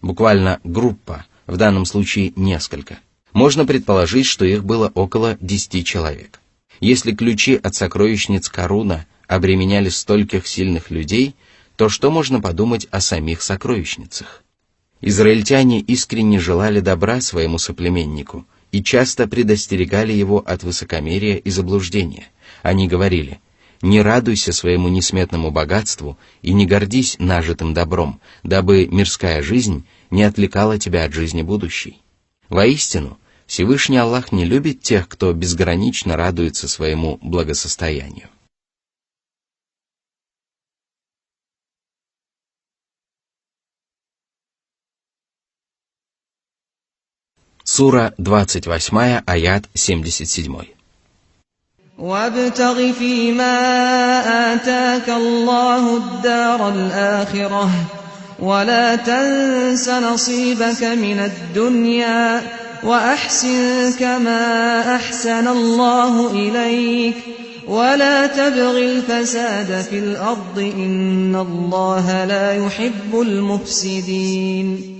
буквально «группа», в данном случае «несколько», можно предположить, что их было около 10 человек. Если ключи от сокровищниц Каруна обременяли стольких сильных людей, то что можно подумать о самих сокровищницах? Израильтяне искренне желали добра своему соплеменнику и часто предостерегали его от высокомерия и заблуждения. Они говорили: «Не радуйся своему несметному богатству и не гордись нажитым добром, дабы мирская жизнь не отвлекала тебя от жизни будущей». Воистину, Всевышний Аллах не любит тех, кто безгранично радуется своему благосостоянию. Сура 28, аят 77. وابتغ فيما آتاك الله الدار الآخرة ولا تنس نصيبك من الدنيا وأحسن كما أحسن الله إليك ولا تبغ الفساد في الأرض إن الله لا يحب المفسدين.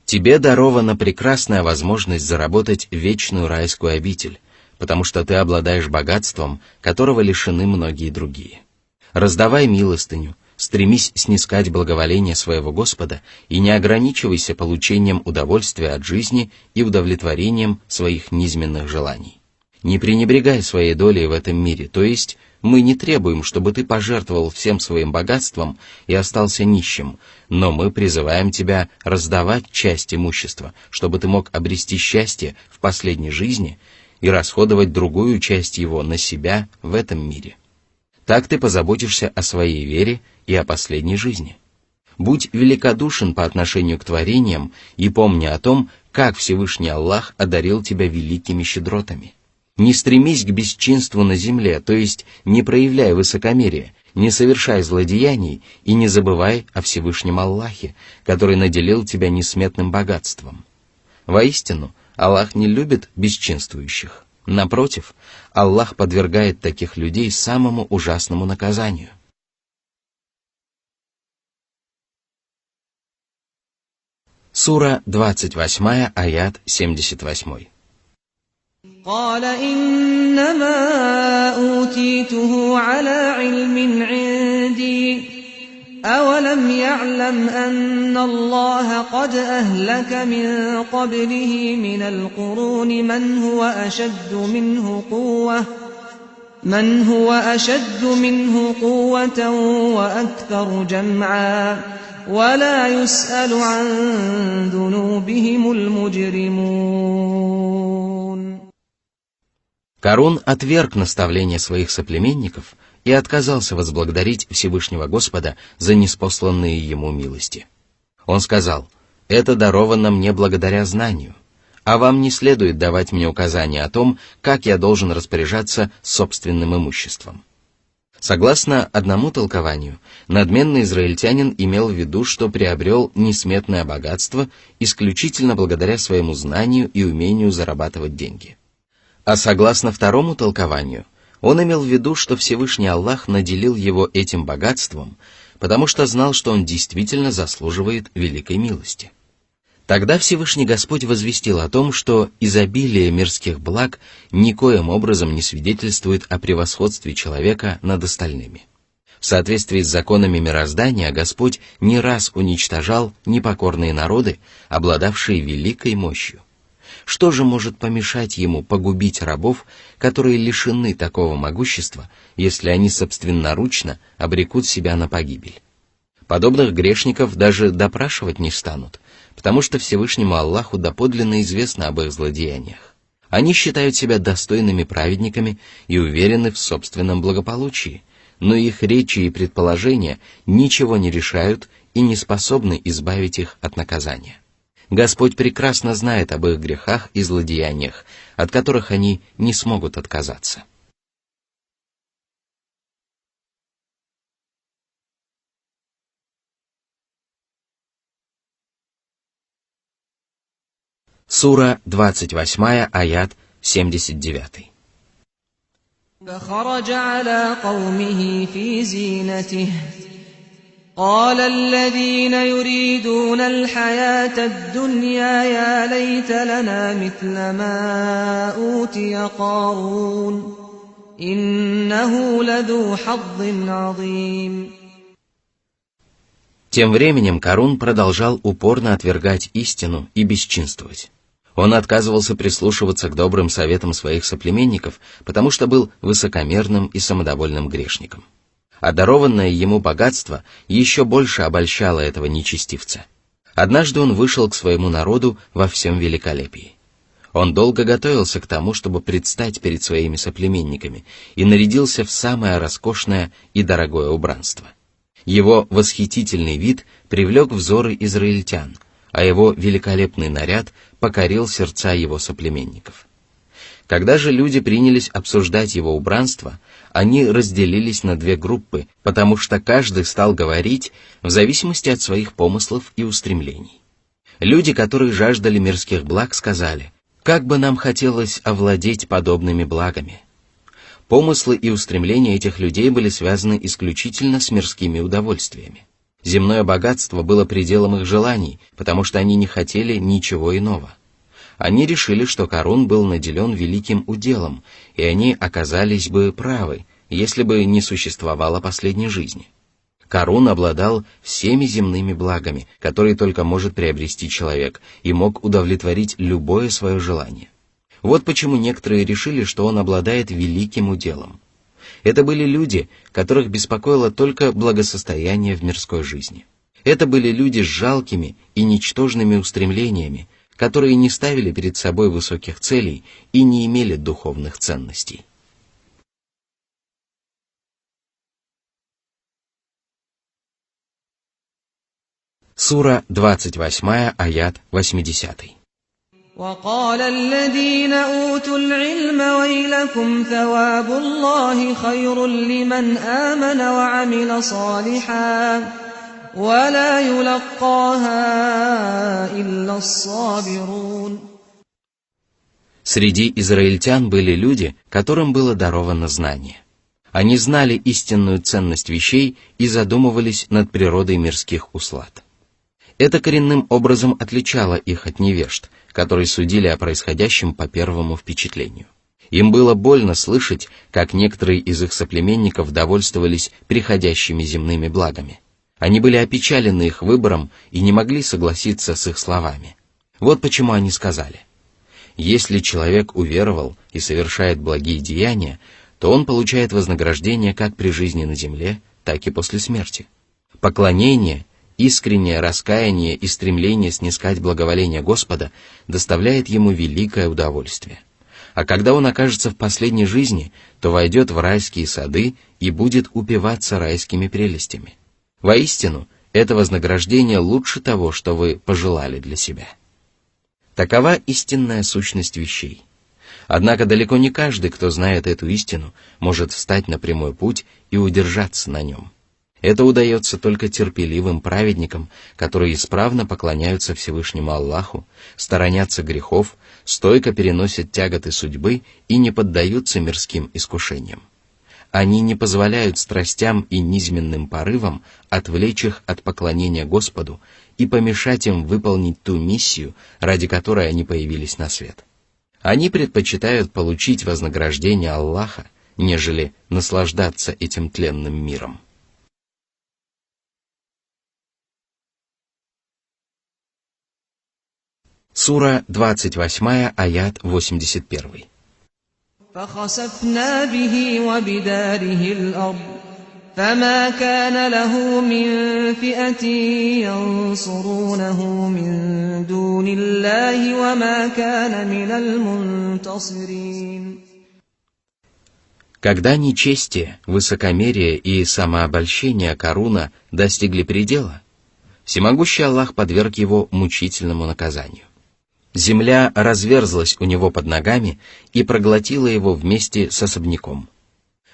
Тебе дарована прекрасная возможность заработать вечную райскую обитель, потому что ты обладаешь богатством, которого лишены многие другие. Раздавай милостыню, стремись снискать благоволение своего Господа и не ограничивайся получением удовольствия от жизни и удовлетворением своих низменных желаний. Не пренебрегай своей долей в этом мире, то есть мы не требуем, чтобы ты пожертвовал всем своим богатством и остался нищим, но мы призываем тебя раздавать часть имущества, чтобы ты мог обрести счастье в последней жизни и расходовать другую часть его на себя в этом мире. Так ты позаботишься о своей вере и о последней жизни. Будь великодушен по отношению к творениям и помни о том, как Всевышний Аллах одарил тебя великими щедротами. Не стремись к бесчинству на земле, то есть не проявляй высокомерия, не совершай злодеяний и не забывай о Всевышнем Аллахе, который наделил тебя несметным богатством. Воистину, Аллах не любит бесчинствующих. Напротив, Аллах подвергает таких людей самому ужасному наказанию. Сура 28, аят 78. قال إنما أوتيته على علم عندي أولم يعلم أن الله قد أهلك من قبله من القرون من هو أشد منه قوة وأكثر جمعا ولا يسأل عن ذنوبهم المجرمون. Карун отверг наставления своих соплеменников и отказался возблагодарить Всевышнего Господа за ниспосланные ему милости. Он сказал: «Это даровано мне благодаря знанию, а вам не следует давать мне указания о том, как я должен распоряжаться собственным имуществом». Согласно одному толкованию, надменный израильтянин имел в виду, что приобрел несметное богатство исключительно благодаря своему знанию и умению зарабатывать деньги. А согласно второму толкованию, Он имел в виду, что Всевышний Аллах наделил его этим богатством, потому что знал, что он действительно заслуживает великой милости. Тогда Всевышний Господь возвестил о том, что изобилие мирских благ никоим образом не свидетельствует о превосходстве человека над остальными. В соответствии с законами мироздания Господь не раз уничтожал непокорные народы, обладавшие великой мощью. Что же может помешать ему погубить рабов, которые лишены такого могущества, если они собственноручно обрекут себя на погибель? Подобных грешников даже допрашивать не станут, потому что Всевышнему Аллаху доподлинно известно об их злодеяниях. Они считают себя достойными праведниками и уверены в собственном благополучии, но их речи и предположения ничего не решают и не способны избавить их от наказания. Господь прекрасно знает об их грехах и злодеяниях, от которых они не смогут отказаться. Сура 28, аят 79. فخرج على قومه في زينته قال الذين يريدون الحياة الدنيا يا ليت لنا مثل ما أوتي قارون إنه لذو حظ عظيم. Тем временем Карун продолжал упорно отвергать истину и бесчинствовать. Он отказывался прислушиваться к добрым советам своих соплеменников, потому что был высокомерным и самодовольным грешником. А дарованное ему богатство еще больше обольщало этого нечестивца. Однажды он вышел к своему народу во всем великолепии. Он долго готовился к тому, чтобы предстать перед своими соплеменниками, и нарядился в самое роскошное и дорогое убранство. Его восхитительный вид привлек взоры израильтян, а его великолепный наряд покорил сердца его соплеменников. Когда же люди принялись обсуждать его убранство, они разделились на две группы, потому что каждый стал говорить в зависимости от своих помыслов и устремлений. Люди, которые жаждали мирских благ, сказали: «Как бы нам хотелось овладеть подобными благами». Помыслы и устремления этих людей были связаны исключительно с мирскими удовольствиями. Земное богатство было пределом их желаний, потому что они не хотели ничего иного. Они решили, что Карун был наделен великим уделом, и они оказались бы правы, если бы не существовало последней жизни. Карун обладал всеми земными благами, которые только может приобрести человек, и мог удовлетворить любое свое желание. Вот почему некоторые решили, что он обладает великим уделом. Это были люди, которых беспокоило только благосостояние в мирской жизни. Это были люди с жалкими и ничтожными устремлениями, которые не ставили перед собой высоких целей и не имели духовных ценностей. Сура 28, аят 80. وقال الذين أوتوا العلم ويلكم ثواب الله خير لمن آمن وعمل صالحا ولا يلقاها إلا الصابرون. Среди израильтян были люди, которым было даровано знание. Они знали истинную ценность вещей и задумывались над природой мирских услад. Это коренным образом отличало их от невежд, которые судили о происходящем по первому впечатлению. Им было больно слышать, как некоторые из их соплеменников довольствовались приходящими земными благами. Они были опечалены их выбором и не могли согласиться с их словами. Вот почему они сказали: «Если человек уверовал и совершает благие деяния, то он получает вознаграждение как при жизни на земле, так и после смерти. Поклонение, искреннее раскаяние и стремление снискать благоволение Господа доставляет ему великое удовольствие. А когда он окажется в последней жизни, то войдет в райские сады и будет упиваться райскими прелестями. Воистину, это вознаграждение лучше того, что вы пожелали для себя». Такова истинная сущность вещей. Однако далеко не каждый, кто знает эту истину, может встать на прямой путь и удержаться на нем. Это удается только терпеливым праведникам, которые исправно поклоняются Всевышнему Аллаху, сторонятся грехов, стойко переносят тяготы судьбы и не поддаются мирским искушениям. Они не позволяют страстям и низменным порывам отвлечь их от поклонения Господу и помешать им выполнить ту миссию, ради которой они появились на свет. Они предпочитают получить вознаграждение Аллаха, нежели наслаждаться этим тленным миром. Сура 28, аят 81. فخسفنا به وبداره الأرض فما كان له من فئة ينصرونه من دون الله وما كان من المنتصرين. Когда нечестие, высокомерие и самообольщение Каруна достигли предела, всемогущий Аллах подверг его мучительному наказанию. Земля разверзлась у него под ногами и проглотила его вместе с особняком.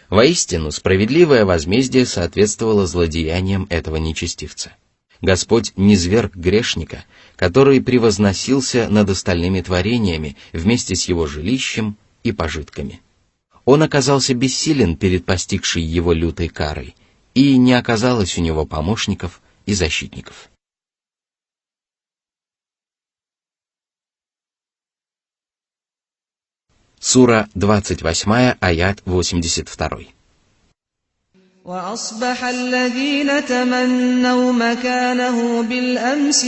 Воистину, справедливое возмездие соответствовало злодеяниям этого нечестивца. Господь низвергг грешника, который превозносился над остальными творениями вместе с его жилищем и пожитками. Он оказался бессилен перед постигшей его лютой карой, и не оказалось у него помощников и защитников. Сура 28, аят 82. وأصبح الذين تمنوا مكانه بالأمس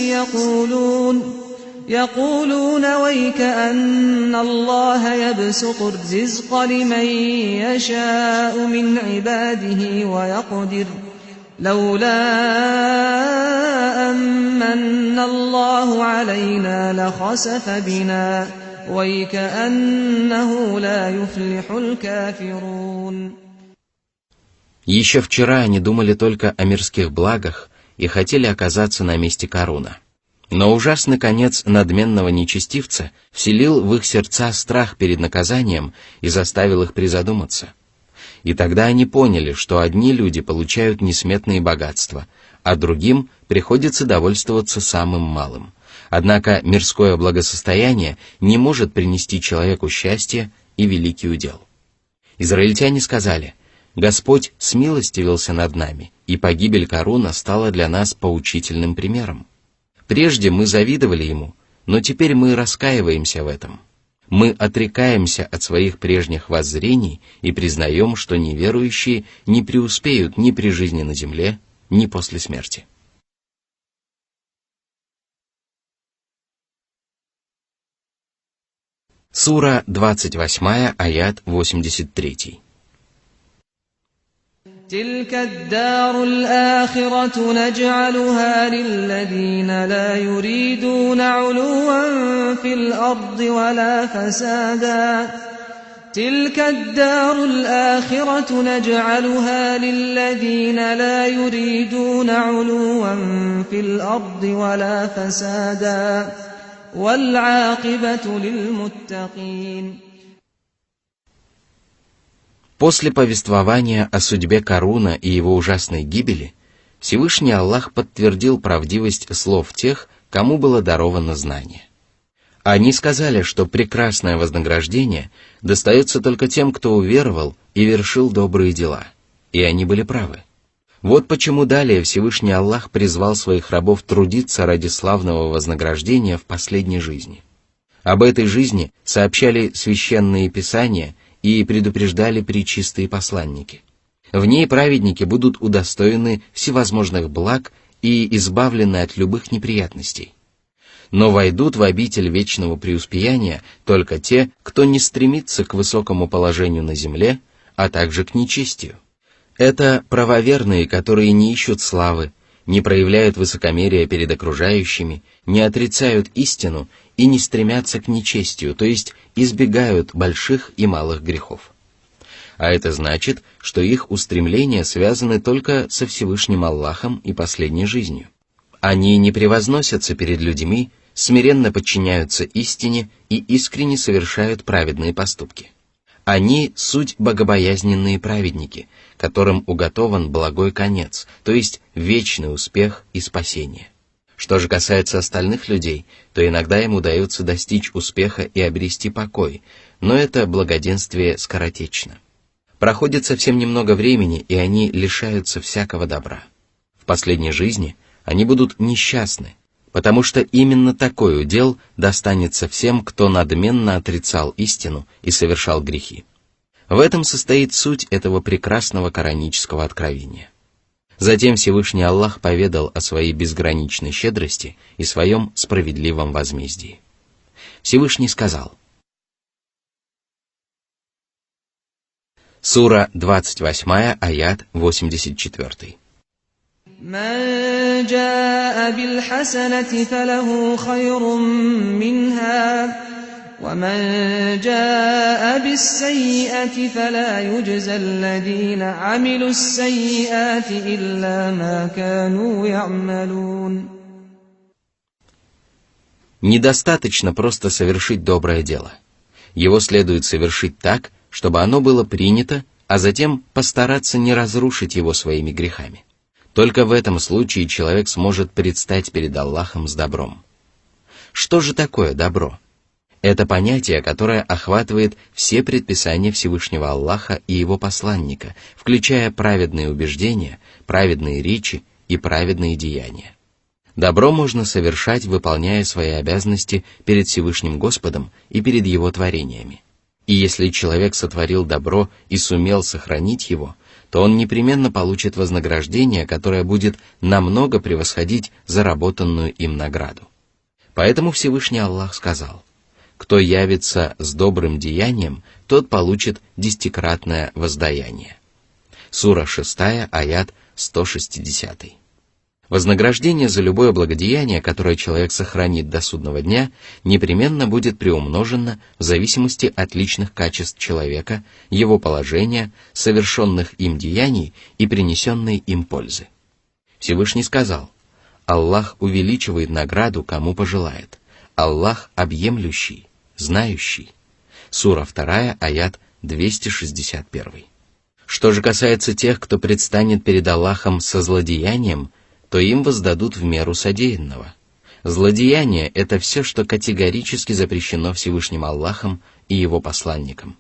يقولون ويك أن الله يبسط الرزق لمن يشاء من عباده ويقدر لولا أمن الله علينا لخسف بنا ويكأنه لا يفلح الكافرون. Еще вчера они думали только о мирских благах и хотели оказаться на месте Каруна. Но ужасный конец надменного нечестивца вселил в их сердца страх перед наказанием и заставил их призадуматься. И тогда они поняли, что одни люди получают несметные богатства, а другим приходится довольствоваться самым малым. Однако мирское благосостояние не может принести человеку счастье и великий удел. Израильтяне сказали: «Господь смилостивился над нами, и погибель Каруна стала для нас поучительным примером. Прежде мы завидовали ему, но теперь мы раскаиваемся в этом. Мы отрекаемся от своих прежних воззрений и признаем, что неверующие не преуспеют ни при жизни на земле, ни после смерти». Сура 28, аят 83. تلك الدار الآخرة نجعلها للذين لا يريدون علوا في الأرض ولا فسادا تلك الدار الآخرة نجعلها للذين لا يريدون علوا في الأرض ولا فسادا والعاقبة للمتقين. После повествования о судьбе Каруна и его ужасной гибели, Всевышний Аллах подтвердил правдивость слов тех, кому было даровано знание. Они сказали, что прекрасное вознаграждение достается только тем, кто уверовал и вершил добрые дела, и они были правы. Вот почему далее Всевышний Аллах призвал своих рабов трудиться ради славного вознаграждения в последней жизни. Об этой жизни сообщали священные писания и предупреждали пречистые посланники. В ней праведники будут удостоены всевозможных благ и избавлены от любых неприятностей. Но войдут в обитель вечного преуспеяния только те, кто не стремится к высокому положению на земле, а также к нечестию. Это правоверные, которые не ищут славы, не проявляют высокомерия перед окружающими, не отрицают истину и не стремятся к нечестию, то есть избегают больших и малых грехов. А это значит, что их устремления связаны только со Всевышним Аллахом и последней жизнью. Они не превозносятся перед людьми, смиренно подчиняются истине и искренне совершают праведные поступки. Они — суть богобоязненные праведники, которым уготован благой конец, то есть вечный успех и спасение. Что же касается остальных людей, то иногда им удается достичь успеха и обрести покой, но это благоденствие скоротечно. Проходит совсем немного времени, и они лишаются всякого добра. В последней жизни они будут несчастны, потому что именно такой удел достанется всем, кто надменно отрицал истину и совершал грехи. В этом состоит суть этого прекрасного коранического откровения. Затем Всевышний Аллах поведал о своей безграничной щедрости и своем справедливом возмездии. Всевышний сказал. Сура 28, аят 84. من جاء بالحسنة فله خير منها ومن جاء بالسيئة فلا يجزى الذين عملوا السيئات إلا ما كانوا يعملون. Недостаточно просто совершить доброе дело. Его следует совершить так, чтобы оно было принято, а затем постараться не разрушить его своими грехами. Только в этом случае человек сможет предстать перед Аллахом с добром. Что же такое добро? Это понятие, которое охватывает все предписания Всевышнего Аллаха и его посланника, включая праведные убеждения, праведные речи и праведные деяния. Добро можно совершать, выполняя свои обязанности перед Всевышним Господом и перед Его творениями. И если человек сотворил добро и сумел сохранить его, то он непременно получит вознаграждение, которое будет намного превосходить заработанную им награду. Поэтому Всевышний Аллах сказал: «Кто явится с добрым деянием, тот получит 10-кратное воздаяние». Сура 6, аят 160. Вознаграждение за любое благодеяние, которое человек сохранит до судного дня, непременно будет приумножено в зависимости от личных качеств человека, его положения, совершенных им деяний и принесенной им пользы. Всевышний сказал: «Аллах увеличивает награду, кому пожелает. Аллах объемлющий, знающий». Сура 2, аят 261. Что же касается тех, кто предстанет перед Аллахом со злодеянием, то им воздадут в меру содеянного. Злодеяние — это все, что категорически запрещено Всевышним Аллахом и его посланником.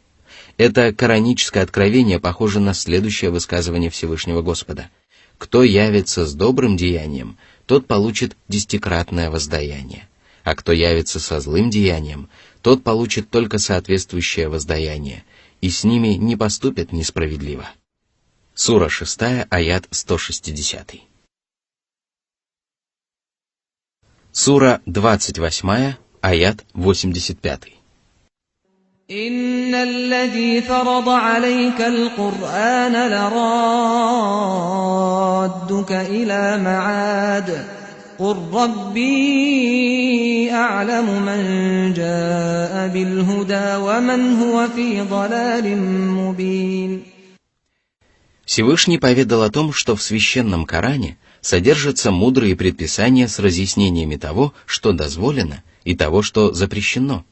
Это кораническое откровение похоже на следующее высказывание Всевышнего Господа: «Кто явится с добрым деянием, тот получит 10-кратное воздаяние, а кто явится со злым деянием, тот получит только соответствующее воздаяние, и с ними не поступят несправедливо». Сура 6, аят 160. Сура 28, аят 85. إن الذي فرض عليك القرآن لرادك إلى معاد قل ربي أعلم من جاء بالهدى ومن هو في ضلال مبين. Всевышний поведал о том, что в священном Коране содержатся мудрые предписания с разъяснениями того, что дозволено, и того, что запрещено.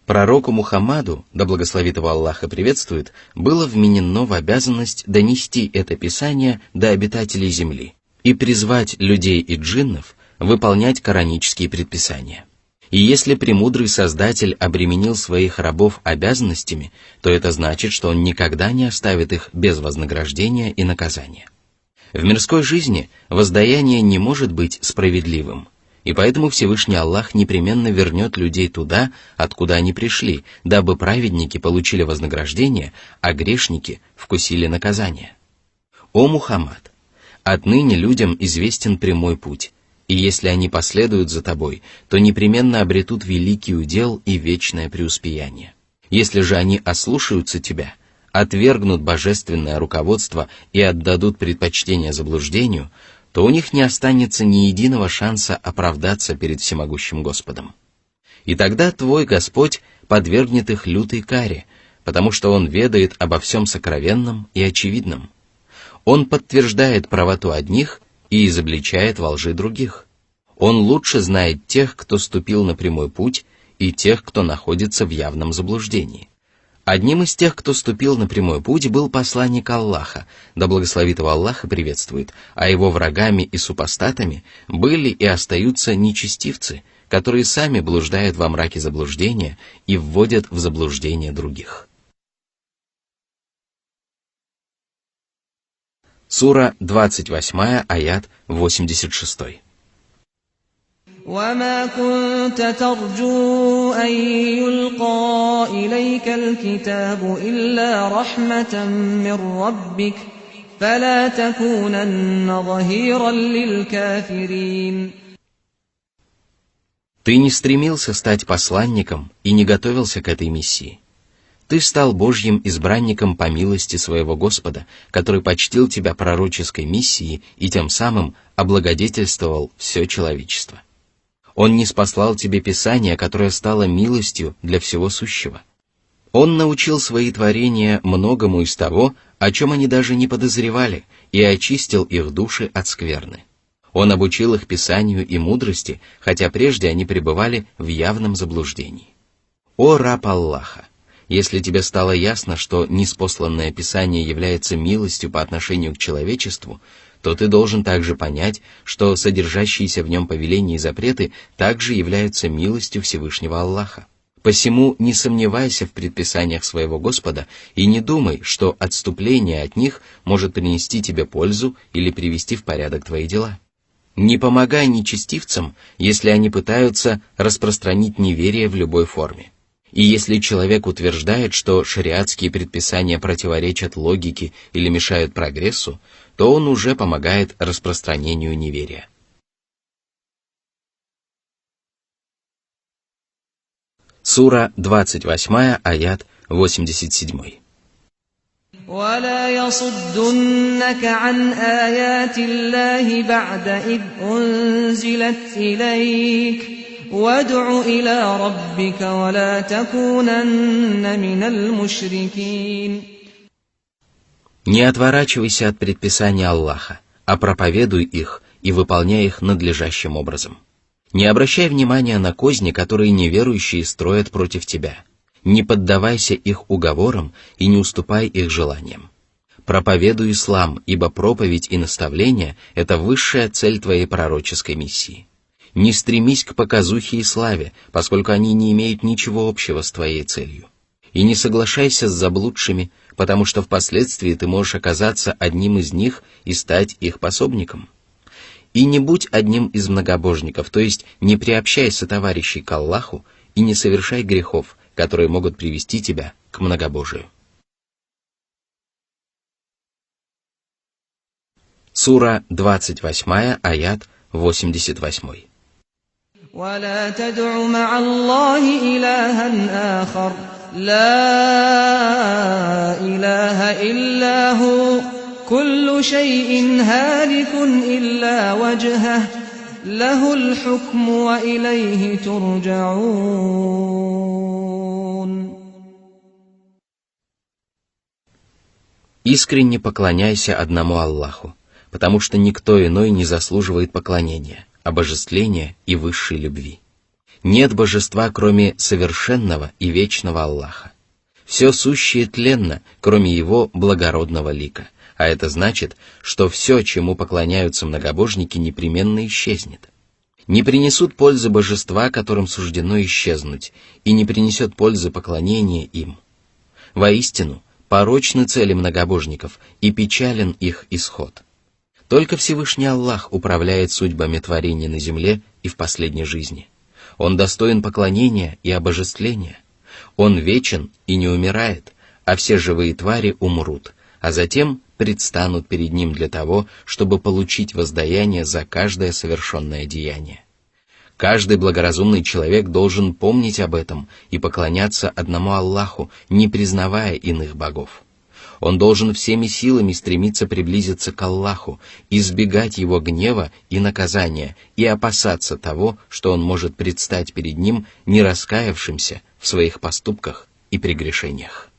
Пророку Мухаммаду, да благословит его Аллах и приветствует, было вменено в обязанность донести это писание до обитателей земли и призвать людей и джиннов выполнять коранические предписания. И если премудрый Создатель обременил своих рабов обязанностями, то это значит, что он никогда не оставит их без вознаграждения и наказания. В мирской жизни воздаяние не может быть справедливым, и поэтому Всевышний Аллах непременно вернет людей туда, откуда они пришли, дабы праведники получили вознаграждение, а грешники вкусили наказание. О Мухаммад! Отныне людям известен прямой путь, и если они последуют за тобой, то непременно обретут великий удел и вечное преуспеяние. Если же они ослушаются тебя, отвергнут божественное руководство и отдадут предпочтение заблуждению, то у них не останется ни единого шанса оправдаться перед всемогущим Господом. И тогда твой Господь подвергнет их лютой каре, потому что Он ведает обо всем сокровенном и очевидном. Он подтверждает правоту одних и изобличает во лжи других. Он лучше знает тех, кто ступил на прямой путь, и тех, кто находится в явном заблуждении. Одним из тех, кто ступил на прямой путь, был посланник Аллаха, да благословит его Аллах и приветствует, а его врагами и супостатами были и остаются нечестивцы, которые сами блуждают во мраке заблуждения и вводят в заблуждение других. Сура 28, аят 86. وما كنت ترجو أن يلقى إليك الكتاب إلا رحمة من ربك فلا تكونن ظهيرا للكافرين. Ты не стремился стать посланником и не готовился к этой миссии. Ты стал Божьим избранником по милости своего Господа, который почтил тебя пророческой миссией и тем самым облагодетельствовал все человечество. Он ниспослал тебе Писание, которое стало милостью для всего сущего. Он научил свои творения многому из того, о чем они даже не подозревали, и очистил их души от скверны. Он обучил их Писанию и мудрости, хотя прежде они пребывали в явном заблуждении. О раб Аллаха! Если тебе стало ясно, что ниспосланное Писание является милостью по отношению к человечеству, то ты должен также понять, что содержащиеся в нем повеления и запреты также являются милостью Всевышнего Аллаха. Посему не сомневайся в предписаниях своего Господа и не думай, что отступление от них может принести тебе пользу или привести в порядок твои дела. Не помогай нечестивцам, если они пытаются распространить неверие в любой форме. И если человек утверждает, что шариатские предписания противоречат логике или мешают прогрессу, то он уже помогает распространению неверия. Сура 28, аят 87. ولا يصدنك عن آيات الله بعد إذ أنزلت إليك وادع إلى ربك ولا تكونن من المشركين. Не отворачивайся от предписаний Аллаха, а проповедуй их и выполняй их надлежащим образом. Не обращай внимания на козни, которые неверующие строят против тебя. Не поддавайся их уговорам и не уступай их желаниям. Проповедуй ислам, ибо проповедь и наставление – это высшая цель твоей пророческой миссии. Не стремись к показухе и славе, поскольку они не имеют ничего общего с твоей целью. И не соглашайся с заблудшими, потому что впоследствии ты можешь оказаться одним из них и стать их пособником. И не будь одним из многобожников, то есть не приобщай сотоварищей к Аллаху и не совершай грехов, которые могут привести тебя к многобожию. Сура 28, аят 88. ولا تدع مع الله إلها آخر لا إله إلا هو كل شيء هالك إلا وجهه له الحكم وإليه ترجعون. Искренне поклоняйся одному Аллаху, потому что никто иной не заслуживает поклонения, обожествления и высшей любви. Нет божества, кроме совершенного и вечного Аллаха. Все сущее тленно, кроме Его благородного лика, а это значит, что все, чему поклоняются многобожники, непременно исчезнет. Не принесут пользы божества, которым суждено исчезнуть, и не принесет пользы поклонение им. Воистину, порочны цели многобожников, и печален их исход. Только Всевышний Аллах управляет судьбами творений на земле и в последней жизни. Он достоин поклонения и обожествления. Он вечен и не умирает, а все живые твари умрут, а затем предстанут перед Ним для того, чтобы получить воздаяние за каждое совершенное деяние. Каждый благоразумный человек должен помнить об этом и поклоняться одному Аллаху, не признавая иных богов. Он должен всеми силами стремиться приблизиться к Аллаху, избегать Его гнева и наказания и опасаться того, что он может предстать перед Ним не раскаявшимся в своих поступках и прегрешениях.